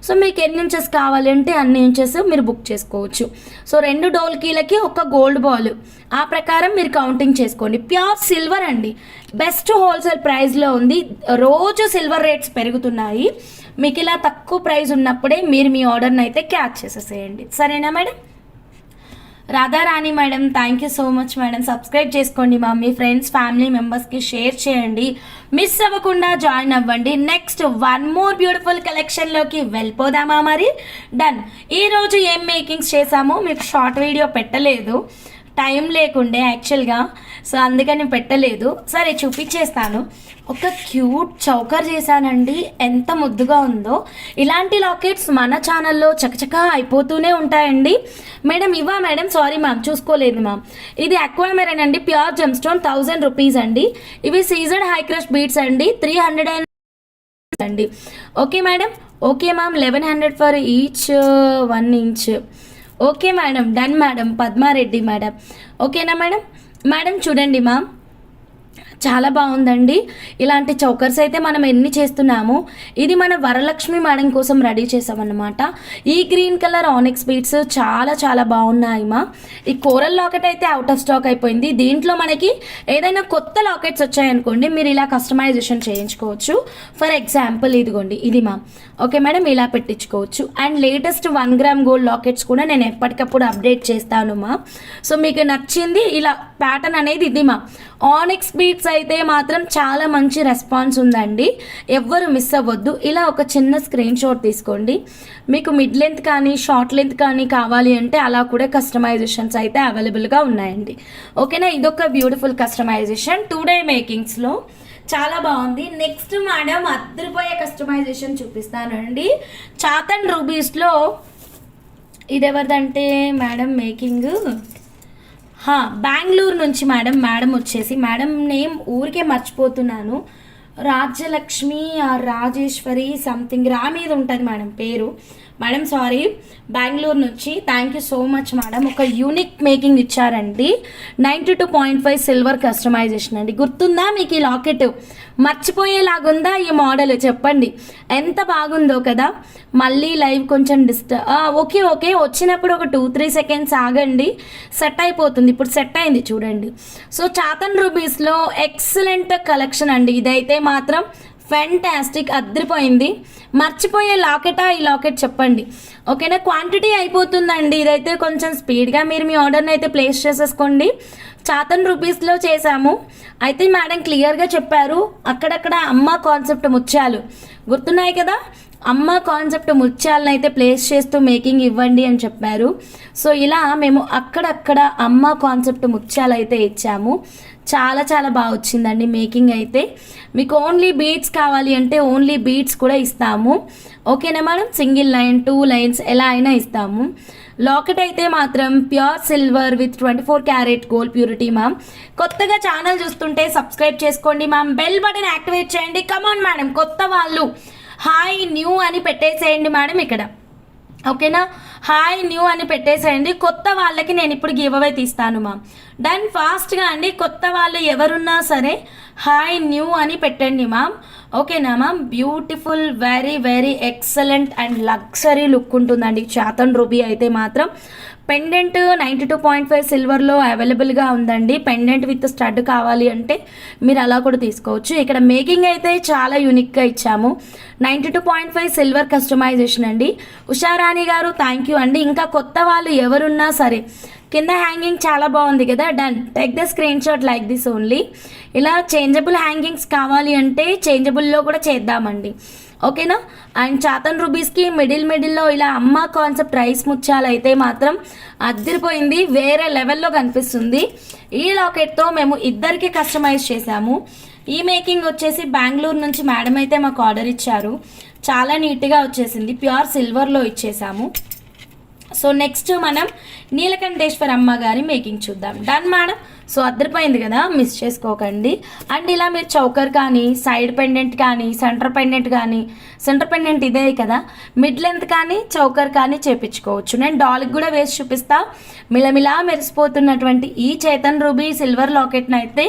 సో మీకు ఎన్ని ఇంచెస్ కావాలంటే అన్ని ఇంచెస్ మీరు బుక్ చేసుకోవచ్చు. సో 2 డోల్కీలకి ఒక గోల్డ్ బాల్, ఆ ప్రకారం మీరు కౌంటింగ్ చేసుకోండి. ప్యూర్ సిల్వర్ అండి, బెస్ట్ హోల్సేల్ ప్రైస్లో ఉంది. రోజు సిల్వర్ రేట్స్ పెరుగుతున్నాయి. మీకు ఇలా తక్కువ ప్రైస్ ఉన్నప్పుడే మీరు మీ ఆర్డర్ని అయితే క్యాచ్ చేసేసేయండి. సరేనా madam? Radharani madam, thank you so much madam. Subscribe చేసుకోండి మా మీ ఫ్రెండ్స్ ఫ్యామిలీ మెంబర్స్కి షేర్ చేయండి. మిస్ అవ్వకుండా జాయిన్ అవ్వండి. నెక్స్ట్ 1 మోర్ బ్యూటిఫుల్ కలెక్షన్లోకి వెళ్ళిపోదామా మరి? డన్. ఈరోజు ఏం మేకింగ్స్ చేసామో మీకు షార్ట్ వీడియో పెట్టలేదు, టైం లేకుండే యాక్చువల్గా, సో అందుకని పెట్టలేదు. సరే చూపించేస్తాను. ఒక క్యూట్ చౌకర్ చేశానండి, ఎంత ముద్దుగా ఉందో. ఇలాంటి లాకెట్స్ మన ఛానల్లో చకచకా అయిపోతూనే ఉంటాయండి. మేడం ఇవా మేడం? సారీ మ్యామ్, చూసుకోలేదు మ్యామ్. ఇది అక్వామెరైన్ అండి, ప్యూర్ జెమ్ స్టోన్, 1000 రూపీస్ అండి. ఇవి సీజన్ హై క్రష్ బీట్స్ అండి, 300 అండి. Okay madam, okay ma'am. 1100 for each 1 inch. Okay madam, done madam. Padma Reddy madam, ఓకేనా మేడం? మేడం చూడండి మ్యామ్, చాలా బాగుందండి. ఇలాంటి చౌకర్స్ అయితే మనం ఎన్ని చేస్తున్నాము. ఇది మన వరలక్ష్మి మేడం కోసం రెడీ చేసామన్నమాట. ఈ గ్రీన్ కలర్ ఆనిక్స్ బీడ్స్ చాలా చాలా బాగున్నాయి మా. ఈ కోరల్ లాకెట్ అయితే అవుట్ ఆఫ్ స్టాక్ అయిపోయింది. దీంట్లో మనకి ఏదైనా కొత్త లాకెట్స్ వచ్చాయనుకోండి, మీరు ఇలా కస్టమైజేషన్ చేయించుకోవచ్చు. ఫర్ ఎగ్జాంపుల్ ఇదిగోండి, ఇది మా. ఓకే మేడం, ఇలా పెట్టించుకోవచ్చు. And latest 1 gram gold lockets కూడా నేను ఎప్పటికప్పుడు అప్డేట్ చేస్తాను మా. సో మీకు నచ్చింది ఇలా ప్యాటర్న్ అనేది ఇది మా. ఆనిక్స్ బీడ్స్ అయితే మాత్రం చాలా మంచి రెస్పాన్స్ ఉందండి, ఎవ్వరు మిస్ అవ్వద్దు. ఇలా ఒక చిన్న స్క్రీన్ షాట్ తీసుకోండి. మీకు మిడ్ లెంత్ కానీ షార్ట్ లెంత్ కానీ కావాలి అంటే అలా కూడా కస్టమైజేషన్స్ అయితే అవైలబుల్గా ఉన్నాయండి. ఓకేనా? ఇదొక బ్యూటిఫుల్ కస్టమైజేషన్ 2 డే మేకింగ్స్లో చాలా బాగుంది. నెక్స్ట్ మేడం అద్దరిపోయే కస్టమైజేషన్ చూపిస్తానండి. చాతన్ రూబీస్లో ఇది ఎవరిదంటే మేడం మేకింగ్ బెంగళూరు నుంచి మేడం. మేడం వచ్చేసి మేడం నేమ్ ఊరికే మర్చిపోతున్నాను, రాజ్యలక్ష్మి రాజేశ్వరి సంథింగ్ రా మీద ఉంటుంది మేడం పేరు. మేడం సారీ, బెంగళూరు నుంచి. Thank you so much madam. ఒక యూనిక్ మేకింగ్ ఇచ్చారండి. 92.5 సిల్వర్ కస్టమైజేషన్ అండి. గుర్తుందా మీకు ఈ లాకెట్? మర్చిపోయేలాగుందా ఈ మోడల్? చెప్పండి, ఎంత బాగుందో కదా. మళ్ళీ లైవ్ కొంచెం ఓకే ఓకే వచ్చినప్పుడు ఒక 2-3 సెకండ్స్ ఆగండి, సెట్ అయిపోతుంది. ఇప్పుడు సెట్ అయింది చూడండి. సో చాతన్ రూబీస్లో ఎక్సలెంట్ కలెక్షన్ అండి. ఇదైతే మాత్రం ఫ్యాంటాస్టిక్, అద్దరిపోయింది. మర్చిపోయే లాకెటా ఈ లాకెట్? చెప్పండి. ఓకేనా? క్వాంటిటీ అయిపోతుందండి. ఇదైతే కొంచెం స్పీడ్గా మీరు మీ ఆర్డర్ని అయితే ప్లేస్ చేసేసుకోండి. చాతన్ రూపీస్లో చేశాము అయితే మేడం క్లియర్గా చెప్పారు, అక్కడక్కడ అమ్మ కాన్సెప్ట్ ముత్యాలు గుర్తున్నాయి కదా, అమ్మ కాన్సెప్ట్ ముత్యాలను అయితే ప్లేస్ చేస్తూ మేకింగ్ ఇవ్వండి అని చెప్పారు. సో ఇలా మేము అక్కడక్కడ అమ్మ కాన్సెప్ట్ ముత్యాలు అయితే ఇచ్చాము. చాలా చాలా బాగా వచ్చిందండి మేకింగ్ అయితే. మీకు ఓన్లీ బీడ్స్ కావాలి అంటే ఓన్లీ బీడ్స్ కూడా ఇస్తాము. ఓకేనా మేడం? సింగిల్ లైన్ 2 లైన్స్ ఎలా అయినా ఇస్తాము. లాకెట్ అయితే మాత్రం pure silver with 24 carat gold purity ma'am. కొత్తగా ఛానల్ చూస్తుంటే సబ్స్క్రైబ్ చేసుకోండి మ్యామ్, బెల్ బటన్ యాక్టివేట్ చేయండి. కమాన్ మేడం, కొత్త వాళ్ళు హాయ్ న్యూ అని పెట్టేసేయండి మేడం ఇక్కడ. ఓకేనా? హాయ్ న్యూ అని పెట్టేసేయండి. కొత్త వాళ్ళకి నేను ఇప్పుడు గివ్ అవే తీస్తాను మ్యామ్. డన్, ఫాస్ట్గా అండి. కొత్త వాళ్ళు ఎవరున్నా సరే హాయ్ న్యూ అని పెట్టండి మ్యామ్. ఓకేనా ma'am? Beautiful, very very excellent and luxury look ఉంటుందండి చాతన్ రూబీ అయితే మాత్రం. పెండెంట్ 92.5 సిల్వర్లో అవైలబుల్గా ఉందండి. పెండెంట్ విత్ స్టడ్ కావాలి అంటే మీరు అలా కూడా తీసుకోవచ్చు. ఇక్కడ మేకింగ్ అయితే చాలా యూనిక్గా ఇచ్చాము. 92.5 సిల్వర్ కస్టమైజేషన్ అండి. ఉషారాణి గారు థ్యాంక్ యూ అండి. ఇంకా కొత్త వాళ్ళు ఎవరున్నా సరే కింద హ్యాంగింగ్ చాలా బాగుంది కదా, done, take the screen shot like this only. ఇలా చేంజబుల్ హ్యాంగింగ్స్ కావాలి అంటే చేంజబుల్లో కూడా చేద్దామండి, ఓకేనా. అండ్ చాతన్ రూబీస్కి మిడిల్లో ఇలా అమ్మ కాన్సెప్ట్ రైస్ ముత్యాలు అయితే మాత్రం అదిరిపోయింది, వేరే లెవెల్లో కనిపిస్తుంది. ఈ లాకెట్తో మేము ఇద్దరికి కస్టమైజ్ చేశాము. ఈ మేకింగ్ వచ్చేసి బెంగళూరు నుంచి మేడం అయితే మాకు ఆర్డర్ ఇచ్చారు. చాలా నీట్గా వచ్చేసింది, ప్యూర్ సిల్వర్లో ఇచ్చేసాము. సో నెక్స్ట్ మనం నీలకంఠేశ్వర అమ్మ గారి మేకింగ్ చూద్దాం. Done madam. సో అద్దరిపోయింది కదా, మిస్ చేసుకోకండి. అండ్ ఇలా మీరు చౌకర్ కానీ, సైడ్ పెండెంట్ కానీ, సెంటర్ పెండెంట్ ఇదే కదా, మిడ్ లెంత్ కానీ చౌకర్ కానీ చేపించుకోవచ్చు. నేను డాల్కి కూడా వేసి చూపిస్తా. మిలమిలా మెరిసిపోతున్నటువంటి ఈ చైతన్ రూబీ సిల్వర్ లాకెట్ని అయితే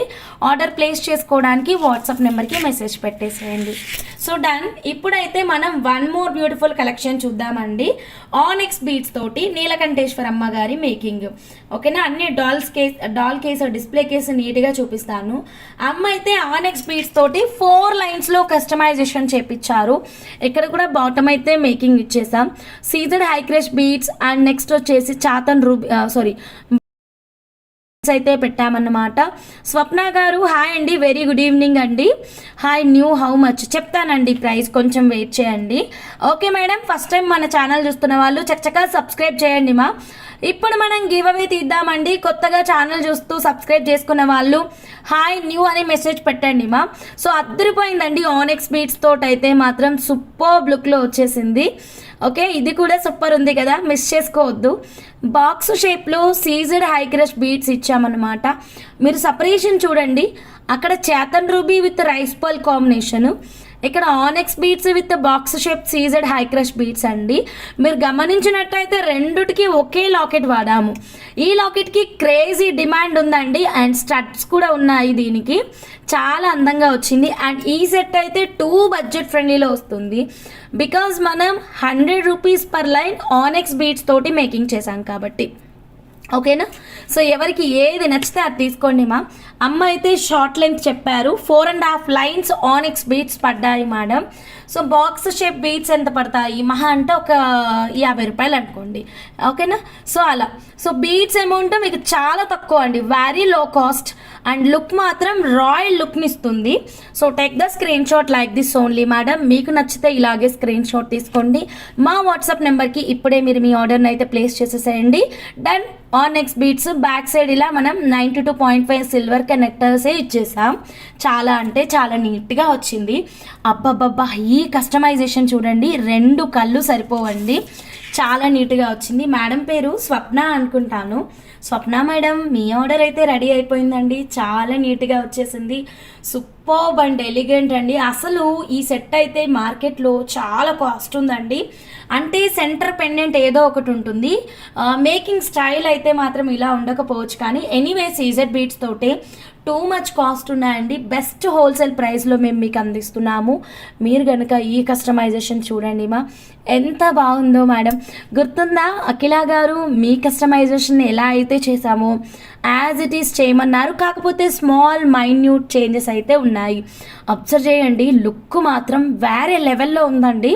ఆర్డర్ ప్లేస్ చేసుకోవడానికి వాట్సాప్ నెంబర్కి మెసేజ్ పెట్టేసేయండి. So done. ఇప్పుడైతే మనం వన్ మోర్ బ్యూటిఫుల్ కలెక్షన్ చూద్దామండి. ఆనెక్స్ బీడ్స్ తోటి నీలకంఠేశ్వర అమ్మ గారి మేకింగ్, ఓకేనా. అన్ని డాల్ కేసు డిస్ప్లే కేసు నీట్గా చూపిస్తాను. అమ్మ అయితే ఆనెక్స్ బీడ్స్ తోటి 4 లైన్స్లో కస్టమైజేషన్ చేపించారు. ఇక్కడ కూడా బాటమ్ అయితే మేకింగ్ ఇచ్చేసాం. సీజెడ్ హైక్రెష్ బీడ్స్ అండ్ నెక్స్ట్ వచ్చేసి చాతన్ రూబీ అయితే పెట్టామన్నమాట. స్వప్న గారు హాయ్ అండి, వెరీ గుడ్ ఈవినింగ్ అండి. హాయ్, న్యూ హౌ మచ్ చెప్తానండి ప్రైస్, కొంచెం వెయిట్ చేయండి. ఓకే మేడం, ఫస్ట్ టైం మన ఛానల్ చూస్తున్న వాళ్ళు చక్కగా సబ్స్క్రైబ్ చేయండి మా. ఇప్పుడు మనం గివ్ అవే తీద్దామండి. కొత్తగా ఛానల్ చూస్తూ సబ్స్క్రైబ్ చేసుకున్న వాళ్ళు హాయ్ న్యూ అని మెసేజ్ పెట్టండి మా. సో అద్దరిపోయిందండి, ఆనెక్స్ బీడ్స్ తోటి అయితే మాత్రం సూపర్ లుక్లో వచ్చేసింది. ఓకే, ఇది కూడా సూపర్ ఉంది కదా, మిస్ చేసుకోవద్దు. బాక్స్ షేప్లో సీజెడ్ హైక్రష్ బీడ్స్ ఇచ్చామన్నమాట. మీరు సపరేషన్ చూడండి, అక్కడ చేతన్ ruby with rice pearl combination, ఇక్కడ onyx beads with box shape CZ high crush beads అండి. మీరు గమనించినట్టయితే రెండుటికి ఒకే లాకెట్ వాడాము. ఈ లాకెట్కి క్రేజీ డిమాండ్ ఉందండి, అండ్ స్టడ్స్ కూడా ఉన్నాయి దీనికి, చాలా అందంగా వచ్చింది. అండ్ ఈ సెట్ అయితే 2 బడ్జెట్ ఫ్రెండ్లీలో వస్తుంది, బికాజ్ మనం 100 రూపీస్ పర్ లైన్ ఆనెక్స్ బీడ్స్ తోటి మేకింగ్ చేశాం కాబట్టి, ఓకేనా. సో ఎవరికి ఏది నచ్చితే అది తీసుకోండి మా. అమ్మ అయితే షార్ట్ లెంత్ చెప్పారు, 4.5 లైన్స్ ఆనెక్స్ బీడ్స్ పడ్డాయి madam. So box shape beads ఎంత పడతాయి మహా అంటే ఒక 50 రూపాయలు అనుకోండి, ఓకేనా. సో అలా, సో బీడ్స్ అమౌంట్ మీకు చాలా తక్కువ అండి, very low cost, and look మాత్రం రాయల్ లుక్ని ఇస్తుంది. So take the screen shot like this only madam. మీకు నచ్చితే ఇలాగే స్క్రీన్ షాట్ తీసుకోండి. మా వాట్సాప్ నెంబర్కి ఇప్పుడే మీరు మీ ఆర్డర్ని అయితే ప్లేస్ చేసేసేయండి. డన్. ఆనెక్స్ బీడ్స్ బ్యాక్ సైడ్ ఇలా మనం 92.5 సిల్వర్ కనెక్టర్సే ఇచ్చేసాం. చాలా అంటే చాలా నీట్గా వచ్చింది. అబ్బబ్బబ్బా, ఈ కస్టమైజేషన్ చూడండి, 2 కళ్ళు సరిపోవండి, చాలా నీట్గా వచ్చింది. మేడం పేరు స్వప్న అనుకుంటాను. స్వప్న మేడం, మీ ఆర్డర్ అయితే రెడీ అయిపోయిందండి, చాలా నీట్గా వచ్చేసింది. సూపర్బ్ అండ్ ఎలిగెంట్ అండి. అసలు ఈ సెట్ అయితే మార్కెట్లో చాలా కాస్ట్ ఉందండి. అంటే సెంటర్ పెండెంట్ ఏదో ఒకటి ఉంటుంది, మేకింగ్ స్టైల్ అయితే మాత్రం ఇలా ఉండకపోవచ్చు, కానీ ఎనీవే సీజెడ్ బీడ్స్ తోటే టూ మచ్ కాస్ట్ ఉన్నాయండి. బెస్ట్ హోల్సేల్ ప్రైస్లో మేము మీకు అందిస్తున్నాము. మీరు కనుక ఈ కస్టమైజేషన్ చూడండి మా, ఎంత బాగుందో మేడం. గుర్తుందా అఖిల గారు, మీ కస్టమైజేషన్ ఎలా అయితే చేసామో యాజ్ ఇట్ ఈస్ చేయమన్నారు, కాకపోతే స్మాల్ మైన్యూట్ చేంజెస్ అయితే ఉన్నాయి. అబ్జర్వ్ చేయండి, లుక్ మాత్రం వేరే లెవెల్లో ఉందండి.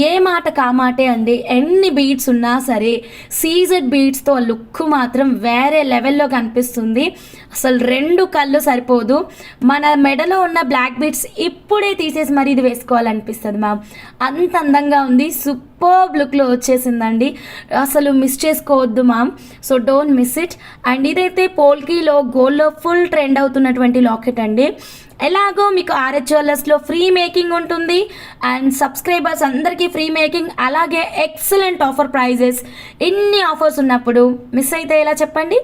ఏ మాట కామాటే అండి, ఎన్ని బీడ్స్ ఉన్నా సరే సీజెడ్ బీడ్స్తో లుక్ మాత్రం వేరే లెవెల్లో కనిపిస్తుంది. అసలు 2 కళ్ళు సరిపోదు. మన మెడలో ఉన్న బ్లాక్ బీడ్స్ ఇప్పుడే తీసేసి మరి ఇది వేసుకోవాలనిపిస్తుంది మ్యామ్, అంత అందంగా ఉంది. సూపర్ లుక్లో వచ్చేసిందండి, అసలు మిస్ చేసుకోవద్దు ma'am. So don't miss it. And ఇదైతే పోల్కీలో గోల్డ్లో ఫుల్ ట్రెండ్ అవుతున్నటువంటి లాకెట్ అండి. ఎలాగో మీకు ఆర్హెచ్ జ్యువెలర్స్లో ఫ్రీ మేకింగ్ ఉంటుంది, అండ్ సబ్స్క్రైబర్స్ అందరికీ ఫ్రీ మేకింగ్, అలాగే ఎక్సలెంట్ ఆఫర్ ప్రైజెస్. ఇన్ని ఆఫర్స్ ఉన్నప్పుడు మిస్ అయితే ఎలా చెప్పండి.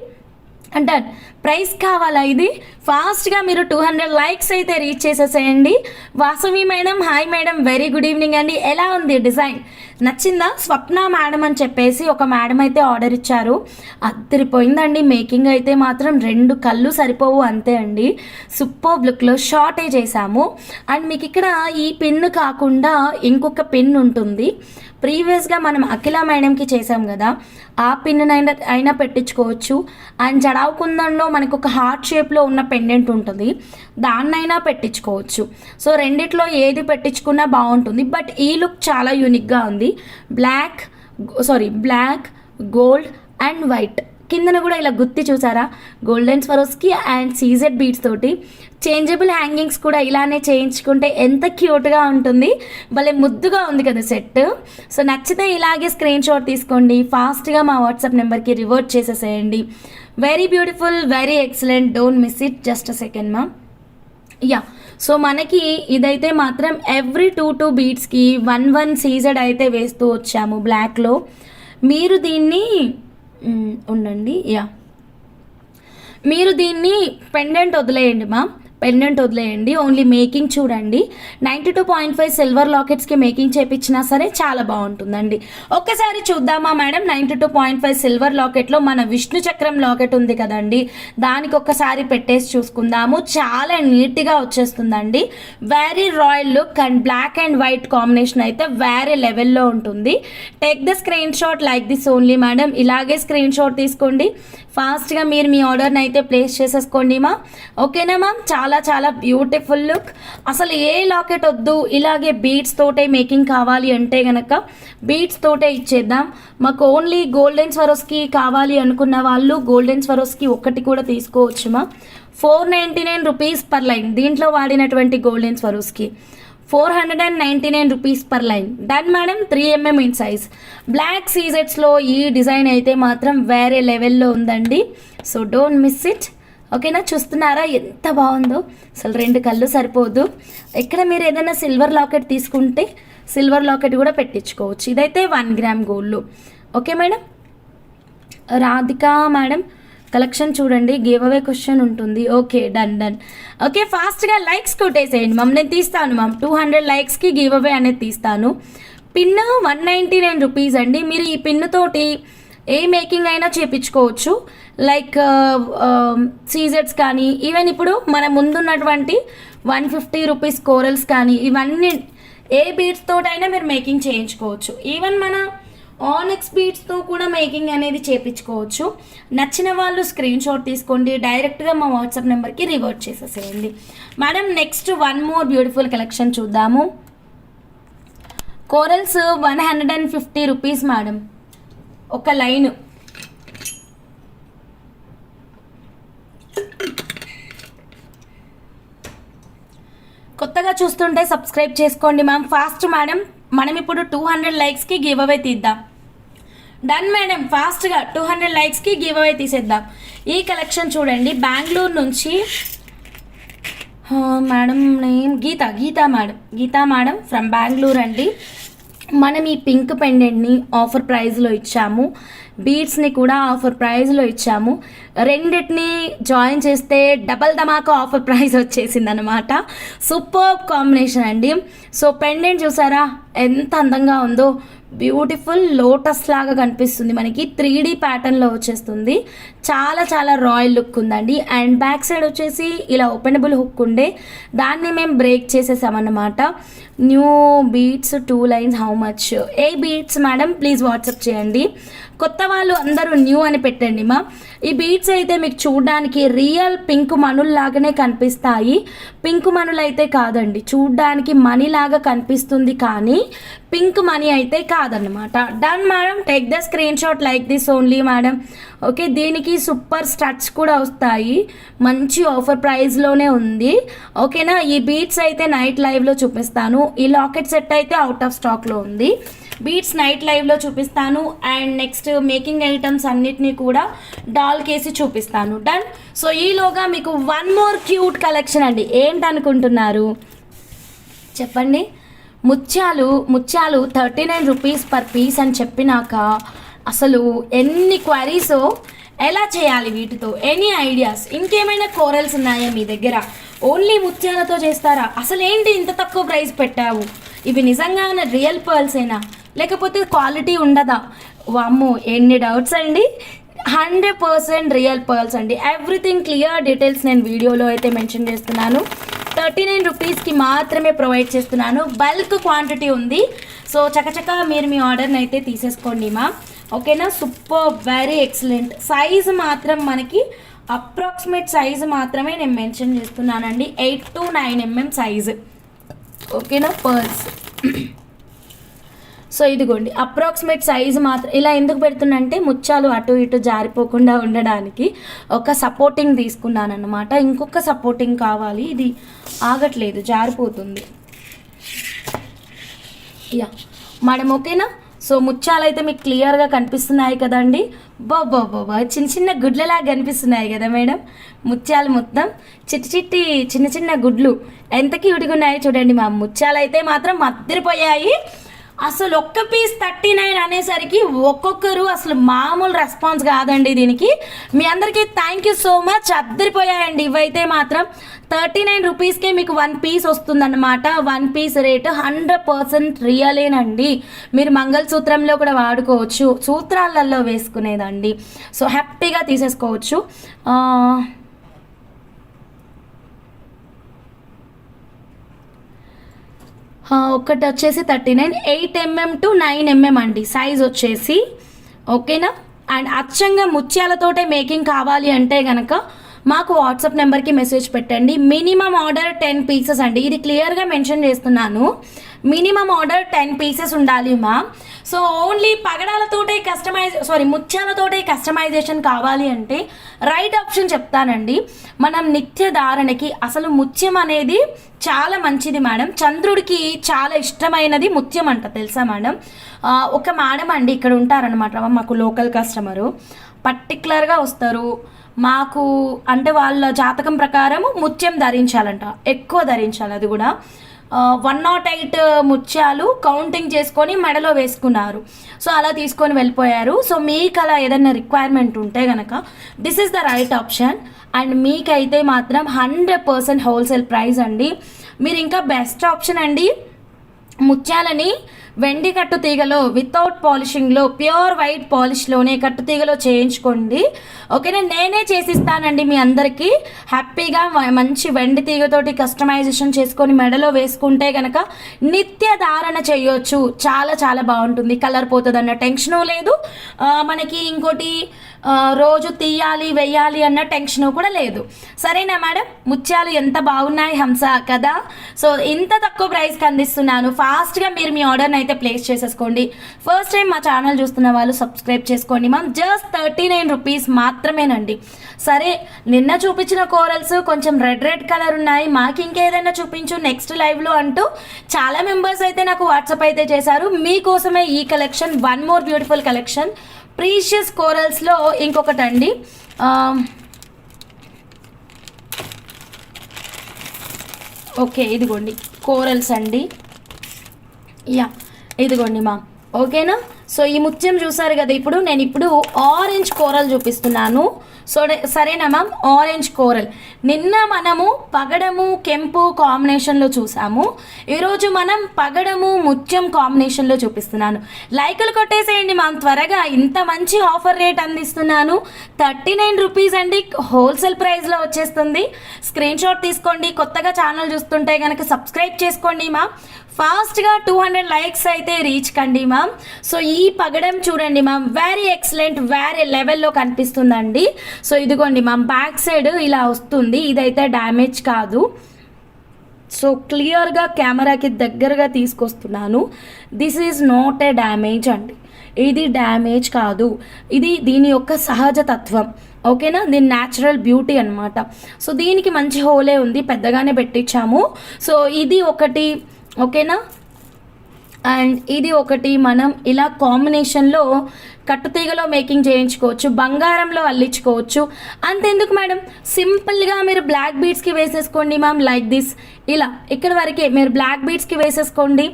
అంటే ప్రైస్ కావాలా, ఇది ఫాస్ట్గా మీరు 200 లైక్స్ అయితే రీచ్ చేసేసేయండి. Vasavi madam hi madam, very good evening అండి. ఎలా ఉంది డిజైన్, నచ్చిందా? స్వప్న మేడం అని చెప్పేసి ఒక మేడం అయితే ఆర్డర్ ఇచ్చారు. అద్దరిపోయిందండి. మేకింగ్ అయితే మాత్రం 2 కళ్ళు సరిపోవు అంతే అండి. సూపర్ లుక్లో షార్టే చేసాము. అండ్ మీకు ఇక్కడ ఈ పిన్ కాకుండా ఇంకొక పిన్ ఉంటుంది. ప్రీవియస్గా మనం అఖిల మేడంకి చేసాం కదా, ఆ పిన్ అయినా పెట్టించుకోవచ్చు. అండ్ జడావు కుందంలో మనకు ఒక హార్ట్ షేప్లో ఉన్న పెండెంట్ ఉంటుంది, దాన్నైనా పెట్టించుకోవచ్చు. సో రెండిట్లో ఏది పెట్టించుకున్నా బాగుంటుంది. బట్ ఈ లుక్ చాలా యూనిక్గా ఉంది. బ్లాక్, గోల్డ్ అండ్ వైట్, కిందన కూడా ఇలా గుత్తి చూసారా, golden Swarovski and CZ beads తోటి. చేంజబుల్ హ్యాంగింగ్స్ కూడా ఇలానే చేయించుకుంటే ఎంత క్యూట్గా ఉంటుంది, భలే ముద్దుగా ఉంది కదా సెట్. సో నచ్చితే ఇలాగే స్క్రీన్ షాట్ తీసుకోండి, ఫాస్ట్గా మా వాట్సాప్ నెంబర్కి రివర్ట్ చేసేసేయండి. Very beautiful, very excellent, don't miss it. Just a second మా. యా, సో మనకి ఇదైతే మాత్రం ఎవ్రీ 2 బీడ్స్కి 1 సీజెడ్ అయితే వేస్తూ వచ్చాము బ్లాక్లో. మీరు దీన్ని ఉండండి, యా, మీరు దీన్ని పెండెంట్ వదిలేయండి మా, పెండెంట్ వదిలేయండి. ఓన్లీ మేకింగ్ చూడండి. 92.5 సిల్వర్ లాకెట్స్కి మేకింగ్ చేయించినా సరే చాలా బాగుంటుందండి. ఒక్కసారి చూద్దామా మేడం? 92.5 సిల్వర్ లాకెట్లో మన విష్ణు చక్రం లాకెట్ ఉంది కదండి, దానికి ఒక్కసారి పెట్టేసి చూసుకుందాము. చాలా నీట్గా వచ్చేస్తుందండి. Very royal look and black and white combination అయితే వేరే లెవెల్లో ఉంటుంది. Take the screen shot like this only madam. ఇలాగే స్క్రీన్ షాట్ తీసుకోండి, ఫాస్ట్గా మీరు మీ ఆర్డర్ని అయితే ప్లేస్ చేసేసుకోండి మా. ఓకేనా మ్యామ్? చాలా చాలా బ్యూటిఫుల్ లుక్. అసలు ఏ లాకెట్ వద్దు, ఇలాగే బీడ్స్ తోటే మేకింగ్ కావాలి అంటే కనుక బీడ్స్ తోటే ఇచ్చేద్దాం. మాకు ఓన్లీ గోల్డెన్ స్వరోస్కి కావాలి అనుకున్న వాళ్ళు గోల్డెన్ స్వరోస్కి ఒక్కటి కూడా తీసుకోవచ్చు మా. 499 రూపీస్ పర్ లైన్. దీంట్లో వాడినటువంటి golden Swarovski 499 rupees per line. Done madam. 3mm in size black సీజెట్స్లో ఈ డిజైన్ అయితే మాత్రం వేరే లెవెల్లో ఉందండి. So don't miss it. ఓకేనా? చూస్తున్నారా ఎంత బాగుందో? అసలు 2 కళ్ళు సరిపోదు. ఇక్కడ మీరు ఏదైనా సిల్వర్ లాకెట్ తీసుకుంటే సిల్వర్ లాకెట్ కూడా పెట్టించుకోవచ్చు. ఇదైతే 1 gram gold. Okay madam. Radhika madam collection చూడండి, గివ్ అవే క్వశ్చన్ ఉంటుంది. Okay, done. ఓకే, ఫాస్ట్గా లైక్స్ కొట్టేసేయండి మ్యామ్. నేను తీస్తాను మ్యామ్, 200 లైక్స్కి గివ్ అవే అనేది తీస్తాను. పిన్ 199 రూపీస్ అండి. మీరు ఈ పిన్ తోటి ఏ మేకింగ్ అయినా చేయించుకోవచ్చు. లైక్ సీజెట్స్ కానీ, ఈవెన్ ఇప్పుడు మన ముందున్నటువంటి 150 రూపీస్ కోరల్స్ కానీ, ఇవన్నీ ఏ బీడ్స్ తోటైనా మీరు మేకింగ్ చేయించుకోవచ్చు. ఈవెన్ మన ఆనెక్స్ బీడ్స్తో కూడా మేకింగ్ అనేది చేయించుకోవచ్చు. నచ్చిన వాళ్ళు స్క్రీన్ షాట్ తీసుకోండి, డైరెక్ట్గా మా వాట్సాప్ నెంబర్కి రివర్ట్ చేసేసేయండి madam. Next 1 more beautiful collection చూద్దాము. కోరల్స్ 150 రూపీస్ మేడం ఒక లైన్. కొత్తగా చూస్తుంటే సబ్స్క్రైబ్ చేసుకోండి మ్యామ్. ఫాస్ట్ మేడం, మనం ఇప్పుడు 200 లైక్స్కి గివ్ అవే తీద్దాం. డన్ మేడం, ఫాస్ట్గా 200 లైక్స్కి గివ్ అవే తీసేద్దాం. ఈ కలెక్షన్ చూడండి, బెంగళూరు నుంచి madam name Geeta madam from Bengaluru అండి. మనం ఈ పింక్ పెండెంట్ని ఆఫర్ ప్రైస్లో ఇచ్చాము, బీడ్స్ని కూడా ఆఫర్ ప్రైస్లో ఇచ్చాము. రెండింటిని జాయిన్ చేస్తే డబల్ ధమాకా ఆఫర్ ప్రైస్ వచ్చేసింది అనమాట. సూపర్ కాంబినేషన్ అండి. సో పెండెంట్ చూసారా ఎంత అందంగా ఉందో, బ్యూటిఫుల్ లోటస్ లాగా కనిపిస్తుంది. మనకి 3D ప్యాటర్న్లో వచ్చేస్తుంది. చాలా చాలా రాయల్ లుక్ ఉందండి. అండ్ బ్యాక్ సైడ్ వచ్చేసి ఇలా ఓపెనబుల్ హుక్ ఉండే, దాన్ని మేము బ్రేక్ చేసేసామన్నమాట. New beads 2 lines how much? A beads madam please WhatsApp చేయండి. కొత్త వాళ్ళు అందరూ న్యూ అని పెట్టండి మా. ఈ బీడ్స్ అయితే మీకు చూడడానికి రియల్ పింక్ మణుల్లాగానే కనిపిస్తాయి. పింక్ మణులు అయితే కాదండి, చూడ్డానికి మనీ లాగా కనిపిస్తుంది కానీ పింక్ మనీ అయితే కాదన్నమాట. Done madam, take the screen shot like this only madam. Okay, దీనికి సూపర్ స్టడ్స్ కూడా వస్తాయి, మంచి ఆఫర్ ప్రైస్లోనే ఉంది. ఓకేనా? ఈ బీడ్స్ అయితే నైట్ లైవ్లో చూపిస్తాను. ఈ లాకెట్ సెట్ అయితే అవుట్ ఆఫ్ స్టాక్లో ఉంది. బీడ్స్ నైట్ లైవ్లో చూపిస్తాను. అండ్ నెక్స్ట్ మేకింగ్ ఐటమ్స్ అన్నిటినీ కూడా డాల్ కేసి చూపిస్తాను. డన్. సో ఈలోగా మీకు 1 మోర్ క్యూట్ కలెక్షన్ అండి. ఏంటనుకుంటున్నారు చెప్పండి? ముత్యాలు 39 రూపీస్ పర్ పీస్ అని చెప్పినాక అసలు ఎన్ని క్వరీసో, ఎలా చేయాలి వీటితో, ఎనీ ఐడియాస్? ఇంకేమైనా కోరల్స్ ఉన్నాయా మీ దగ్గర? ఓన్లీ ముత్యాలతో చేస్తారా? అసలు ఏంటి ఇంత తక్కువ ప్రైస్ పెట్టావు? ఇవి నిజంగా రియల్ పర్ల్సేనా? లేకపోతే క్వాలిటీ ఉండదా? వామ్మో ఎన్ని డౌట్స్ అండి. 100% రియల్ పర్ల్స్ అండి. ఎవ్రీథింగ్ క్లియర్ డీటెయిల్స్ నేను వీడియోలో అయితే మెన్షన్ చేస్తున్నాను. 39 రూపీస్కి మాత్రమే ప్రొవైడ్ చేస్తున్నాను. బల్క్ క్వాంటిటీ ఉంది. సో చకచక మీరు మీ ఆర్డర్ని అయితే తీసేసుకోండి మా. ఓకేనా, సూపర్, వెరీ ఎక్సలెంట్. సైజు మాత్రం మనకి అప్రాక్సిమేట్ సైజు మాత్రమే నేను మెన్షన్ చేస్తున్నానండి. 8 to 9 mm సైజు. ఓకేనా పర్ల్స్. సో ఇదిగోండి అప్రాక్సిమేట్ సైజు మాత్రం. ఇలా ఎందుకు పెడుతున్నంటే ముత్యాలు అటు ఇటు జారిపోకుండా ఉండడానికి ఒక సపోర్టింగ్ తీసుకున్నాను అన్నమాట. ఇంకొక సపోర్టింగ్ కావాలి, ఇది ఆగట్లేదు, జారిపోతుంది. యా మేడం, ఓకేనా. సో ముత్యాలు అయితే మీకు క్లియర్గా కనిపిస్తున్నాయి కదండి. బాబా చిన్న చిన్న గుడ్లలాగా కనిపిస్తున్నాయి కదా మేడం. ముత్యాలు మొత్తం చిట్టి చిన్న చిన్న గుడ్లు ఎంత క్యూట్గా ఉన్నాయో చూడండి. మా ముత్యాలు అయితే మాత్రం అద్దరిపోయాయి. అసలు ఒక్క పీస్ 39 అనేసరికి ఒక్కొక్కరు అసలు మామూలు రెస్పాన్స్ కాదండి దీనికి. మీ అందరికీ థ్యాంక్ యూ సో మచ్. అద్దరిపోయాయండి ఇవైతే మాత్రం. 39 రూపీస్కే మీకు 1 పీస్ వస్తుందన్నమాట. 1 పీస్ రేటు 100% రియలేనండి. మీరు మంగళసూత్రంలో కూడా వాడుకోవచ్చు, సూత్రాలలో వేసుకునేదండి. సో హ్యాపీగా తీసేసుకోవచ్చు. ఒకటి వచ్చేసి 39, 8 mm to 9 mm అండి సైజ్ వచ్చేసి. ఓకేనా. అండ్ అచ్చంగా ముత్యాలతోటే మేకింగ్ కావాలి అంటే కనుక మాకు వాట్సాప్ నెంబర్కి మెసేజ్ పెట్టండి. మినిమం ఆర్డర్ 10 పీసెస్ అండి. ఇది క్లియర్గా మెన్షన్ చేస్తున్నాను. మినిమం ఆర్డర్ 10 పీసెస్ ఉండాలి మా. సో ఓన్లీ పగడాలతోటే ముత్యాలతోటే కస్టమైజేషన్ కావాలి అంటే రైట్ ఆప్షన్ చెప్తానండి. మనం నిత్య ధారణకి అసలు ముత్యం అనేది చాలా మంచిది మేడం. చంద్రుడికి చాలా ఇష్టమైనది ముత్యం అంట, తెలుసా మేడం. ఒక మేడం అండి ఇక్కడ ఉంటారనమాట, మాకు లోకల్ కస్టమరు. పర్టికులర్గా వస్తారు మాకు, అంటే వాళ్ళ జాతకం ప్రకారం ముత్యం ధరించాలంట, ఎక్కువ ధరించాలి. అది కూడా 108 ముత్యాలు కౌంటింగ్ చేసుకొని మెడలో వేసుకున్నారు. సో అలా తీసుకొని వెళ్ళిపోయారు. సో మీకు అలా ఏదైనా రిక్వైర్మెంట్ ఉంటే కనుక this is the right option. And మీకైతే మాత్రం 100% హోల్సేల్ ప్రైస్ అండి. మీరు ఇంకా బెస్ట్ ఆప్షన్ అండి. ముత్యాలని వెండి కట్టు తీగలో వితౌట్ పాలిషింగ్లో ప్యూర్ వైట్ పాలిష్లోనే కట్టు తీగలో చేయించుకోండి. ఓకేనా, నేనే చేసిస్తానండి మీ అందరికీ. హ్యాపీగా మంచి వెండి తీగతోటి కస్టమైజేషన్ చేసుకొని మెడలో వేసుకుంటే కనుక నిత్య ధారణ చేయొచ్చు. చాలా చాలా బాగుంటుంది. కలర్ పోతుంది అన్న టెన్షను లేదు. మనకి ఇంకోటి రోజు తీయాలి వెయ్యాలి అన్న టెన్షన్ కూడా లేదు. సరేనా మేడం. ముత్యాలు ఎంత బాగున్నాయి హంస కదా. సో ఇంత తక్కువ ప్రైస్కి అందిస్తున్నాను. ఫాస్ట్గా మీరు మీ ఆర్డర్ని అయితే ప్లేస్ చేసేసుకోండి. ఫస్ట్ టైం మా ఛానల్ చూస్తున్న వాళ్ళు సబ్స్క్రైబ్ చేసుకోండి మ్యామ్. జస్ట్ 39 రూపీస్ మాత్రమేనండి. సరే, నిన్న చూపించిన కోరల్స్ కొంచెం రెడ్ కలర్ ఉన్నాయి, మాకు ఇంకేదైనా చూపించు నెక్స్ట్ లైవ్లో అంటూ చాలా మెంబర్స్ అయితే నాకు వాట్సాప్ అయితే చేశారు. మీకోసమే ఈ collection, one more beautiful collection. Precious కోరల్స్లో ఇంకొకటి అండి. ఓకే, ఇదిగోండి కోరల్స్ అండి. యా ఇదిగోండి మా. ఓకేనా. సో ఈ ముత్యం చూసారు కదా. ఇప్పుడు ఆరెంజ్ కోరల్ చూపిస్తున్నాను. సో సరేనా మ్యామ్. ఆరెంజ్ కోరల్ నిన్న మనము పగడము కెంపు కాంబినేషన్లో చూసాము. ఈరోజు మనం పగడము ముత్యం కాంబినేషన్లో చూపిస్తున్నాను. లైకులు కొట్టేసేయండి మ్యామ్ త్వరగా. ఇంత మంచి ఆఫర్ రేట్ అందిస్తున్నాను. 39 రూపీస్ అండి. హోల్సేల్ ప్రైస్లో వచ్చేస్తుంది. స్క్రీన్ షాట్ తీసుకోండి. కొత్తగా ఛానల్ చూస్తుంటే కనుక సబ్స్క్రైబ్ చేసుకోండి మ్యామ్. ఫాస్ట్గా 200 లైక్స్ అయితే రీచ్ కండి మ్యామ్. సో ఈ పగడం చూడండి మ్యామ్, వెరీ ఎక్సలెంట్, వేరే లెవెల్లో కనిపిస్తుందండి. సో ఇదిగోండి మ్యామ్, బ్యాక్ సైడ్ ఇలా వస్తుంది. ఇదైతే డ్యామేజ్ కాదు. సో క్లియర్గా కెమెరాకి దగ్గరగా తీసుకొస్తున్నాను. This is not a damage అండి. ఇది డ్యామేజ్ కాదు. ఇది దీని యొక్క సహజ తత్వం. ఓకేనా, దీని న్యాచురల్ బ్యూటీ అనమాట. సో దీనికి మంచి హోలే ఉంది, పెద్దగానే పెట్టించాము. సో ఇది ఒకటి. ఓకేనా. అండ్ ఇది ఒకటి. మనం ఇలా కాంబినేషన్లో కట్టుతీగలో మేకింగ్ చేయించుకోవచ్చు, బంగారంలో అల్లించుకోవచ్చు. అంతెందుకు మేడం, సింపుల్గా మీరు బ్లాక్ బీడ్స్కి వేసేసుకోండి మ్యామ్. లైక్ దిస్, ఇలా ఇక్కడ వరకే మీరు బ్లాక్ బీడ్స్కి వేసేసుకోండి.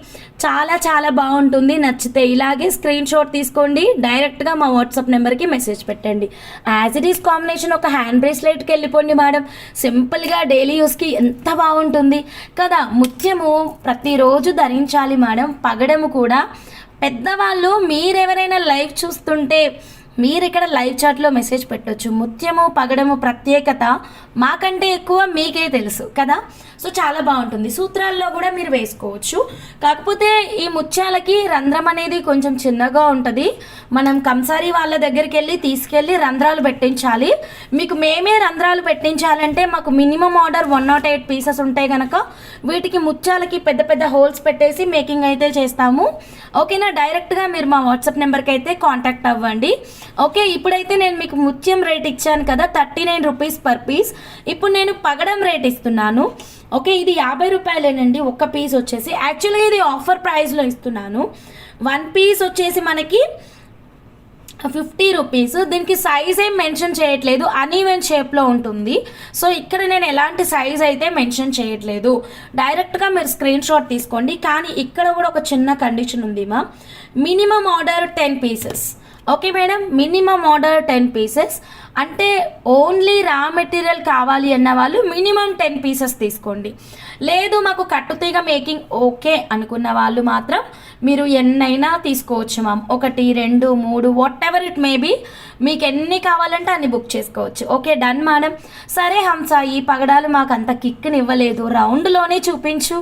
చాలా చాలా బాగుంటుంది. నచ్చితే ఇలాగే స్క్రీన్ షాట్ తీసుకోండి, డైరెక్ట్గా మా వాట్సాప్ నెంబర్కి మెసేజ్ పెట్టండి. యాజ్ ఇట్ ఈస్ కాంబినేషన్ ఒక హ్యాండ్ బ్రేస్లెట్కి వెళ్ళిపోండి మేడం. సింపుల్గా డైలీ యూస్కి ఎంత బాగుంటుంది కదా. ముత్యము ప్రతిరోజు ధరించాలి మేడం. పగడము కూడా పెద్దవాళ్ళు మీరెవరైనా లైవ్ చూస్తుంటే మీరు ఇక్కడ లైవ్ చాట్లో మెసేజ్ పెట్టొచ్చు. ముత్యము పగడము ప్రత్యేకత మాకంటే ఎక్కువ మీకే తెలుసు కదా. సో చాలా బాగుంటుంది. సూత్రాల్లో కూడా మీరు వేసుకోవచ్చు. కాకపోతే ఈ ముత్యాలకి రంధ్రం అనేది కొంచెం చిన్నగా ఉంటుంది. మనం కంసారి వాళ్ళ దగ్గరికి తీసుకెళ్ళి రంధ్రాలు పెట్టించాలి. మీకు మేమే రంధ్రాలు పెట్టించాలంటే మాకు మినిమం ఆర్డర్ 108 పీసెస్ ఉంటాయి కనుక వీటికి ముత్యాలకి పెద్ద పెద్ద హోల్స్ పెట్టేసి మేకింగ్ అయితే చేస్తాము. ఓకేనా. డైరెక్ట్గా మీరు మా వాట్సాప్ నెంబర్కి అయితే కాంటాక్ట్ అవ్వండి. ఓకే. ఇప్పుడైతే నేను మీకు ముత్యం రేట్ ఇచ్చాను కదా 39 రూపీస్ పర్ పీస్. ఇప్పుడు నేను పగడం రేట్ ఇస్తున్నాను. ఓకే. ఇది 50 రూపాయలేనండి ఒక్క పీస్ వచ్చేసి. యాక్చువల్గా ఇది ఆఫర్ ప్రైస్లో ఇస్తున్నాను. 1 పీస్ వచ్చేసి మనకి 50 రూపీస్. దీనికి సైజ్ ఏం మెన్షన్ చేయట్లేదు, అన్ఈవెన్ షేప్లో ఉంటుంది. సో ఇక్కడ నేను ఎలాంటి సైజ్ అయితే మెన్షన్ చేయట్లేదు. డైరెక్ట్గా మీరు స్క్రీన్ షాట్ తీసుకోండి. కానీ ఇక్కడ కూడా ఒక చిన్న కండిషన్ ఉంది మా, minimum order 10 pieces. Okay madam, minimum order 10 pieces. అంటే ఓన్లీ రా మెటీరియల్ కావాలి అన్న వాళ్ళు మినిమం 10 పీసెస్ తీసుకోండి. లేదు మాకు కట్టుతీగ మేకింగ్ ఓకే అనుకున్న వాళ్ళు మాత్రం మీరు ఎన్నైనా తీసుకోవచ్చు ma'am. 1, 2, 3 what ever it maybe, మీకు ఎన్ని కావాలంటే అన్ని బుక్ చేసుకోవచ్చు. Okay done madam. సరే హంస, ఈ పగడాలు మాకు అంత కిక్ని ఇవ్వలేదు, రౌండ్లోనే చూపించు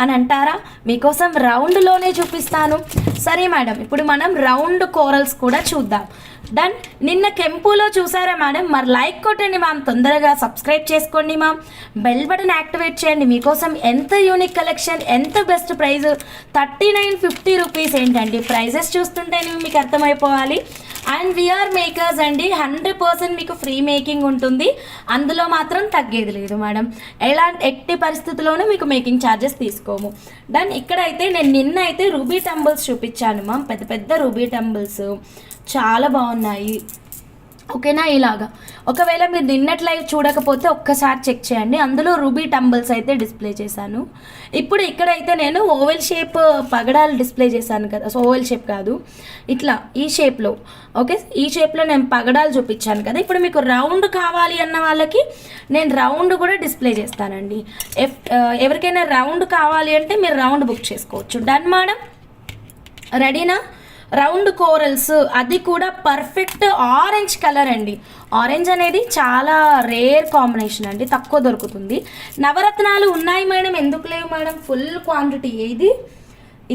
అని అంటారా? మీకోసం రౌండ్లోనే చూపిస్తాను. సరే మేడం, ఇప్పుడు మనం రౌండ్ కోరల్స్ కూడా చూద్దాం. డన్. నిన్న కెంపులో చూసారా మేడం? మరి లైక్ కొట్టండి మ్యామ్, తొందరగా సబ్స్క్రైబ్ చేసుకోండి మ్యామ్, బెల్ బటన్ యాక్టివేట్ చేయండి. మీకోసం ఎంత యూనిక్ కలెక్షన్, ఎంత బెస్ట్ ప్రైస్. 39.50 రూపీస్ ఏంటండి, ప్రైజెస్ చూస్తుంటేనే మీకు అర్థమైపోవాలి. అండ్ వీఆర్ మేకర్స్ అండి, 100% మీకు ఫ్రీ మేకింగ్ ఉంటుంది. అందులో మాత్రం తగ్గేది లేదు మేడం. ఎట్టి పరిస్థితుల్లోనూ మీకు మేకింగ్ ఛార్జెస్ తీసుకోము. డన్. ఇక్కడైతే నేను నిన్న అయితే రూబీ టంబుల్స్ చూపించాను మ్యామ్, పెద్ద పెద్ద రూబీ టంబుల్స్ చాలా బాగున్నాయి. ఓకేనా. ఇలాగా ఒకవేళ మీరు నిన్నటి లైవ్ చూడకపోతే ఒక్కసారి చెక్ చేయండి, అందులో రూబీ టంబుల్స్ అయితే డిస్ప్లే చేశాను. ఇప్పుడు ఇక్కడైతే నేను ఓవెల్ షేప్ పగడాలు డిస్ప్లే చేశాను కదా. సో ఓవెల్ షేప్ కాదు, ఇట్లా ఈ షేప్లో. ఓకే, ఈ షేప్లో నేను పగడాలు చూపించాను కదా. ఇప్పుడు మీకు రౌండ్ కావాలి అన్న వాళ్ళకి నేను రౌండ్ కూడా డిస్ప్లే చేస్తానండి. ఎవరికైనా రౌండ్ కావాలి అంటే మీరు రౌండ్ బుక్ చేసుకోవచ్చు. డన్ మేడం, రెడీనా? రౌండ్ కోరల్స్, అది కూడా పర్ఫెక్ట్ ఆరెంజ్ కలర్ అండి. ఆరెంజ్ అనేది చాలా రేర్ కాంబినేషన్ అండి, తక్కువ దొరుకుతుంది. నవరత్నాలు ఉన్నాయి మేడం, ఎందుకు లేవు మేడం? Full quantity. ఇది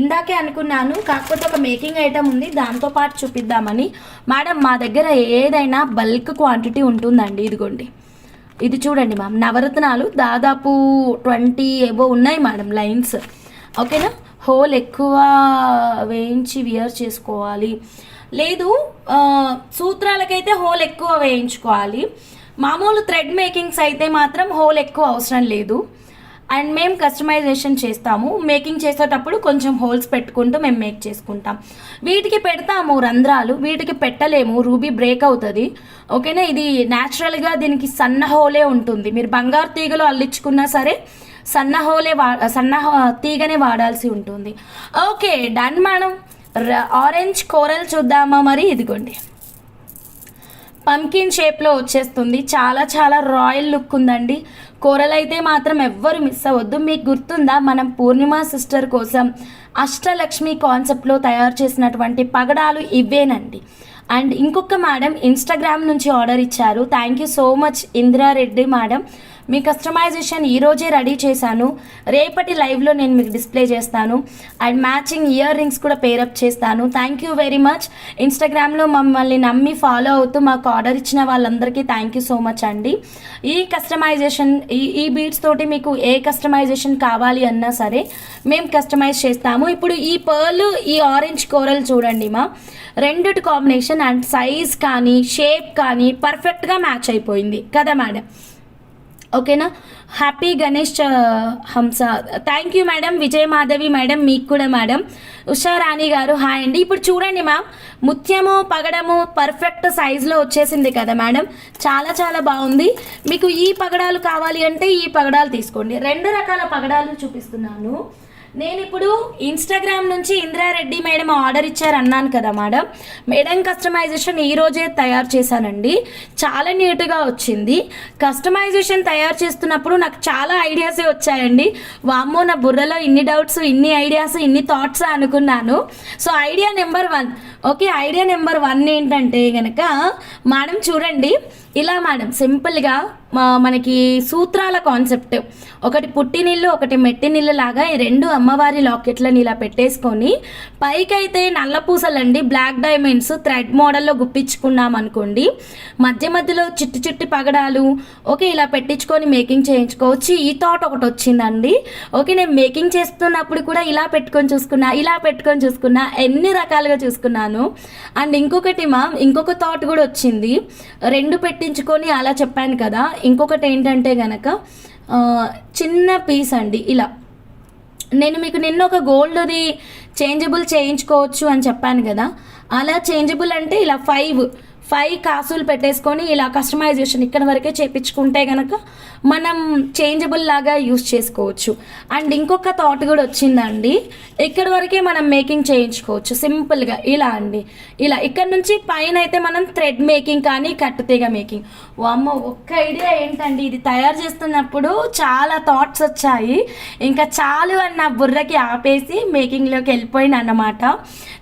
ఇందాకే అనుకున్నాను, కాకపోతే ఒక మేకింగ్ ఐటమ్ ఉంది, దాంతోపాటు చూపిద్దామని. మేడం మా దగ్గర ఏదైనా బల్క్ క్వాంటిటీ ఉంటుందండి. ఇదిగోండి, ఇది చూడండి మ్యామ్, నవరత్నాలు దాదాపు 20 ఏవో ఉన్నాయి మేడం లైన్స్. ఓకేనా. హోల్ ఎక్కువ వేయించి వియర్ చేసుకోవాలి, లేదు సూత్రాలకైతే హోల్ ఎక్కువ వేయించుకోవాలి. మామూలు థ్రెడ్ మేకింగ్స్ అయితే మాత్రం హోల్ ఎక్కువ అవసరం లేదు. అండ్ మేము కస్టమైజేషన్ చేస్తాము, మేకింగ్ చేసేటప్పుడు కొంచెం హోల్స్ పెట్టుకుంటూ మేము మేక్ చేసుకుంటాం. వీటికి పెడతాము రంధ్రాలు, వీటికి పెట్టలేము, రూబీ బ్రేక్ అవుతుంది. ఓకేనా. ఇది న్యాచురల్గా దీనికి సన్న హోలే ఉంటుంది. మీరు బంగారు తీగలో అల్లించుకున్నా సరే సన్న తీగనే వాడాల్సి ఉంటుంది. Okay done madam. Orange coral చూద్దామా మరి? ఇదిగోండి, పంకిన్ షేప్లో వచ్చేస్తుంది, చాలా చాలా రాయల్ లుక్ ఉందండి. కూరలు అయితే మాత్రం ఎవ్వరు మిస్ అవ్వద్దు. మీకు గుర్తుందా, మనం పూర్ణిమ సిస్టర్ కోసం అష్టలక్ష్మి కాన్సెప్ట్లో తయారు చేసినటువంటి పగడాలు ఇవేనండి. అండ్ ఇంకొక మేడం ఇన్స్టాగ్రామ్ నుంచి ఆర్డర్ ఇచ్చారు. Thank you so much Indira Reddy madam. Me customization ఈరోజే రెడీ చేశాను, రేపటి లైవ్లో నేను మీకు డిస్ప్లే చేస్తాను. అండ్ మ్యాచింగ్ ఇయర్ రింగ్స్ కూడా పేరప్ చేస్తాను. Thank you very much. ఇన్స్టాగ్రామ్లో మమ్మల్ని నమ్మి ఫాలో అవుతూ మాకు ఆర్డర్ ఇచ్చిన వాళ్ళందరికీ థ్యాంక్ యూ సో మచ్ అండి. ఈ కస్టమైజేషన్ ఈ బీడ్స్ తోటి మీకు ఏ కస్టమైజేషన్ కావాలి అన్నా సరే మేము కస్టమైజ్ చేస్తాము. ఇప్పుడు ఈ పర్ల్, ఈ ఆరెంజ్ కోరల్ చూడండి మా, రెండిటి కాంబినేషన్ అండ్ సైజ్ కానీ షేప్ కానీ పర్ఫెక్ట్గా మ్యాచ్ అయిపోయింది కదా మేడం. ఓకేనా. హ్యాపీ గణేష్ హంస, thank you madam. Vijaya Madhavi madam, మీకు కూడా మేడం. ఉషారాణి గారు హాయ్ అండి. ఇప్పుడు చూడండి మ్యామ్, ముత్యము పగడము పర్ఫెక్ట్ సైజులో వచ్చేసింది కదా మేడం, చాలా చాలా బాగుంది. మీకు ఈ పగడాలు కావాలి అంటే ఈ పగడాలు తీసుకోండి. 2 రకాల పగడాలు చూపిస్తున్నాను. నేను ఇప్పుడు ఇన్స్టాగ్రామ్ నుంచి ఇంద్రారెడ్డి మేడం ఆర్డర్ ఇచ్చారు అన్నాను కదా మేడం. మేడం కస్టమైజేషన్ ఈరోజే తయారు చేశానండి. చాలా నీట్గా వచ్చింది. కస్టమైజేషన్ తయారు చేస్తున్నప్పుడు నాకు చాలా ఐడియాసే వచ్చాయండి. వామ్మో, నా బుర్రలో ఇన్ని డౌట్స్, ఇన్ని ఐడియాస్, ఇన్ని థాట్స్ అనుకున్నాను. So idea number 1. Okay, idea number 1 ఏంటంటే కనుక మేడం చూడండి, ఇలా మేడం సింపుల్గా మనకి సూత్రాల కాన్సెప్ట్, ఒకటి పుట్టినిల్లు ఒకటి మెట్టినిల్లు లాగా ఈ 2 అమ్మవారి లాకెట్లను ఇలా పెట్టేసుకొని పైకైతే నల్ల పూసలండి, బ్లాక్ డైమండ్స్ థ్రెడ్ మోడల్లో గుప్పించుకున్నాం అనుకోండి. మధ్య మధ్యలో చిట్టి చిట్టి పగడాలు ఓకే ఇలా పెట్టించుకొని మేకింగ్ చేయించుకోవచ్చు. ఈ థాట్ ఒకటి వచ్చిందండి. ఓకే, నేను మేకింగ్ చేస్తున్నప్పుడు కూడా ఇలా పెట్టుకొని చూసుకున్నా, ఎన్ని రకాలుగా చూసుకున్నాను. అండ్ ఇంకొకటి ఇంకొక థాట్ కూడా వచ్చింది. 2 పెట్టించుకొని అలా చెప్పాను కదా. ఇంకొకటి ఏంటంటే గనక చిన్న పీస్ అండి, ఇలా నేను మీకు నిన్న ఒక గోల్డ్ది చేంజబుల్ చేయించుకోవచ్చు అని చెప్పాను కదా. అలా చేంజబుల్ అంటే ఇలా 5 కాసులు పెట్టేసుకొని ఇలా కస్టమైజేషన్ ఇక్కడ వరకే చేయించుకుంటే కనుక మనం చేంజబుల్ లాగా యూస్ చేసుకోవచ్చు. అండ్ ఇంకొక థాట్ కూడా వచ్చిందండి, ఇక్కడ వరకే మనం మేకింగ్ చేయించుకోవచ్చు సింపుల్గా ఇలా అండి. ఇలా ఇక్కడ నుంచి పైన అయితే మనం థ్రెడ్ మేకింగ్ కానీ కట్టుతీగ మేకింగ్. వామ్మో, ఒక్క ఐడియా ఏంటండి, ఇది తయారు చేస్తున్నప్పుడు చాలా థాట్స్ వచ్చాయి. ఇంకా చాలు అని నా బుర్రకి ఆపేసి మేకింగ్లోకి వెళ్ళిపోయిన అన్నమాట.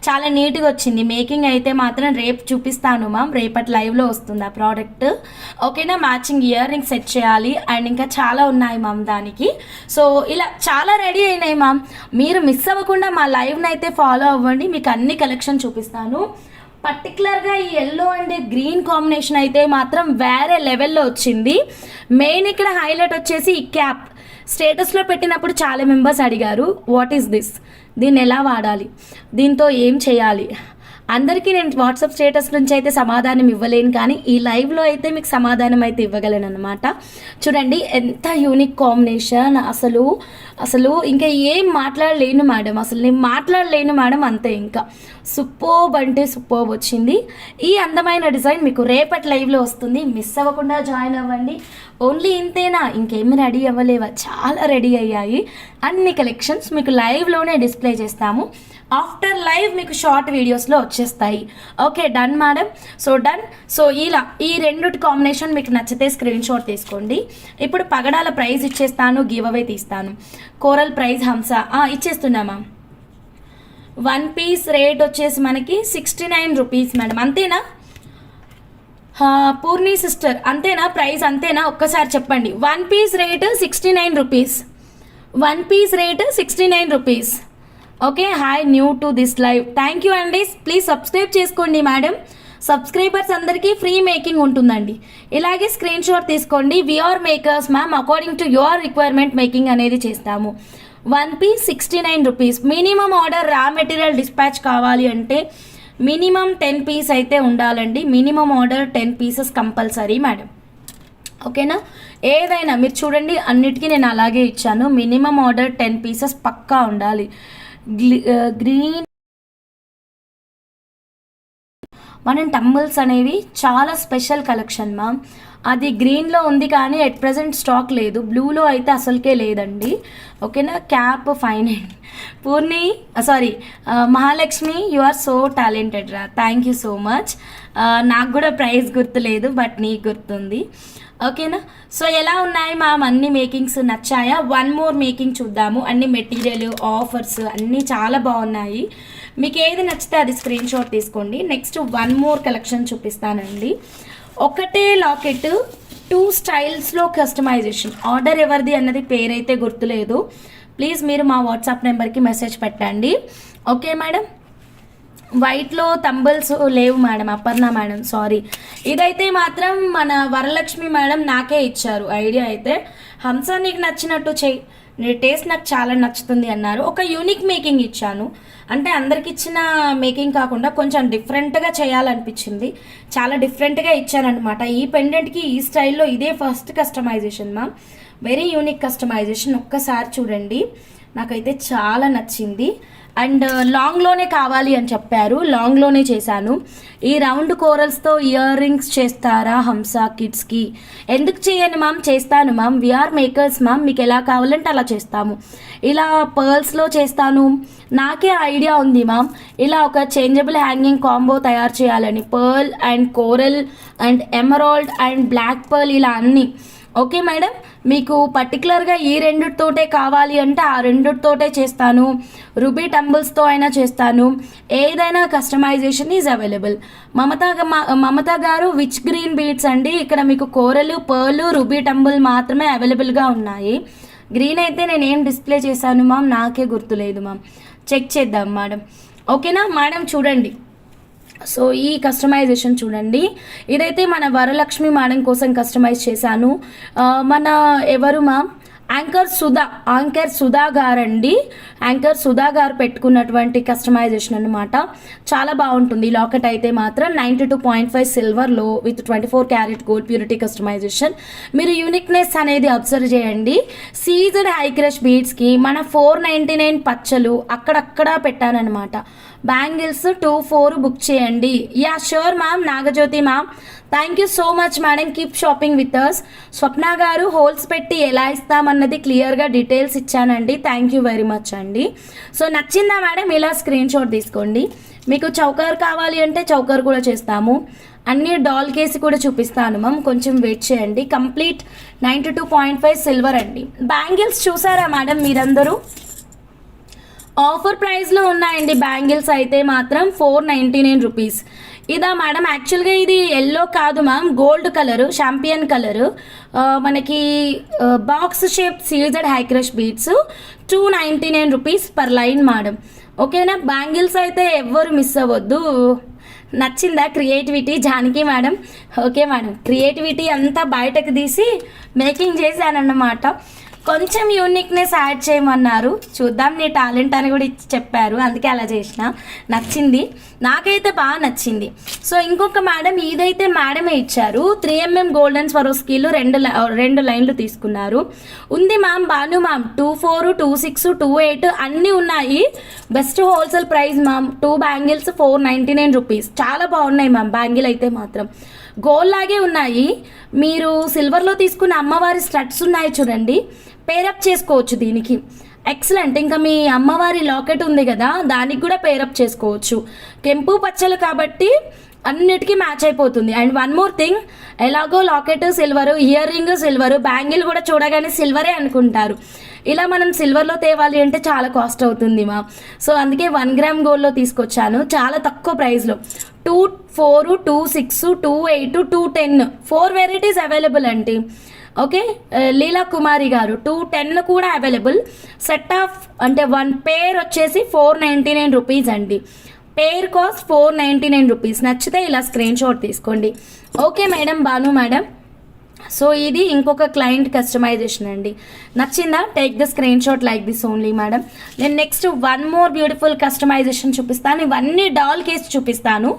చాలా నీట్గా వచ్చింది మేకింగ్ అయితే మాత్రం. రేపు చూపిస్తాను రేపటి లైవ్లో వస్తుంది ఆ ప్రోడక్ట్. ఓకేనా, మ్యాచింగ్ ఇయర్ రింగ్ సెట్ చేయాలి అండ్ ఇంకా చాలా ఉన్నాయి దానికి. సో ఇలా చాలా రెడీ అయినాయి మీరు మిస్ అవ్వకుండా మా లైవ్ని అయితే ఫాలో అవ్వండి, మీకు అన్ని కలెక్షన్ చూపిస్తాను. పర్టికులర్గా ఈ ఎల్లో అండ్ గ్రీన్ కాంబినేషన్ అయితే మాత్రం వేరే లెవెల్లో వచ్చింది. మెయిన్ ఇక్కడ హైలైట్ వచ్చేసి ఈ క్యాప్. స్టేటస్లో పెట్టినప్పుడు చాలా మెంబర్స్ అడిగారు, వాట్ ఈస్ దిస్, దీన్ని ఎలా వాడాలి, దీంతో ఏం చేయాలి. అందరికీ నేను వాట్సాప్ స్టేటస్ నుంచి అయితే సమాధానం ఇవ్వలేను, కానీ ఈ లైవ్లో అయితే మీకు సమాధానం అయితే ఇవ్వగలను అనమాట. చూడండి ఎంత యూనిక్ కాంబినేషన్, అసలు ఇంకా ఏం మాట్లాడలేను మేడం, నేను మాట్లాడలేను మేడం, అంతే. ఇంకా సూపర్బ్ అంటే సూపర్బ్ వచ్చింది. ఈ అందమైన డిజైన్ మీకు రేపటి లైవ్లో వస్తుంది, మిస్ అవ్వకుండా జాయిన్ అవ్వండి. ఓన్లీ ఇంతేనా, ఇంకేమి రెడీ అవ్వలేవా, చాలా రెడీ అయ్యాయి. అన్ని కలెక్షన్స్ మీకు లైవ్లోనే డిస్ప్లే చేస్తాము. ఆఫ్టర్ లైవ్ మీకు షార్ట్ వీడియోస్లో వచ్చేస్తాయి. Okay, done madam. డన్. ఇలా ఈ 2 కాంబినేషన్ మీకు నచ్చితే స్క్రీన్ షాట్ తీసుకోండి. ఇప్పుడు పగడాల ప్రైస్ ఇచ్చేస్తాను, గివ్ అవే తీస్తాను. కోరల్ ప్రైస్ హంస ఇచ్చేస్తున్నామా. 1 పీస్ రేట్ వచ్చేసి మనకి 69 రూపీస్ మేడం, అంతేనా? పూర్ణి సిస్టర్ అంతేనా, ప్రైస్ అంతేనా, ఒక్కసారి చెప్పండి. 1 piece rate 69 rupees, 1 piece rate 69 rupees. Okay, hi, new to this live, thank you అండి. ప్లీజ్ సబ్స్క్రైబ్ చేసుకోండి మేడం. సబ్స్క్రైబర్స్ అందరికీ ఫ్రీ మేకింగ్ ఉంటుందండి. ఇలాగే స్క్రీన్ షాట్ తీసుకోండి. We're makers according to your requirement making అనేది చేస్తాము. 1 piece 69 rupees. Minimum order raw material dispatch కావాలి అంటే మినిమం 10 పీస్ అయితే ఉండాలండి. Minimum order 10 pieces compulsory madam. ఓకేనా, ఏదైనా మీరు చూడండి, అన్నిటికీ నేను అలాగే ఇచ్చాను. మినిమం ఆర్డర్ 10 పీసెస్ పక్కా ఉండాలి. గ్రీన్ మనం టంబుల్స్ అనేవి చాలా స్పెషల్ కలెక్షన్ అది గ్రీన్లో ఉంది కానీ ఎట్ ప్రజెంట్ స్టాక్ లేదు. బ్లూలో అయితే అసలుకే లేదండి. ఓకేనా, క్యాప్ ఫైన్ అండి. Purni Mahalakshmi, you are so talented రా, థ్యాంక్ యూ సో మచ్. నాకు కూడా ప్రైస్ గుర్తులేదు, బట్ నీకు గుర్తుంది. ఓకేనా, ఎలా ఉన్నాయి అన్ని మేకింగ్స్ నచ్చాయా? 1 మోర్ మేకింగ్ చూద్దాము. అన్ని మెటీరియల్ ఆఫర్స్ అన్నీ చాలా బాగున్నాయి. మీకు ఏది నచ్చితే అది స్క్రీన్ షాట్ తీసుకోండి. నెక్స్ట్ 1 మోర్ కలెక్షన్ చూపిస్తానండి. ఒకటే లాకెట్ 2 స్టైల్స్లో కస్టమైజేషన్. ఆర్డర్ ఎవరిది అన్నది పేరైతే గుర్తులేదు. ప్లీజ్ మీరు మా వాట్సాప్ నెంబర్కి మెసేజ్ పెట్టండి. Okay madam. వైట్లో తంబుల్స్ లేవు మేడం, అపర్ణ మేడం సారీ. ఇదైతే మాత్రం మన వరలక్ష్మి మేడం నాకే ఇచ్చారు ఐడియా. అయితే హంస నీకు నచ్చినట్టు చెయ్యి, నీ టేస్ట్ నాకు చాలా నచ్చుతుంది అన్నారు. ఒక యూనిక్ మేకింగ్ ఇచ్చాను, అంటే అందరికి ఇచ్చిన మేకింగ్ కాకుండా కొంచెం డిఫరెంట్గా చేయాలనిపించింది. చాలా డిఫరెంట్గా ఇచ్చానమాట. ఈ పెండెంట్కి ఈ స్టైల్లో ఇదే first customization very unique customization. ఒక్కసారి చూడండి, నాకైతే చాలా నచ్చింది. అండ్ లాంగ్లోనే కావాలి అని చెప్పారు, లాంగ్లోనే చేశాను. ఈ రౌండ్ కోరల్స్తో ఇయర్ రింగ్స్ చేస్తారా హంస కిడ్స్కి? ఎందుకు చేయను మ్యామ్, చేస్తాను మ్యామ్. వీఆర్ మేకర్స్ మ్యామ్, మీకు ఎలా కావాలంటే అలా చేస్తాము. ఇలా పర్ల్స్లో చేస్తాను, నాకే ఐడియా ఉంది మ్యామ్ ఇలా ఒక చేంజబుల్ హ్యాంగింగ్ కాంబో తయారు చేయాలని. Pearl and coral and emerald and black pearl ఇలా అన్నీ. ఓకే మేడం, మీకు పర్టికులర్గా ఈ రెండుతోటే కావాలి అంటే ఆ రెండుతోటే చేస్తాను, రూబీ టంబుల్స్తో అయినా చేస్తాను, ఏదైనా కస్టమైజేషన్ ఈజ్ అవైలబుల్. మమత గారు విచ్ గ్రీన్ బీడ్స్ అండి? ఇక్కడ మీకు కోరలు, పర్లు, రూబీ టంబుల్ మాత్రమే అవైలబుల్గా ఉన్నాయి. గ్రీన్ అయితే నేను ఏం డిస్ప్లే చేశాను మ్యామ్, నాకే గుర్తులేదు మ్యామ్, చెక్ చేద్దాం మేడం. ఓకేనా మేడం, చూడండి. సో ఈ కస్టమైజేషన్ చూడండి, ఇదైతే మన వరలక్ష్మి మేడం కోసం కస్టమైజ్ చేశాను. మన ఎవరు మ్యామ్, యాంకర్ సుధా గారండి. యాంకర్ సుధా గారు పెట్టుకున్నటువంటి కస్టమైజేషన్ అనమాట. చాలా బాగుంటుంది. లాకెట్ అయితే మాత్రం 92.5 సిల్వర్లో with 24 carat gold purity customisation. మీరు యూనిక్నెస్ అనేది అబ్జర్వ్ చేయండి. సీజడ్ హై క్రష్ బీడ్స్కి మన 499 పచ్చలు అక్కడక్కడ పెట్టానమాట. బ్యాంగిల్స్ 2-4 బుక్ చేయండి. Yeah sure ma'am. Nagajyothi ma'am, thank you so much madam, keep shopping with us. Swapna గారు, హోల్స్ పెట్టి ఎలా ఇస్తామన్నది క్లియర్గా డీటెయిల్స్ ఇచ్చానండి. థ్యాంక్ యూ వెరీ మచ్ అండి. సో నచ్చిందా మేడం? ఇలా స్క్రీన్ షాట్ తీసుకోండి. మీకు చౌకర్ కావాలి అంటే చౌకర్ కూడా చేస్తాము. అన్ని డాల్ కేసి కూడా చూపిస్తాను మ్యామ్, కొంచెం వెయిట్ చేయండి. కంప్లీట్ 92.5 సిల్వర్ అండి. బ్యాంగిల్స్ చూసారా మేడం మీరందరూ? ఆఫర్ ప్రైస్లో ఉన్నాయండి బ్యాంగిల్స్ అయితే మాత్రం 499 రూపీస్. ఇదా మేడం, యాక్చువల్గా ఇది ఎల్లో కాదు ma'am, gold colour, champagne colour. మనకి box shape CZ high crush beads 299 rupees per line madam. ఓకేనా? బ్యాంగిల్స్ అయితే ఎవ్వరు మిస్ అవ్వద్దు. నచ్చిందా creativity Janaki madam? Okay madam, creativity అంతా బయటకు తీసి మేకింగ్ చేశానన్నమాట. కొంచెం యూనిక్నెస్ యాడ్ చేయమన్నారు, చూద్దాం నీ టాలెంట్ అని కూడా ఇచ్చి చెప్పారు, అందుకే అలా చేసిన. నచ్చింది, నాకైతే బాగా నచ్చింది. సో ఇంకొక మేడం, ఇదైతే మేడమే ఇచ్చారు. 3mm గోల్డెన్ స్వరోస్కీలు 2 లైన్లు తీసుకున్నారు. ఉంది మ్యామ్, బాను మ్యామ్. 24, 26, 28 అన్నీ ఉన్నాయి. Best wholesale price ma'am. 2 bangles 499 rupees. చాలా బాగున్నాయి మ్యామ్ బ్యాంగిల్ అయితే మాత్రం. గోల్డ్ లాగే ఉన్నాయి. మీరు సిల్వర్లో తీసుకున్న అమ్మవారి స్టడ్స్ ఉన్నాయి చూడండి, పేరప్ చేసుకోవచ్చు దీనికి. ఎక్సలెంట్. ఇంకా మీ అమ్మవారి లాకెట్ ఉంది కదా, దానికి కూడా పేరప్ చేసుకోవచ్చు. కెంపు పచ్చలు కాబట్టి అన్నిటికీ మ్యాచ్ అయిపోతుంది. అండ్ వన్ మోర్ థింగ్, ఎలాగో locket silver, ear ring silver, bangle కూడా చూడగానే సిల్వరే అనుకుంటారు. ఇలా మనం సిల్వర్లో తేవాలి అంటే చాలా కాస్ట్ అవుతుంది మా. సో అందుకే 1 గ్రామ్ గోల్డ్లో తీసుకొచ్చాను, చాలా తక్కువ ప్రైస్లో. 2-4, 2-6, 2-8, 2-10 4 వెరైటీస్ అవైలబుల్ అండి. ఓకే, లీలా కుమారి గారు 2-10 కూడా అవైలబుల్. సెట్ ఆఫ్ అంటే 1 పేర్ వచ్చేసి 499 రూపీస్ అండి. Pair cost 499 rupees. నచ్చితే ఇలా స్క్రీన్ షాట్ తీసుకోండి. Okay madam, Banu madam. So ఇది ఇంకొక క్లయింట్ కస్టమైజేషన్ అండి. నచ్చిందా? Take the screen shot like this only madam. నేను నెక్స్ట్ 1 మోర్ బ్యూటిఫుల్ కస్టమైజేషన్ చూపిస్తాను. ఇవన్నీ డాల్ కేసు చూపిస్తాను.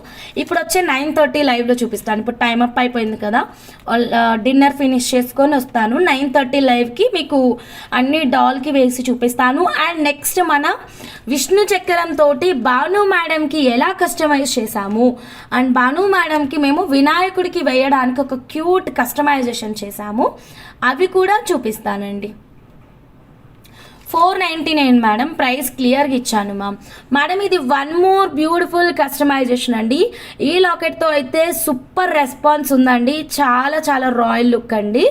ఇప్పుడు వచ్చే 9:30 లైవ్లో చూపిస్తాను. ఇప్పుడు టైం అప్ అయిపోయింది కదా, డిన్నర్ ఫినిష్ చేసుకొని వస్తాను. 9:30 లైవ్కి మీకు అన్ని డాల్కి వేసి చూపిస్తాను. అండ్ నెక్స్ట్ మన విష్ణు చక్రం తోటి భాను మేడంకి ఎలా కస్టమైజ్ చేశాము, అండ్ భాను మేడంకి మేము వినాయకుడికి వేయడానికి ఒక క్యూట్ కస్టమైజేషన్ చేశాము, అవి కూడా చూపిస్తానండి. 499 మేడం, ప్రైస్ క్లియర్గా ఇచ్చాను మ్యామ్. మేడం ఇది 1 మోర్ బ్యూటిఫుల్ కస్టమైజేషన్ అండి. ఈ లాకెట్తో అయితే సూపర్ రెస్పాన్స్ ఉందండి, చాలా చాలా రాయల్ లుక్ అండి.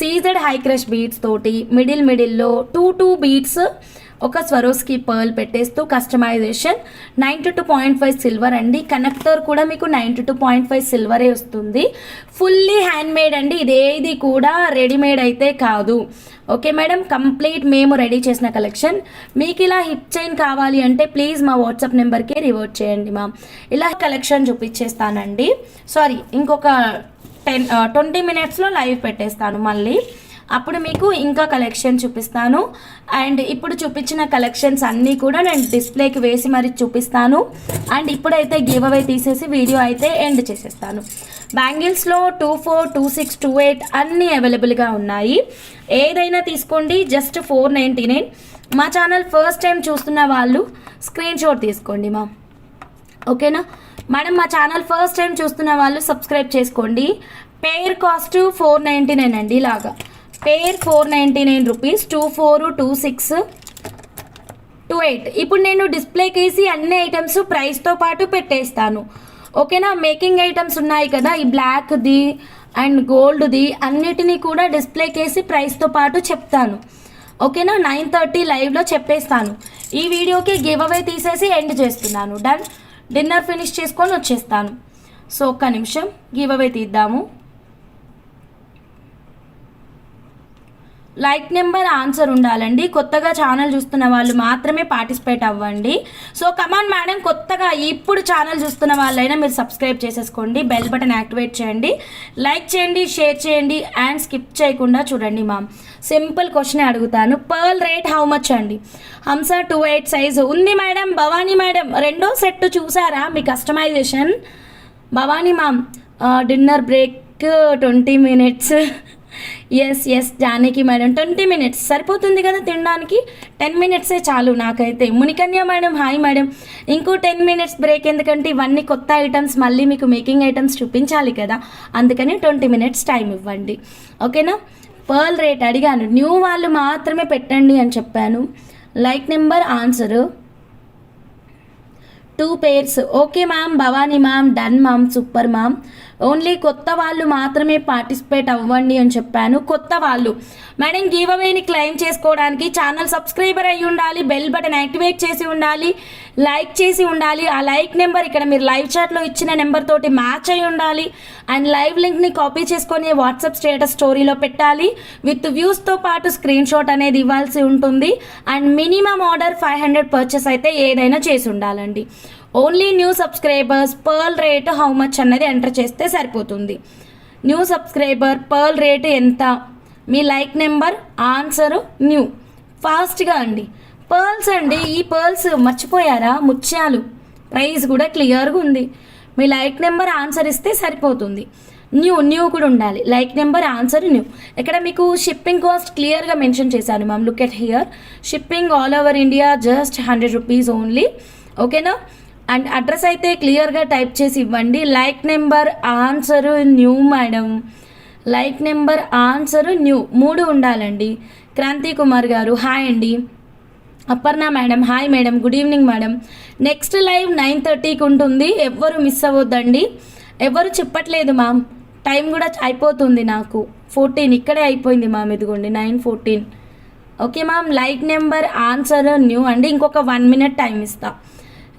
సీజెడ్ హై క్రష్ బీడ్స్ తోటి మిడిల్లో 2 బీడ్స్, ఒక స్వరోస్కి పర్ల్ పెట్టేస్తూ కస్టమైజేషన్. 92.5 సిల్వర్ అండి. కనెక్టర్ కూడా మీకు 92.5 సిల్వరే వస్తుంది. ఫుల్లీ హ్యాండ్ మేడ్ అండి, ఇదేది కూడా రెడీమేడ్ అయితే కాదు. ఓకే మేడం, కంప్లీట్ మేము రెడీ చేసిన కలెక్షన్. మీకు ఇలా హిప్ చైన్ కావాలి అంటే ప్లీజ్ మా వాట్సాప్ నెంబర్కి రివర్ట్ చేయండి మ్యామ్. ఇలా కలెక్షన్ చూపించేస్తానండి. సారీ, ఇంకొక 20 మినిట్స్లో లైవ్ పెట్టేస్తాను మళ్ళీ, అప్పుడు మీకు ఇంకా కలెక్షన్ చూపిస్తాను. అండ్ ఇప్పుడు చూపించిన కలెక్షన్స్ అన్నీ కూడా నేను డిస్ప్లేకి వేసి మరి చూపిస్తాను. అండ్ ఇప్పుడైతే గివ్ అవే తీసేసి వీడియో అయితే ఎండ్ చేసేస్తాను. బ్యాంగిల్స్లో 2-4, 2-6, 2-8 అన్నీ అవైలబుల్గా ఉన్నాయి. ఏదైనా తీసుకోండి, జస్ట్ 499. మా ఛానల్ ఫస్ట్ టైం చూస్తున్న వాళ్ళు స్క్రీన్ షాట్ తీసుకోండి మ్యామ్. ఓకేనా మేడం, మా ఛానల్ ఫస్ట్ టైం చూస్తున్న వాళ్ళు సబ్స్క్రైబ్ చేసుకోండి. పేర్ కాస్ట్ 499 అండి. ఇలాగా పేర్ 499 రూపీస్. 24, 26, 28. ఇప్పుడు నేను డిస్ప్లేకి వేసి అన్ని ఐటమ్స్ ప్రైస్తో పాటు పెట్టేస్తాను. ఓకేనా, మేకింగ్ ఐటమ్స్ ఉన్నాయి కదా, ఈ బ్లాక్ది అండ్ గోల్డ్ది అన్నిటినీ కూడా డిస్ప్లేకి వేసి ప్రైస్తో పాటు చెప్తాను. ఓకేనా, 9:30 లైవ్లో చెప్పేస్తాను. ఈ వీడియోకి గివ్ అవే తీసేసి ఎండ్ చేస్తున్నాను. డన్. డిన్నర్ ఫినిష్ చేసుకొని వచ్చేస్తాను. సో ఒక్క నిమిషం గివ్ అవే తీద్దాము. లైక్ నెంబర్ ఆన్సర్ ఉండాలండి. కొత్తగా ఛానల్ చూస్తున్న వాళ్ళు మాత్రమే పార్టిసిపేట్ అవ్వండి. సో కమాన్ మేడం, కొత్తగా ఇప్పుడు ఛానల్ చూస్తున్న వాళ్ళైనా మీరు సబ్స్క్రైబ్ చేసేసుకోండి, బెల్ బటన్ యాక్టివేట్ చేయండి, లైక్ చేయండి, షేర్ చేయండి అండ్ స్కిప్ చేయకుండా చూడండి. మ్యామ్ సింపుల్ క్వశ్చన్ అడుగుతాను. పర్ల్ రేట్ హౌ మచ్ అండి? హంస 28 సైజు ఉంది మేడం. భవానీ మేడం రెండో సెట్ చూసారా మీ customisation? Bhavani ma'am dinner break 20 minutes. Yes Janaki madam 20 minutes సరిపోతుంది కదా తినడానికి. 10 minutes చాలు నాకైతే. Munikanya madam hi madam. ఇంకో 10 minutes బ్రేక్, ఎందుకంటే ఇవన్నీ కొత్త ఐటమ్స్ మళ్ళీ మీకు మేకింగ్ ఐటమ్స్ చూపించాలి కదా, అందుకని 20 minutes టైం ఇవ్వండి. ఓకేనా. పర్ల్ రేట్ అడిగాను, న్యూ వాళ్ళు మాత్రమే పెట్టండి అని చెప్పాను. Like number answer 2 pairs. Okay ma'am. Bhavani ma'am done ma'am, super ma'am. Only కొత్త వాళ్ళు మాత్రమే పార్టిసిపేట్ అవ్వండి అని చెప్పాను. కొత్త వాళ్ళు మేడం గివ్ అవేని క్లెయిమ్ చేసుకోవడానికి ఛానల్ సబ్స్క్రైబర్ అయ్యి ఉండాలి, బెల్ బటన్ యాక్టివేట్ చేసి ఉండాలి, లైక్ చేసి ఉండాలి. ఆ లైక్ నెంబర్ ఇక్కడ మీరు లైవ్ చాట్లో ఇచ్చిన నెంబర్ తోటి మ్యాచ్ అయి ఉండాలి. అండ్ లైవ్ లింక్ని కాపీ చేసుకొని వాట్సాప్ స్టేటస్ స్టోరీలో పెట్టాలి. విత్ వ్యూస్తో పాటు స్క్రీన్ షాట్ అనేది ఇవ్వాల్సి ఉంటుంది. అండ్ మినిమం ఆర్డర్ 500 పర్చేస్ అయితే ఏదైనా చేసి ఉండాలండి. Only new subscribers pearl rate how much అన్నది ఎంటర్ చేస్తే సరిపోతుంది. న్యూ సబ్స్క్రైబర్ పర్ల్ రేట్ ఎంత, మీ లైక్ నెంబర్ ఆన్సరు న్యూ. ఫాస్ట్గా అండి. పర్ల్స్ అండి, ఈ పర్ల్స్ మర్చిపోయారా? ముత్యాలు. ప్రైస్ కూడా క్లియర్గా ఉంది. మీ లైక్ నెంబర్ ఆన్సర్ ఇస్తే సరిపోతుంది. న్యూ కూడా ఉండాలి. Like number answer new. ఇక్కడ మీకు షిప్పింగ్ కాస్ట్ క్లియర్గా మెన్షన్ చేశాను ma'am. Look at here. Shipping all over India just 100 rupees only. ఓకేనా. అండ్ అడ్రస్ అయితే క్లియర్గా టైప్ చేసి ఇవ్వండి. Like number answer new madam. Like number answer new 3 ఉండాలండి. క్రాంతి కుమార్ గారు హాయ్ అండి. Aparna madam hi madam, good evening madam. Next live 9:30కి ఉంటుంది, ఎవ్వరు మిస్ అవ్వద్దండి. ఎవరు చెప్పట్లేదు మ్యామ్, టైం కూడా అయిపోతుంది నాకు. 14 ఇక్కడే అయిపోయింది మ్యామ్, ఇదిగోండి 9:14. Okay ma'am. Like number answer new అండి. ఇంకొక 1 minute టైం ఇస్తా.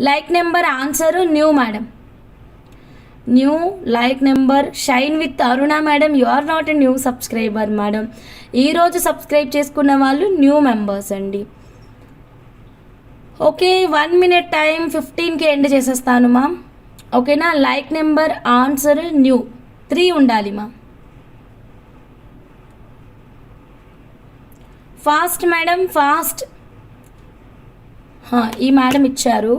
Like number answer new madam. New like number shine with Aruna madam. You are not a new subscriber madam. ఈరోజు సబ్స్క్రైబ్ చేసుకున్న వాళ్ళు న్యూ మెంబర్స్ అండి. ఓకే 1 minute టైం 15కి end చేసేస్తాను ma'am. ఓకేనా. లైక్ నెంబర్ ఆన్సర్ న్యూ 3 ఉండాలి ma'am. Fast madam fast. ఈ madam ఇచ్చారు.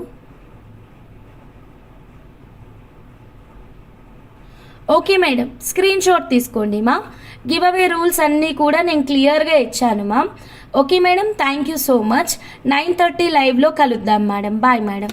ఓకే మేడం, స్క్రీన్ షాట్ తీసుకోండి మ్యామ్. గివ్ అవే రూల్స్ అన్నీ కూడా నేను క్లియర్గా ఇచ్చాను ma'am. Okay madam, thank you so much. 9:30 లైవ్లో కలుద్దాం మేడం. Bye madam.